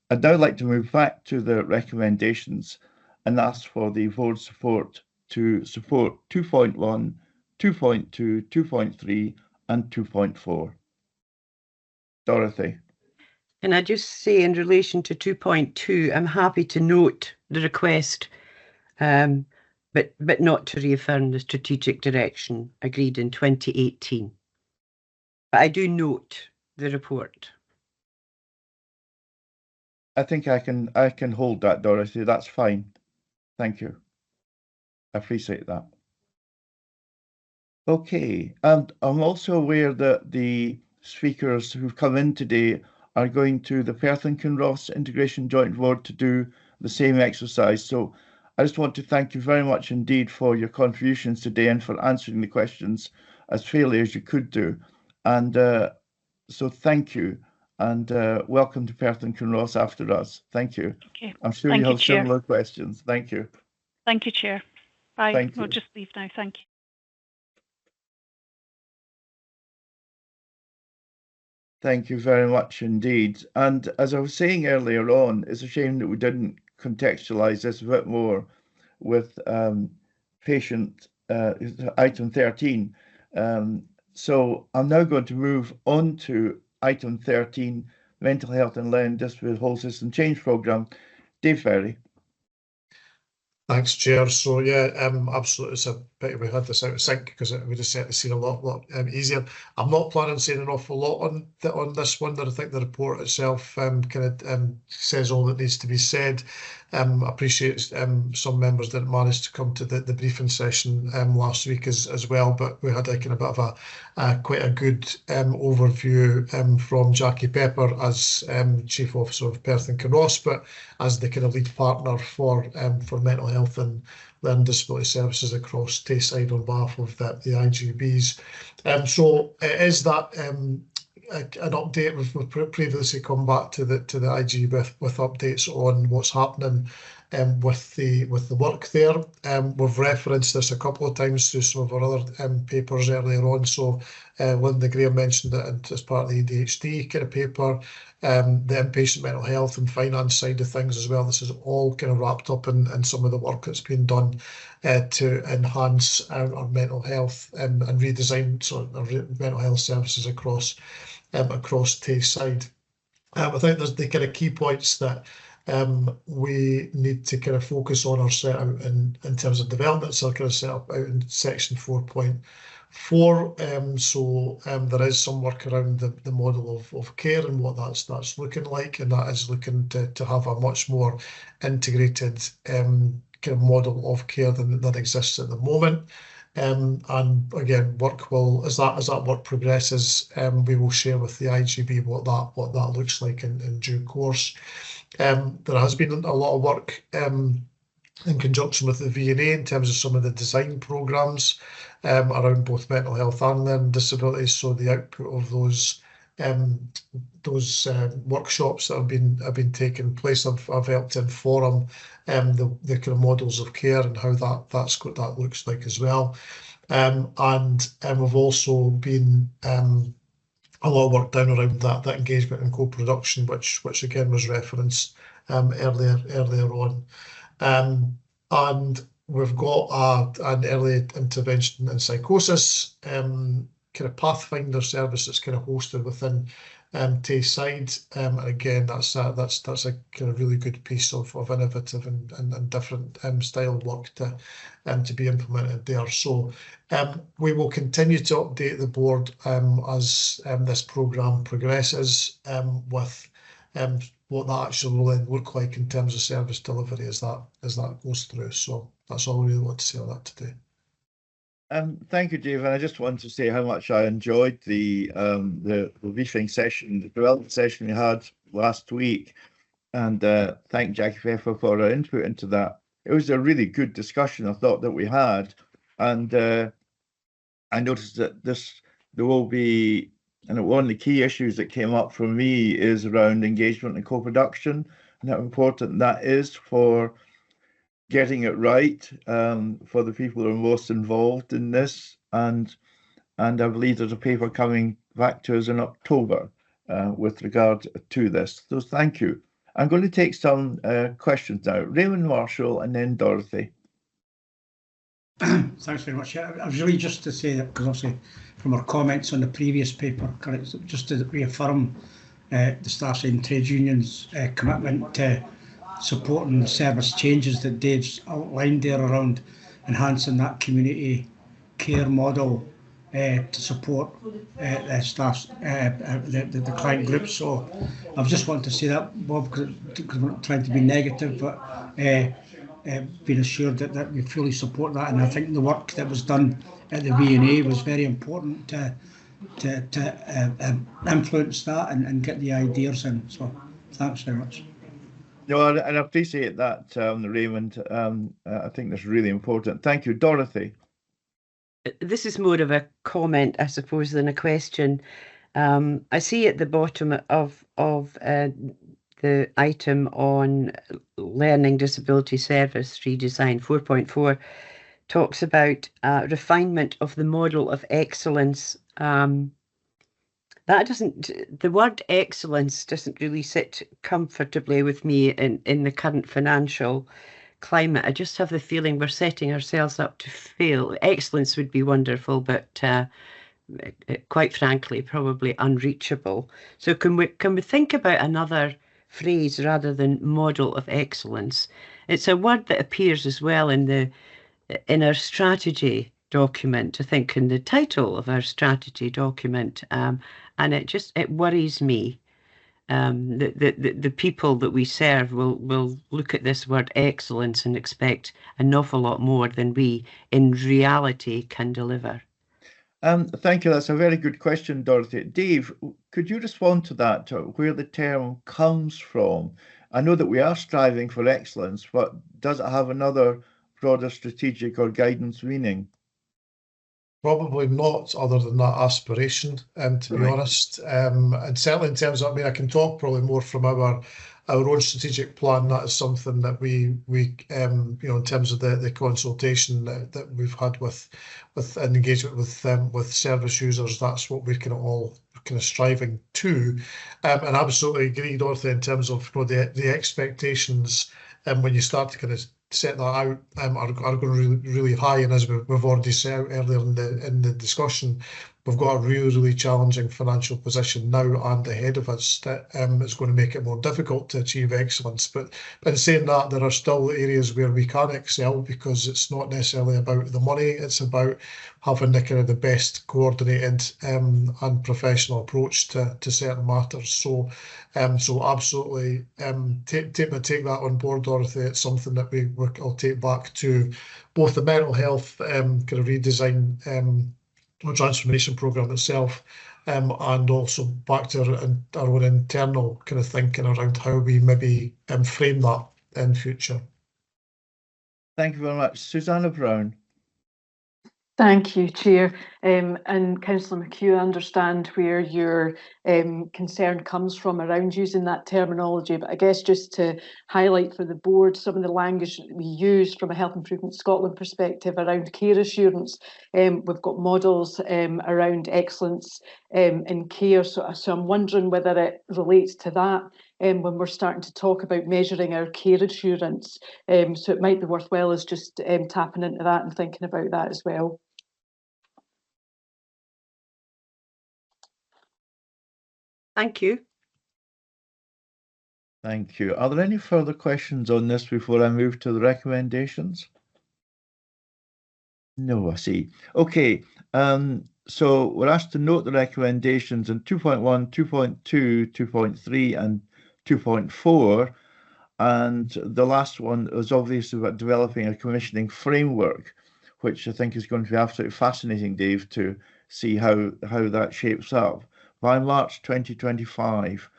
I'd now like to move back to the recommendations and ask for the board support to support 2.1, 2.2, 2.3 and 2.4. Dorothy. Can I just say in relation to 2.2, I'm happy to note the request, but not to reaffirm the strategic direction agreed in 2018. But I do note the report. I think I can hold that, Dorothy. That's fine. Thank you. I appreciate that. Okay, and I'm also aware that the speakers who've come in today are going to the Perth and Kinross Integration Joint Board to do the same exercise. So I just want to thank you very much indeed for your contributions today and for answering the questions as fairly as you could do. And so thank you, and welcome to Perth and Kinross after us. Thank you. Okay. I'm sure Thank you you, have Chair. similar questions. Thank you. Thank you, Chair. Bye. Thank We'll you. just leave now. Thank you. Thank you very much indeed. And as I was saying earlier on, it's a shame that we didn't contextualise this a bit more with patient item 13. So I'm now going to move on to item 13, Mental Health and Learning Disability Whole System Change Programme. Dave Ferry. Thanks, Chair. So yeah, absolutely. It's a pity we had this out of sync because it would have set the scene a lot easier. I'm not planning on saying an awful lot on this one. I think the report itself kind of says all that needs to be said. I appreciate some members didn't manage to come to the briefing session last week as well, but we had a kind of bit of quite a good overview from Jackie Pepper as Chief Officer of Perth and Kinross, but as the kind of lead partner for mental health and learning disability services across Tayside on behalf of the IJBs. So it is that an update. We've previously come back to the IG with updates on what's happening with the work there. We've referenced this a couple of times through some of our other papers earlier on. So Linda Graham mentioned it as part of the ADHD kind of paper, the inpatient mental health and finance side of things as well. This is all kind of wrapped up in some of the work that's been done to enhance our mental health and redesign our mental health services across Tayside. I think there's the kind of key points that we need to kind of focus on or set out in terms of development. So kind of set up out in section 4.4. So there is some work around the model of care and what that's looking like, and that is looking to have a much more integrated kind of model of care than exists at the moment. And again, as that work progresses, we will share with the IJB what that looks like in due course. There has been a lot of work in conjunction with the V&A in terms of some of the design programmes around both mental health and learning disabilities. So the output of those workshops that have been taking place have helped inform the kind of models of care and how that looks like as well. And we've also been a lot of work done around that engagement and co-production, which again was referenced earlier on. And we've got an early intervention in psychosis kind of pathfinder service that's kind of hosted within Tayside. And again, that's a kind of really good piece of innovative and different style work to be implemented there. So we will continue to update the board as this programme progresses with what that actually will then look like in terms of service delivery as that goes through. So that's all I really want to say on that today. Thank you, Dave. And I just want to say how much I enjoyed the briefing session, the development session we had last week, and thank Jackie Pfeffer for her input into that. It was a really good discussion, I thought, that we had, And I noticed that there will be, and one of the key issues that came up for me is around engagement and co-production, and how important that is for getting it right for the people who are most involved in this. And I believe there's a paper coming back to us in October with regard to this. So thank you. I'm going to take some questions now. Raymond Marshall and then Dorothy. Thanks very much. I was really just to say that, because obviously from our comments on the previous paper, just to reaffirm the Staff and Trade Unions' commitment to supporting the service changes that Dave's outlined there around enhancing that community care model to support the staff, the client groups. So I just wanted to say that, Bob, because we're not trying to be negative, but being assured that we fully support that. And I think the work that was done at the V&A was very important to influence that and get the ideas in. So thanks very much. No, and I appreciate that, Raymond. I think that's really important. Thank you. Dorothy. This is more of a comment, I suppose, than a question. I see at the bottom of the item on Learning Disability Service Redesign 4.4 talks about refinement of the model of excellence. The word excellence doesn't really sit comfortably with me in the current financial climate. I just have the feeling we're setting ourselves up to fail. Excellence would be wonderful, but quite frankly, probably unreachable. So can we think about another phrase rather than model of excellence? It's a word that appears as well in our strategy document, I think in the title of our strategy document, and it worries me. The people that we serve will look at this word excellence and expect an awful lot more than we in reality can deliver. Thank you. That's a very good question, Dorothy. Dave, could you respond to that, where the term comes from? I know that we are striving for excellence, but does it have another broader strategic or guidance meaning? Probably not, other than that aspiration, to be honest. And certainly in terms of, I can talk probably more from our own strategic plan. That is something that we in terms of the consultation that we've had with an engagement with service users, that's what we're kind of all striving to. And absolutely agree, Dorothy, in terms of the expectations, when you start to kind of set that out, are going really high. And as we've already said earlier in the discussion, we've got a really challenging financial position now and ahead of us that is going to make it more difficult to achieve excellence. But in saying that, there are still areas where we can excel, because it's not necessarily about the money, it's about having the kind of the best coordinated and professional approach to certain matters. So absolutely take that on board, Dorothy. It's something that I'll take back to both the mental health kind of redesign transformation programme itself, and also back to our own internal kind of thinking around how we maybe frame that in future. Thank you very much. Susanna Brown. Thank you, Chair. And Councillor McHugh, I understand where your concern comes from around using that terminology, but I guess just to highlight for the board some of the language that we use from a Health Improvement Scotland perspective around care assurance. We've got models around excellence in care, so I'm wondering whether it relates to that when we're starting to talk about measuring our care assurance. So it might be worthwhile as just tapping into that and thinking about that as well. Thank you. Thank you. Are there any further questions on this before I move to the recommendations? No, I see. Okay, so we're asked to note the recommendations in 2.1, 2.2, 2.3 and 2.4. And the last one is obviously about developing a commissioning framework, which I think is going to be absolutely fascinating, Dave, to see how that shapes up by March 2025.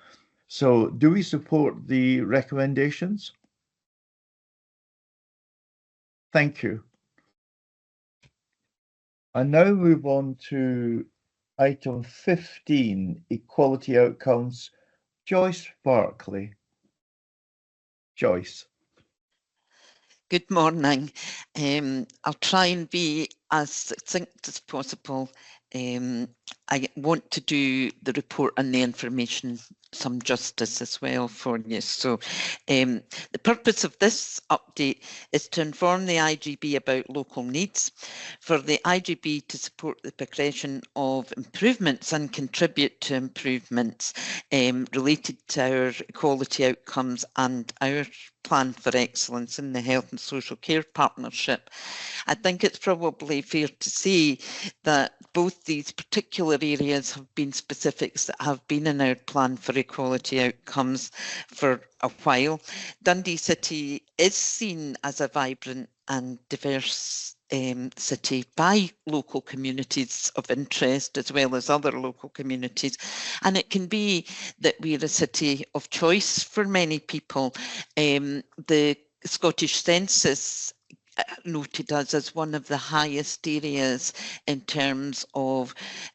So do we support the recommendations? Thank you. I now move on to item 15, equality outcomes. Joyce Barclay. Joyce. Good morning. I'll try and be as succinct as possible. I want to do the report and the information some justice as well for you. So the purpose of this update is to inform the IJB about local needs, for the IJB to support the progression of improvements and contribute to improvements related to our equality outcomes and our plan for excellence in the health and social care partnership. I think it's probably fair to say that both these particular areas have been specifics that have been in our plan for equality outcomes for a while. Dundee City is seen as a vibrant and diverse city by local communities of interest as well as other local communities, and it can be that we're a city of choice for many people. The Scottish Census noted us as one of the highest areas in terms of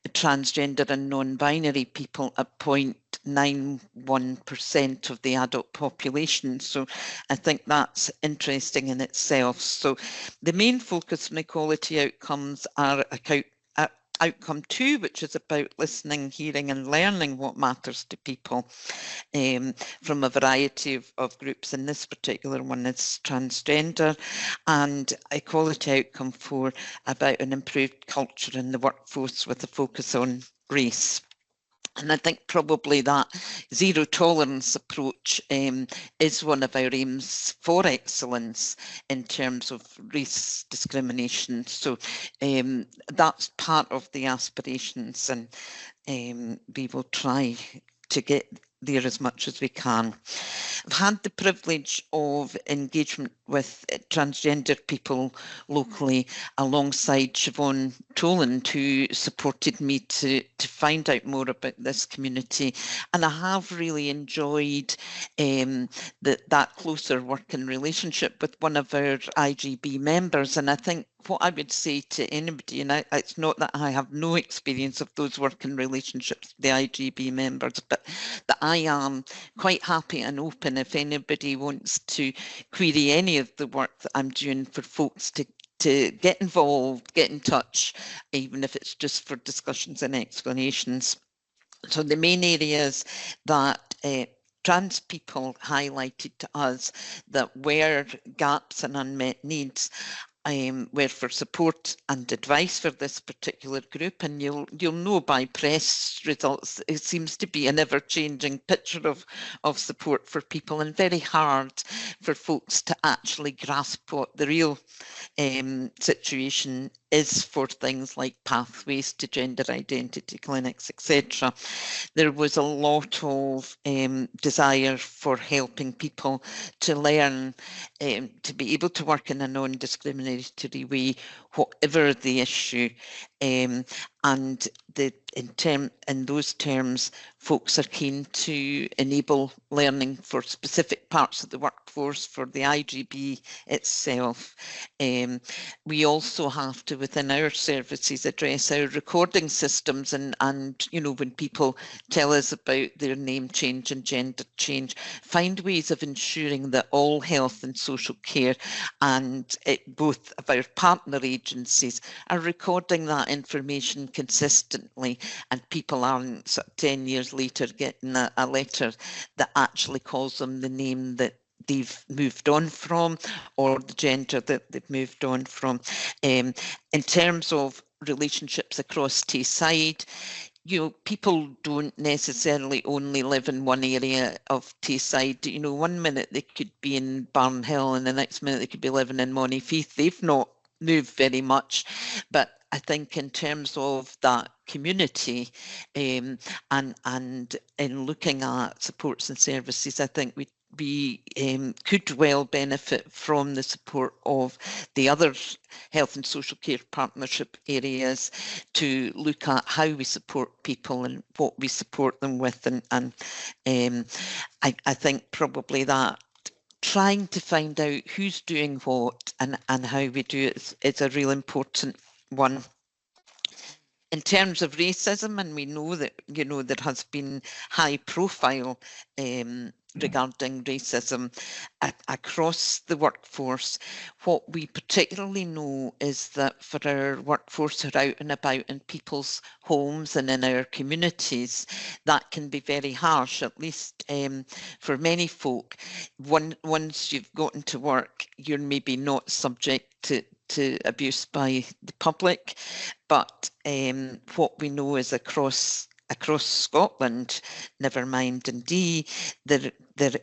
transgender and non-binary people at 0.91% of the adult population. So I think that's interesting in itself. So the main focus on equality outcomes are outcome 2, which is about listening, hearing and learning what matters to people from a variety of groups. And this particular one is transgender, and equality outcome 4 about an improved culture in the workforce with a focus on race. And I think probably that zero tolerance approach is one of our aims for excellence in terms of race discrimination. So that's part of the aspirations, and we will try to get there as much as we can. I've had the privilege of engagement with transgender people locally alongside Siobhan Toland, who supported me to find out more about this community, and I have really enjoyed that closer working relationship with one of our IJB members. And I think what I would say to anybody, and it's not that I have no experience of those working relationships with the IJB members, but that I am quite happy and open if anybody wants to query any of the work that I'm doing for folks to get involved, get in touch, even if it's just for discussions and explanations. So the main areas that trans people highlighted to us that were gaps and unmet needs were for support and advice for this particular group, and you'll know by press results it seems to be an ever-changing picture of support for people, and very hard for folks to actually grasp what the real situation is for things like pathways to gender identity clinics, etc. There was a lot of desire for helping people to learn to be able to work in a non-discriminatory way, whatever the issue. And in those terms, folks are keen to enable learning for specific parts of the workforce for the IJB itself. We also have to, within our services, address our recording systems, and you know, when people tell us about their name change and gender change, find ways of ensuring that all health and social care and both of our partner agencies are recording that information consistently, and people aren't sort of 10 years later getting a letter that actually calls them the name that they've moved on from or the gender that they've moved on from. In terms of relationships across Tayside, you know, people don't necessarily only live in one area of Tayside. You know, one minute they could be in Barnhill and the next minute they could be living in Montefieth. They've not moved very much, but I think in terms of that community and in looking at supports and services, I think we could well benefit from the support of the other health and social care partnership areas to look at how we support people and what we support them with. And I think probably that trying to find out who's doing what and how we do it is a real important one. In terms of racism, and we know that, you know, there has been high profile regarding racism across the workforce. What we particularly know is that for our workforce who are out and about in people's homes and in our communities, that can be very harsh, at least for many folk. Once you've gotten to work, you're maybe not subject to abuse by the public, but what we know is across Scotland, never mind Dundee, there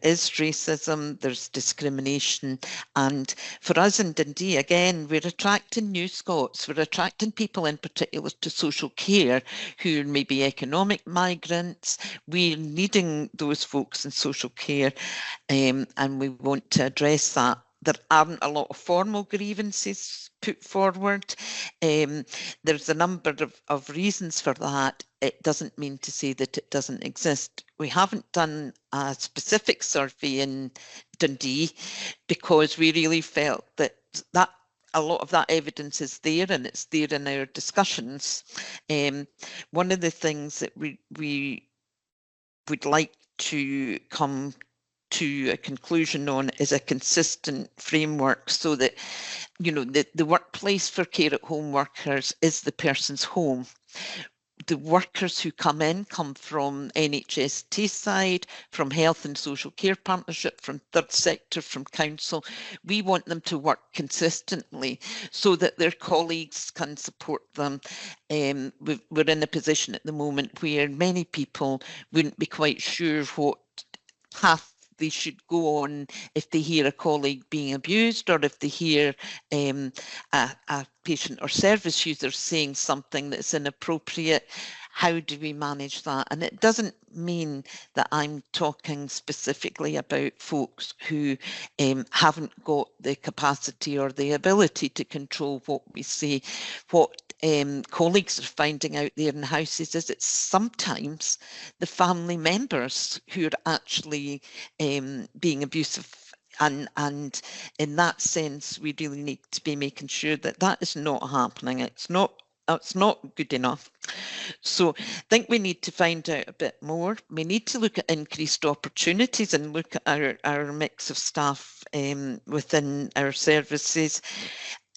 is racism, there's discrimination, and for us in Dundee, again, we're attracting new Scots, we're attracting people in particular to social care who may be economic migrants. We're needing those folks in social care, and we want to address that. There aren't a lot of formal grievances put forward. There's a number of reasons for that. It doesn't mean to say that it doesn't exist. We haven't done a specific survey in Dundee because we really felt that a lot of that evidence is there, and it's there in our discussions. One of the things that we would like to come to a conclusion on is a consistent framework, so that, you know, the workplace for care at home workers is the person's home. The workers who come in come from NHS Tayside, from Health and Social Care Partnership, from third sector, from council. We want them to work consistently so that their colleagues can support them. We're in a position at the moment where many people wouldn't be quite sure what path they should go on if they hear a colleague being abused, or if they hear a patient or service user saying something that's inappropriate. How do we manage that? And it doesn't mean that I'm talking specifically about folks who haven't got the capacity or the ability to control what we say. What colleagues are finding out there in houses is it's sometimes the family members who are actually being abusive. And in that sense, we really need to be making sure that that is not happening. It's not good enough. So I think we need to find out a bit more. We need to look at increased opportunities and look at our mix of staff within our services.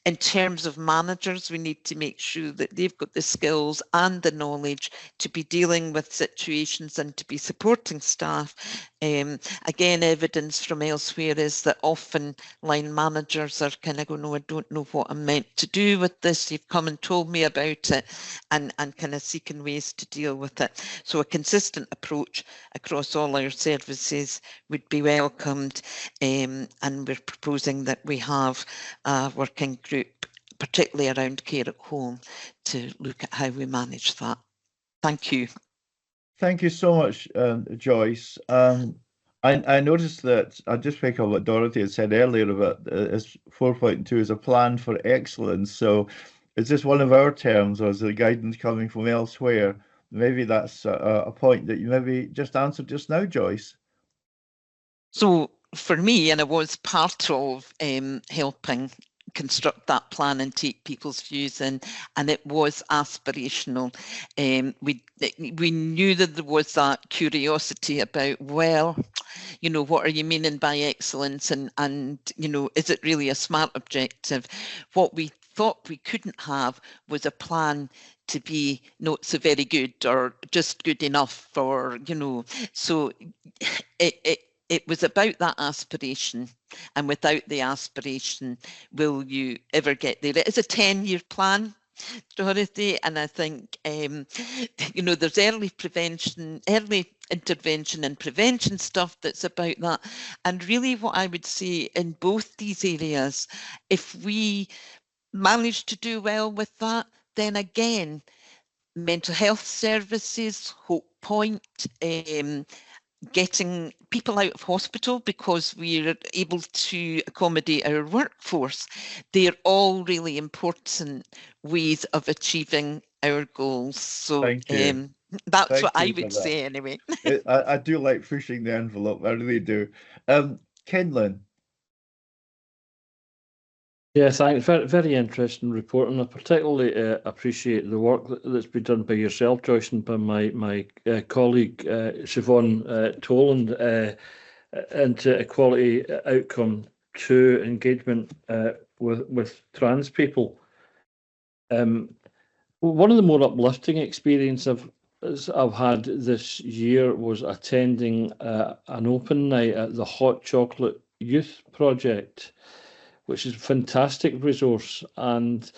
In terms of managers, we need to make sure that they've got the skills and the knowledge to be dealing with situations and to be supporting staff. Again, evidence from elsewhere is that often line managers are kind of going, no, I don't know what I'm meant to do with this. You've come and told me about it, and kind of seeking ways to deal with it. So a consistent approach across all our services would be welcomed, and we're proposing that we have a working group, particularly around care at home, to look at how we manage that. Thank you. Thank you so much, Joyce. I noticed that, I just pick up what Dorothy had said earlier about 4.2 is a plan for excellence. So is this one of our terms, or is the guidance coming from elsewhere? Maybe that's a point that you maybe just answered just now, Joyce. So for me, and I was part of helping construct that plan and take people's views in, and it was aspirational. We knew that there was that curiosity about, well, you know, what are you meaning by excellence, and you know, is it really a SMART objective? What we thought we couldn't have was a plan to be not so very good or just good enough, or, you know, so it was about that aspiration, and without the aspiration, will you ever get there? It is a 10-year plan, Dorothy, and I think, you know, there's early intervention and prevention stuff that's about that. And really what I would say in both these areas, if we manage to do well with that, then again, mental health services, Hope Point, getting people out of hospital because we're able to accommodate our workforce, they're all really important ways of achieving our goals. So that's what I would say anyway. I do like pushing the envelope, I really do. Kenlyn. Yeah, thanks. Very, very interesting report, and I particularly appreciate the work that's been done by yourself, Joyce, and by my colleague Siobhan Toland into equality outcome 2 engagement with trans people. One of the more uplifting experiences I've had this year was attending an open night at the Hot Chocolate Youth Project, which is a fantastic resource. And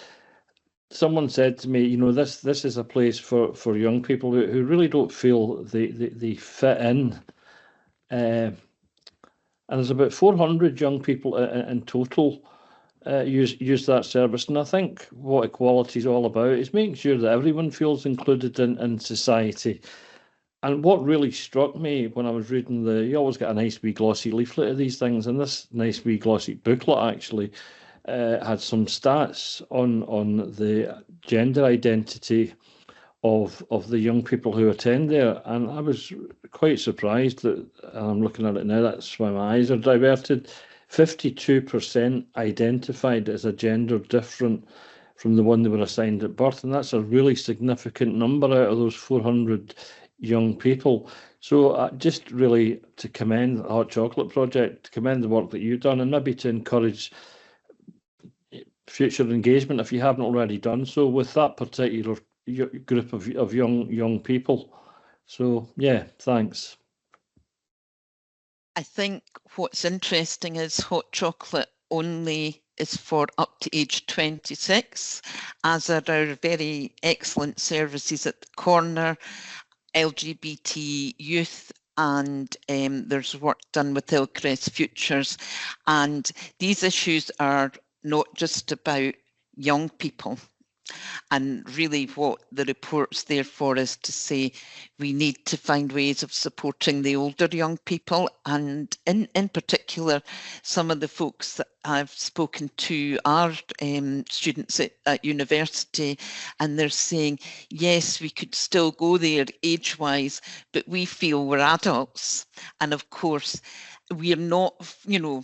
someone said to me, you know, this is a place for young people who really don't feel they fit in. And there's about 400 young people in total use that service. And I think what equality is all about is making sure that everyone feels included in society. And what really struck me when I was reading you always get a nice wee glossy leaflet of these things, and this nice wee glossy booklet actually had some stats on the gender identity of the young people who attend there, and I was quite surprised that, and I'm looking at it now, that's why my eyes are diverted, 52% identified as a gender different from the one they were assigned at birth, and that's a really significant number out of those 400 young people. So just really to commend the Hot Chocolate Project, to commend the work that you've done, and maybe to encourage future engagement, if you haven't already done so, with that particular group of young people. So yeah, thanks. I think what's interesting is Hot Chocolate only is for up to age 26, as are our very excellent services at the corner, LGBT youth, and there's work done with Hillcrest Futures. And these issues are not just about young people. And really what the report's there for is to say we need to find ways of supporting the older young people, and in particular some of the folks that I've spoken to are students at university, and they're saying yes, we could still go there age-wise, but we feel we're adults, and of course we're not, you know,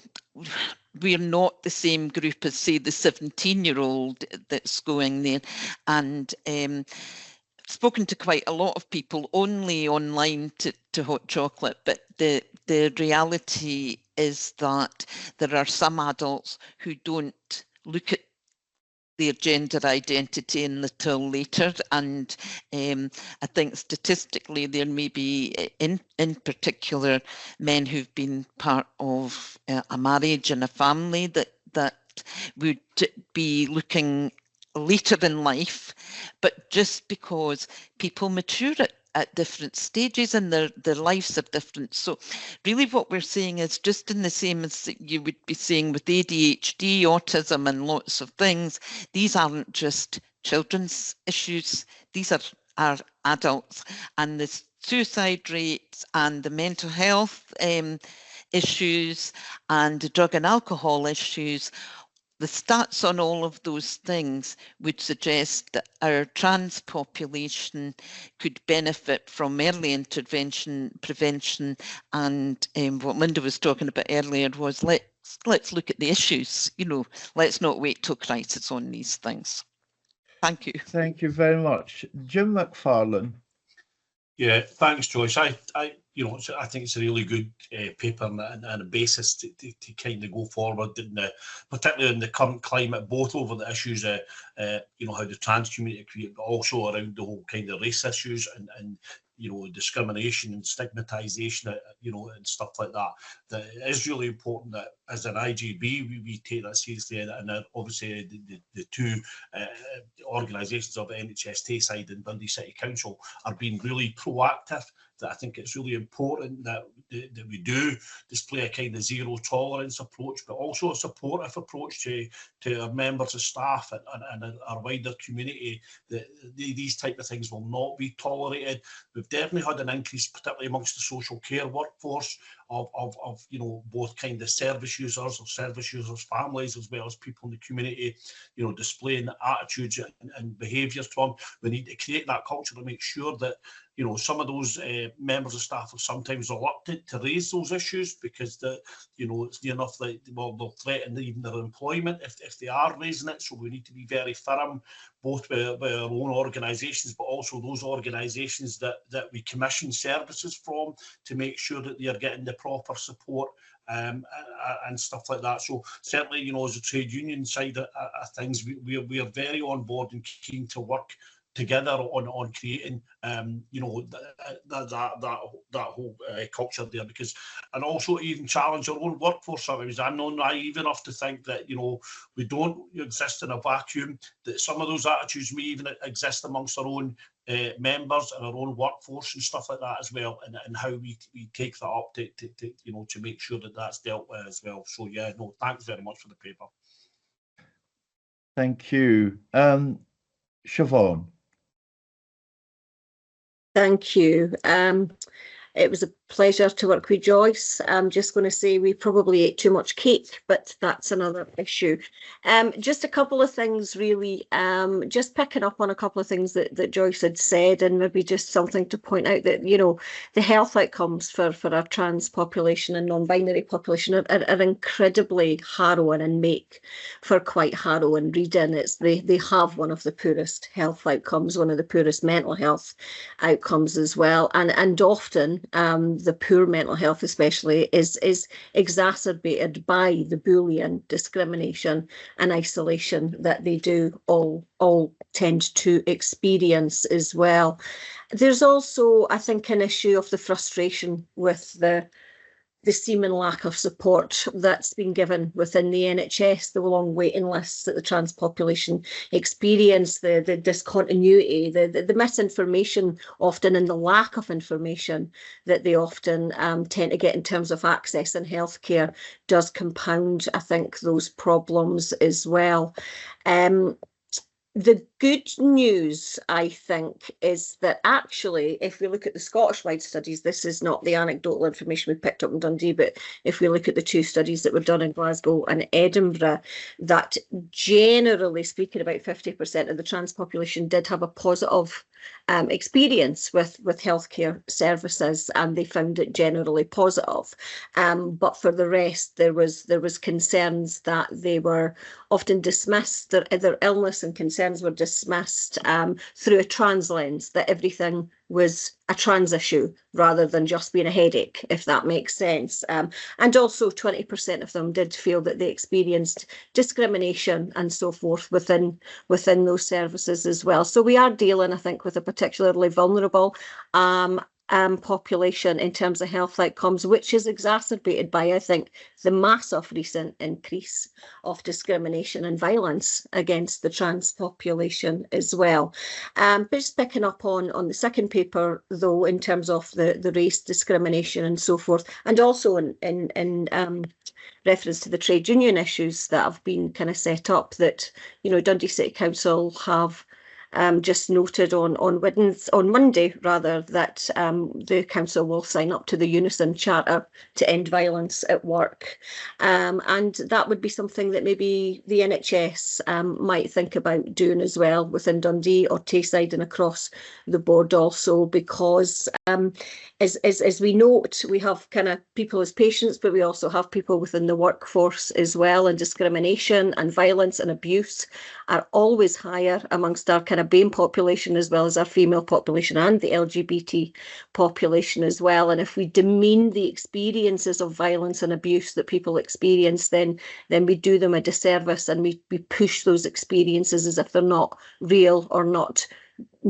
we're not the same group as, say, the 17-year-old that's going there. And spoken to quite a lot of people only online to Hot Chocolate, but the reality is that there are some adults who don't look at their gender identity until later, and I think statistically there may be in particular men who've been part of a marriage and a family that would be looking later in life, but just because people mature at different stages and their lives are different. So really what we're seeing is just in the same as you would be seeing with ADHD, autism and lots of things, these aren't just children's issues, these are adults, and the suicide rates and the mental health issues and the drug and alcohol issues, the stats on all of those things would suggest that our trans population could benefit from early intervention, prevention, and what Linda was talking about earlier was let's look at the issues, you know, let's not wait till crisis on these things. Thank you. Thank you very much. Jim McFarlane. Yeah, thanks, Joyce. I think it's a really good paper and a basis to kind of go forward, particularly in the current climate, both over the issues, how the trans community, but also around the whole kind of race issues and discrimination and stigmatization, and stuff like that. That it is really important that as an IJB, we take that seriously, and obviously the two organisations of the NH&SCP side and Dundee City Council are being really proactive. That I think it's really important that we do display a kind of zero tolerance approach, but also a supportive approach to our members of staff and our wider community. That these type of things will not be tolerated. We've definitely had an increase, particularly amongst the social care workforce, you know, both kind of service users or service users' families, as well as people in the community, you know, displaying attitudes and behaviours to them. We need to create that culture to make sure that, you know, some of those members of staff are sometimes reluctant to raise those issues because you know, it's near enough that, well, they'll threaten even their employment if they are raising it. So we need to be very firm, both with our own organisations, but also those organisations that we commission services from, to make sure that they are getting the proper support and stuff like that. So certainly, you know, as a trade union side of things, we are very on board and keen to work together on creating you know, that whole culture there, because, and also even challenge our own workforce. Sometimes I'm not naive enough to think that, you know, we don't exist in a vacuum, that some of those attitudes may even exist amongst our own members and our own workforce and stuff like that as well, and how we take that up to you know, to make sure that that's dealt with as well. So yeah, no, thanks very much for the paper. Thank you. Siobhan. Thank you. It was a pleasure to work with Joyce. I'm just going to say we probably ate too much cake, but that's another issue. Just a couple of things really, just picking up on a couple of things that Joyce had said, and maybe just something to point out that, you know, the health outcomes for our trans population and non-binary population are incredibly harrowing and make for quite harrowing reading. They have one of the poorest health outcomes, one of the poorest mental health outcomes as well, and often the poor mental health especially is exacerbated by the bullying, discrimination and isolation that they do all tend to experience as well. There's also, I think, an issue of the frustration with the seeming lack of support that's been given within the NHS, the long waiting lists that the trans population experience, the discontinuity, the misinformation often, and the lack of information that they often tend to get in terms of access and healthcare does compound, I think, those problems as well. The good news, I think, is that actually, if we look at the Scottish-wide studies, this is not the anecdotal information we picked up in Dundee, but if we look at the two studies that were done in Glasgow and Edinburgh, that generally speaking, about 50% of the trans population did have a positive experience with healthcare services, and they found it generally positive. But for the rest, there was concerns that they were often dismissed, their illness and concerns were dismissed through a trans lens, that everything was a trans issue rather than just being a headache, if that makes sense. And also 20% of them did feel that they experienced discrimination and so forth within those services as well. So we are dealing, I think, with a particularly vulnerable population in terms of health outcomes, which is exacerbated by, I think, the massive recent increase of discrimination and violence against the trans population as well. But just picking up on the second paper, though, in terms of the race discrimination and so forth, and also in reference to the trade union issues that have been kind of set up, that, you know, Dundee City Council have just noted on Monday, rather, that the council will sign up to the Unison Charter to end violence at work. And that would be something that maybe the NHS might think about doing as well within Dundee or Tayside and across the board also, because as we note, we have kind of people as patients, but we also have people within the workforce as well, and discrimination and violence and abuse are always higher amongst our kind of BAME population as well as our female population and the LGBT population as well. And if we demean the experiences of violence and abuse that people experience, then we do them a disservice, and we push those experiences as if they're not real or not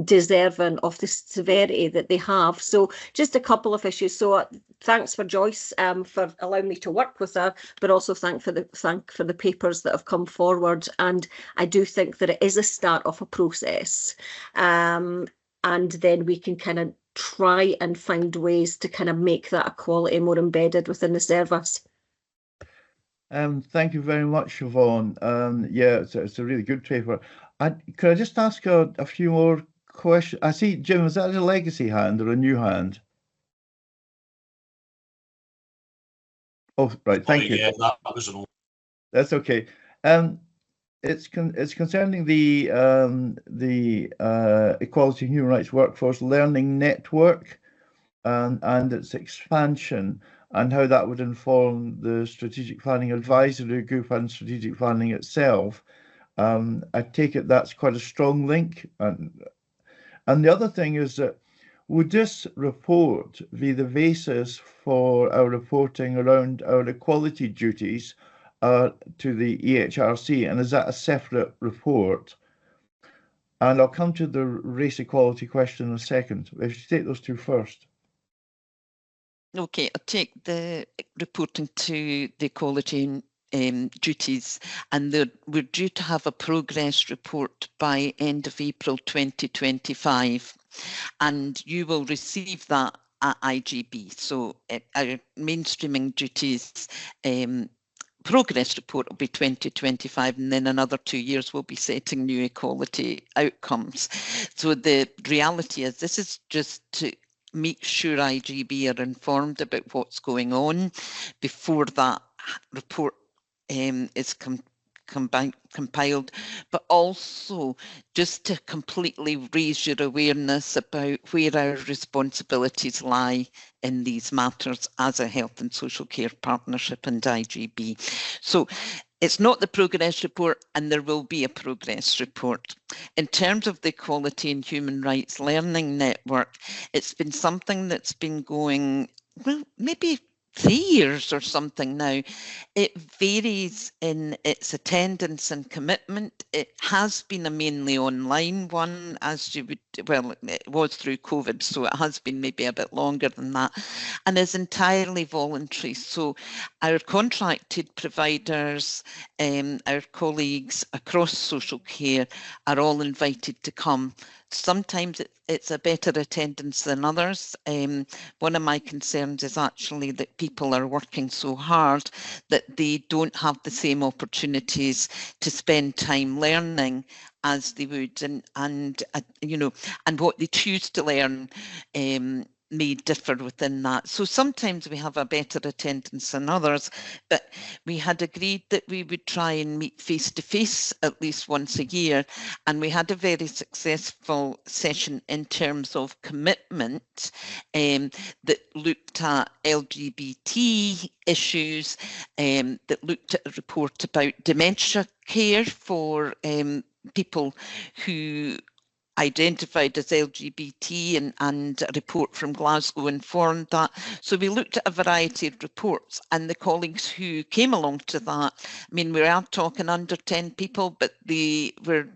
deserving of the severity that they have. So just a couple of issues. So thanks for Joyce for allowing me to work with her, but also thank for the papers that have come forward. And I do think that it is a start of a process, and then we can kind of try and find ways to kind of make that equality more embedded within the service. Thank you very much, Siobhan. Yeah, it's a really good paper. Could I just ask a few more questions? I see, Jim, is that a legacy hand or a new hand? Oh, right. Thank you. Yeah, that was an. That's okay. It's concerning the Equality and Human Rights Workforce Learning Network and its expansion, and how that would inform the Strategic Planning Advisory Group and strategic planning itself. I take it that's quite a strong link. And the other thing is that would this report be the basis for our reporting around our equality duties to the EHRC, and is that a separate report? And I'll come to the race equality question in a second. If you take those two first. Okay, I'll take the reporting to the equality duties, and we're due to have a progress report by end of April 2025, and you will receive that at IJB. So our mainstreaming duties progress report will be 2025, and then another 2 years we'll be setting new equality outcomes. So the reality is this is just to make sure IJB are informed about what's going on before that report is compiled, but also just to completely raise your awareness about where our responsibilities lie in these matters as a health and social care partnership and IJB. So it's not the progress report, and there will be a progress report. In terms of the Equality and Human Rights Learning Network, it's been something that's been going, well, maybe 3 years or something now. It varies in its attendance and commitment. It has been a mainly online one, as you would, well, it was through COVID, so it has been maybe a bit longer than that, and is entirely voluntary. So our contracted providers, our colleagues across social care are all invited to come. Sometimes it's a better attendance than others. One of my concerns is actually that people are working so hard that they don't have the same opportunities to spend time learning as they would, and you know, and what they choose to learn may differ within that. So sometimes we have a better attendance than others, but we had agreed that we would try and meet face to face at least once a year, and we had a very successful session in terms of commitment that looked at LGBT issues, that looked at a report about dementia care for people who identified as LGBT, and a report from Glasgow informed that. So we looked at a variety of reports, and the colleagues who came along to that, I mean, we are talking under 10 people, but they were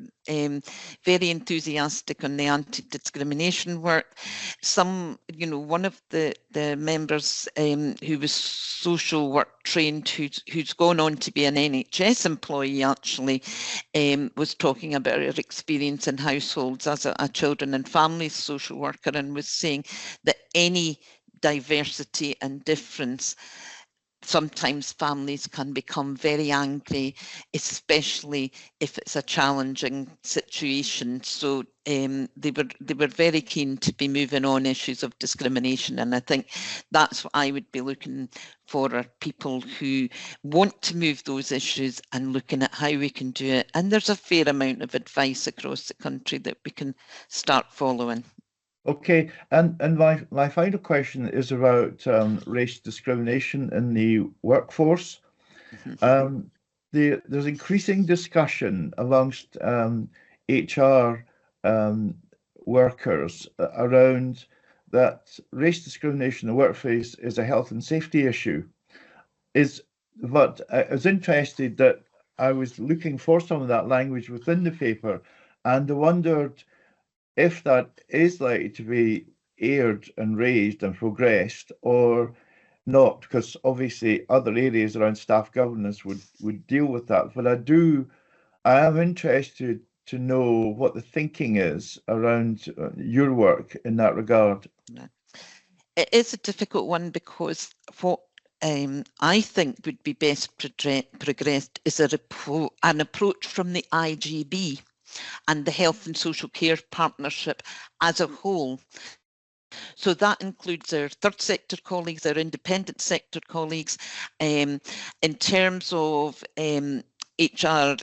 very enthusiastic on the anti-discrimination work. Some, you know, one of the members who was social work trained, who's gone on to be an NHS employee actually, was talking about her experience in households as a children and families social worker, and was saying that any diversity and difference, sometimes families can become very angry, especially if it's a challenging situation. So they were very keen to be moving on issues of discrimination, and I think that's what I would be looking for, are people who want to move those issues and looking at how we can do it. And there's a fair amount of advice across the country that we can start following. Okay, and my final question is about race discrimination in the workforce. There's increasing discussion amongst HR workers around that race discrimination in the workplace is a health and safety issue. But I was interested that I was looking for some of that language within the paper, and I wondered if that is likely to be aired and raised and progressed or not, because obviously other areas around staff governance would deal with that. But I am interested to know what the thinking is around your work in that regard. It is a difficult one, because what I think would be best progressed is an approach from the IJB and the Health and Social Care Partnership as a whole, So that includes our third sector colleagues, our independent sector colleagues. In terms of HR,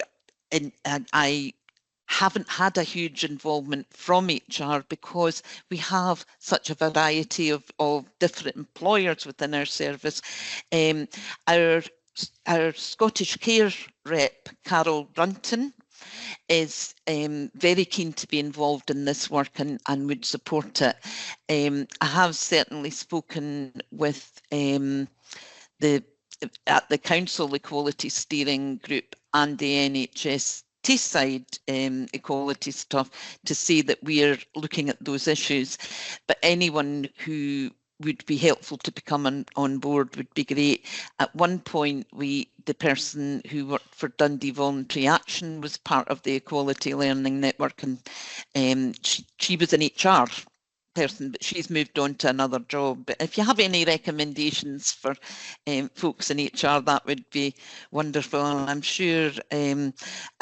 I haven't had a huge involvement from HR because we have such a variety of different employers within our service. Our Scottish Care rep, Carol Brunton, is very keen to be involved in this work and would support it. I have certainly spoken with at the Council Equality Steering Group and the NHS side equality stuff to see that we are looking at those issues. But anyone who would be helpful to become on board would be great. At one point, the person who worked for Dundee Voluntary Action was part of the Equality Learning Network, and she was an HR person, but she's moved on to another job. But if you have any recommendations for folks in HR, that would be wonderful. And I'm sure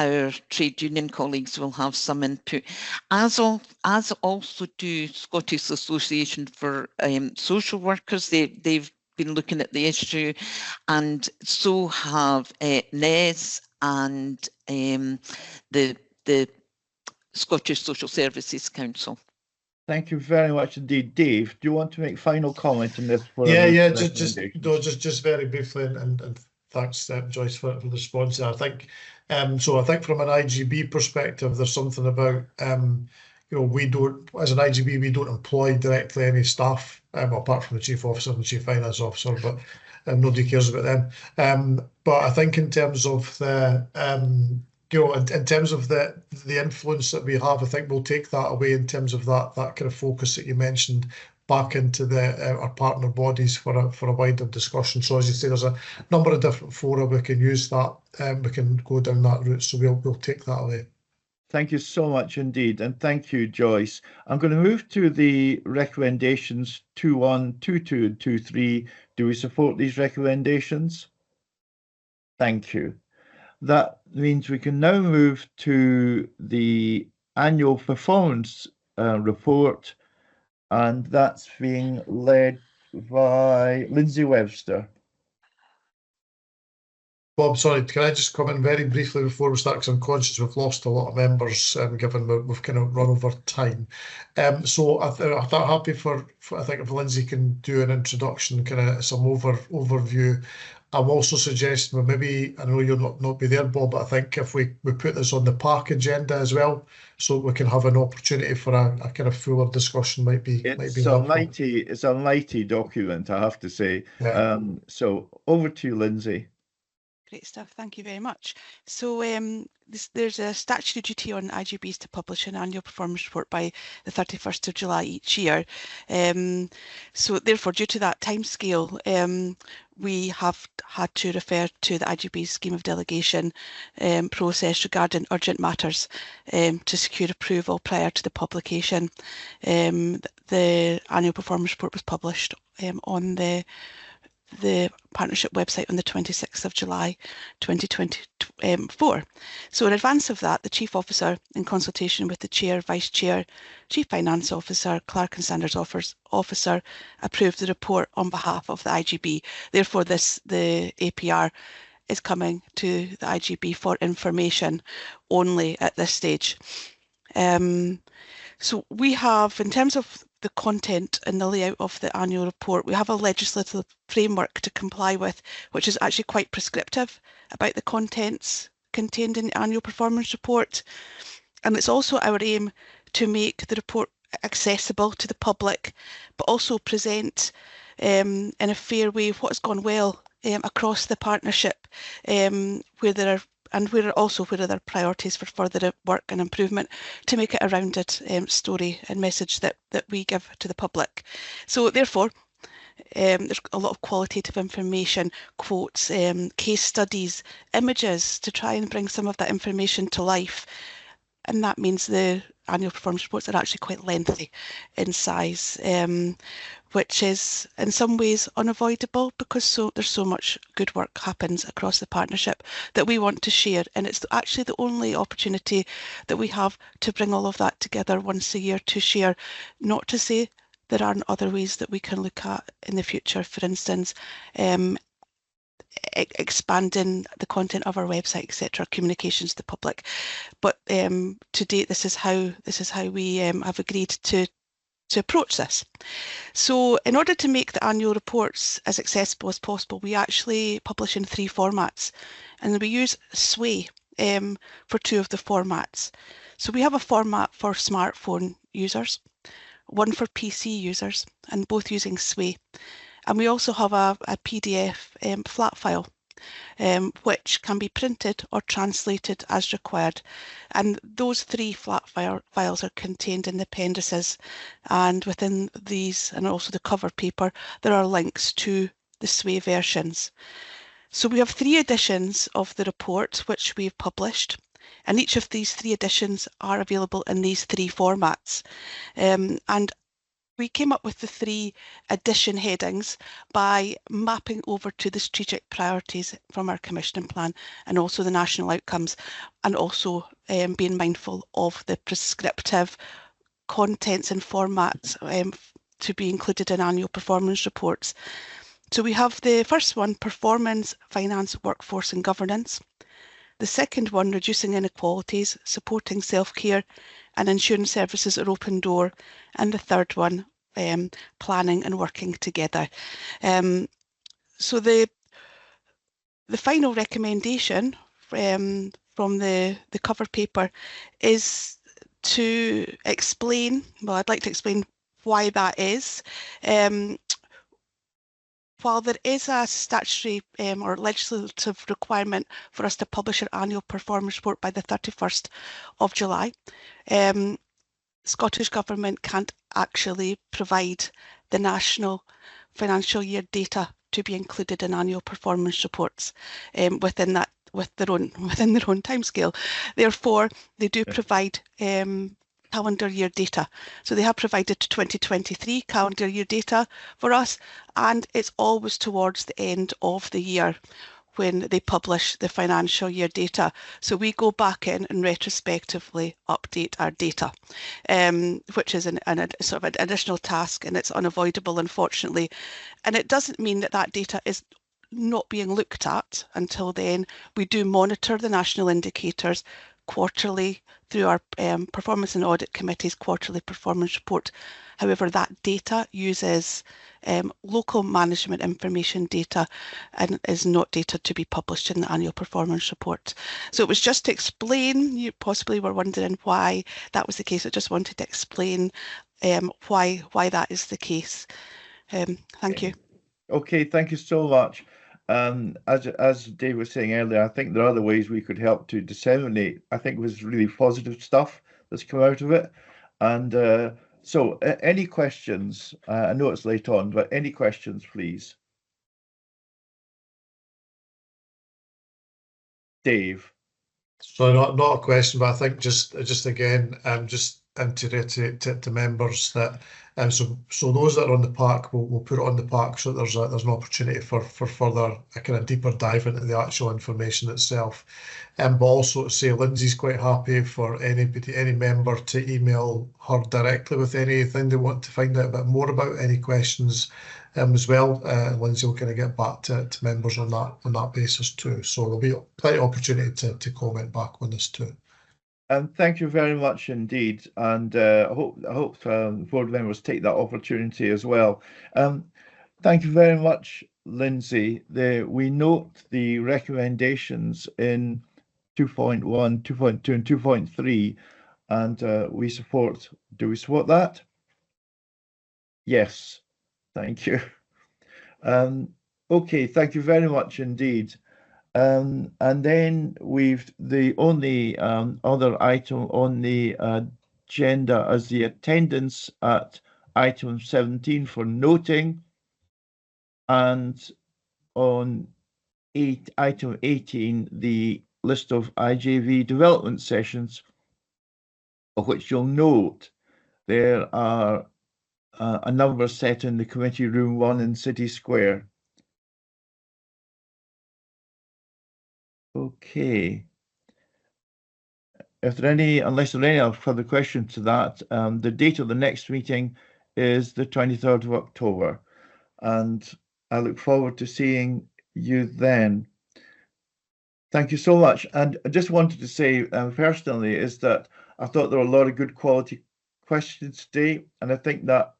our trade union colleagues will have some input, as also do Scottish Association for Social Workers. They've been looking at the issue, and so have NES and the Scottish Social Services Council. Thank you very much indeed. Dave, do you want to make final comment on this? Just very briefly, and thanks, Joyce, for the response. I think so. I think from an IJB perspective, there's something about we don't, as an IJB, we don't employ directly any staff, apart from the chief officer and the chief finance officer, but nobody cares about them. But I think in terms of the in terms of the influence that we have, I think we'll take that away in terms of that kind of focus that you mentioned back into our partner bodies for a wider discussion. So as you say, there's a number of different fora we can use that, we can go down that route. So we'll take that away. Thank you so much indeed, and thank you, Joyce. I'm going to move to the recommendations 2.1, 2.2, and 2.3. Do we support these recommendations? Thank you. That means we can now move to the annual performance report, and that's being led by Lindsay Webster. Bob, sorry, can I just come in very briefly before we start, because I'm conscious we've lost a lot of members, given we've kind of run over time. So I thought happy I think if Lindsay can do an introduction, kind of some overview. I'm also suggesting maybe, I know you'll not be there, Bob, but I think if we put this on the park agenda as well, so we can have an opportunity for a kind of fuller discussion might be helpful. It's a mighty document, I have to say. Yeah. So over to you, Lindsay. Great stuff. Thank you very much. So there's a statutory duty on IJBs to publish an annual performance report by the 31st of July each year. So therefore, due to that timescale, we have had to refer to the IJB scheme of delegation process regarding urgent matters to secure approval prior to the publication. The annual performance report was published on the partnership website on the 26th of July 2024. So in advance of that, the Chief Officer, in consultation with the Chair, Vice Chair, Chief Finance Officer, Clerk and Standards Officer, approved the report on behalf of the IJB. Therefore, the APR is coming to the IJB for information only at this stage. So we have, in terms of the content and the layout of the annual report, we have a legislative framework to comply with, which is actually quite prescriptive about the contents contained in the annual performance report. And it's also our aim to make the report accessible to the public, but also present in a fair way what has gone well across the partnership, where there are where are there priorities for further work and improvement, to make it a rounded story and message that we give to the public. So therefore, there's a lot of qualitative information, quotes, case studies, images to try and bring some of that information to life. And that means the annual performance reports are actually quite lengthy in size, which is in some ways unavoidable because there's so much good work happens across the partnership that we want to share. And it's actually the only opportunity that we have to bring all of that together once a year to share, not to say there aren't other ways that we can look at in the future. For instance, expanding the content of our website, etc., communications to the public. But to date, this is how we have agreed to approach this. So in order to make the annual reports as accessible as possible, we actually publish in 3 formats, and we use Sway for 2 of the formats. So we have a format for smartphone users, one for PC users, and both using Sway. And we also have a PDF flat file, which can be printed or translated as required. And those 3 flat files are contained in the appendices, and within these, and also the cover paper, there are links to the Sway versions. So we have 3 editions of the report which we've published, and each of these 3 editions are available in these 3 formats. And we came up with the 3 edition headings by mapping over to the strategic priorities from our commissioning plan, and also the national outcomes, and also being mindful of the prescriptive contents and formats to be included in annual performance reports. So we have the first one, performance, finance, workforce and governance. The second one, reducing inequalities, supporting self-care and ensuring services are open door. And the third one, planning and working together. So the final recommendation from the cover paper is to explain, well, I'd like to explain why that is. While there is a statutory or legislative requirement for us to publish our annual performance report by the 31st of July, Scottish Government can't actually provide the national financial year data to be included in annual performance reports within their own timescale. Therefore, they do provide calendar year data. So they have provided 2023 calendar year data for us, and it's always towards the end of the year when they publish the financial year data. So we go back in and retrospectively update our data, which is a sort of an additional task, and it's unavoidable, unfortunately. And it doesn't mean that that data is not being looked at until then. We do monitor the national indicators quarterly through our Performance and Audit Committee's quarterly performance report. However, that data uses local management information data and is not data to be published in the annual performance report. So it was just to explain, you possibly were wondering why that was the case. I just wanted to explain why that is the case. Thank you. Okay, thank you so much. As Dave was saying earlier, I think there are other ways we could help to disseminate. I think it was really positive stuff that's come out of it. And so any questions? I know it's late on, but any questions, please? Dave. So not a question, but I think just again, just to reiterate to members that so those that are on the park, we'll put it on the park so there's an opportunity for further a kind of deeper dive into the actual information itself. But also to say Lindsay's quite happy for any member to email her directly with anything they want to find out a bit more about, any questions as well. Lindsay will kind of get back to members on that basis too. So there'll be plenty of opportunity to comment back on this too. And thank you very much indeed. And I hope board members take that opportunity as well. Thank you very much, Lindsay. We note the recommendations in 2.1, 2.2 and 2.3, and we support. Do we support that? Yes. Thank you. Okay, thank you very much indeed. And then the only other item on the agenda as the attendance at item 17 for noting, and on item 18 the list of IJV development sessions, of which you'll note there are a number set in the committee room 1 in City Square. Okay. Unless there are any further questions to that, the date of the next meeting is the 23rd of October. And I look forward to seeing you then. Thank you so much. And I just wanted to say personally is that I thought there were a lot of good quality questions today. And I think that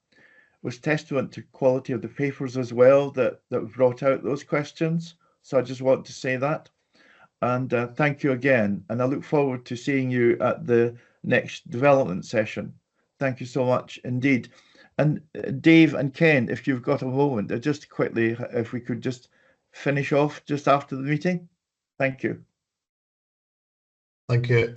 was testament to quality of the papers as well that brought out those questions. So I just want to say that. And thank you again. And I look forward to seeing you at the next development session. Thank you so much indeed. And Dave and Ken, if you've got a moment, just quickly, if we could just finish off just after the meeting. Thank you. Thank you.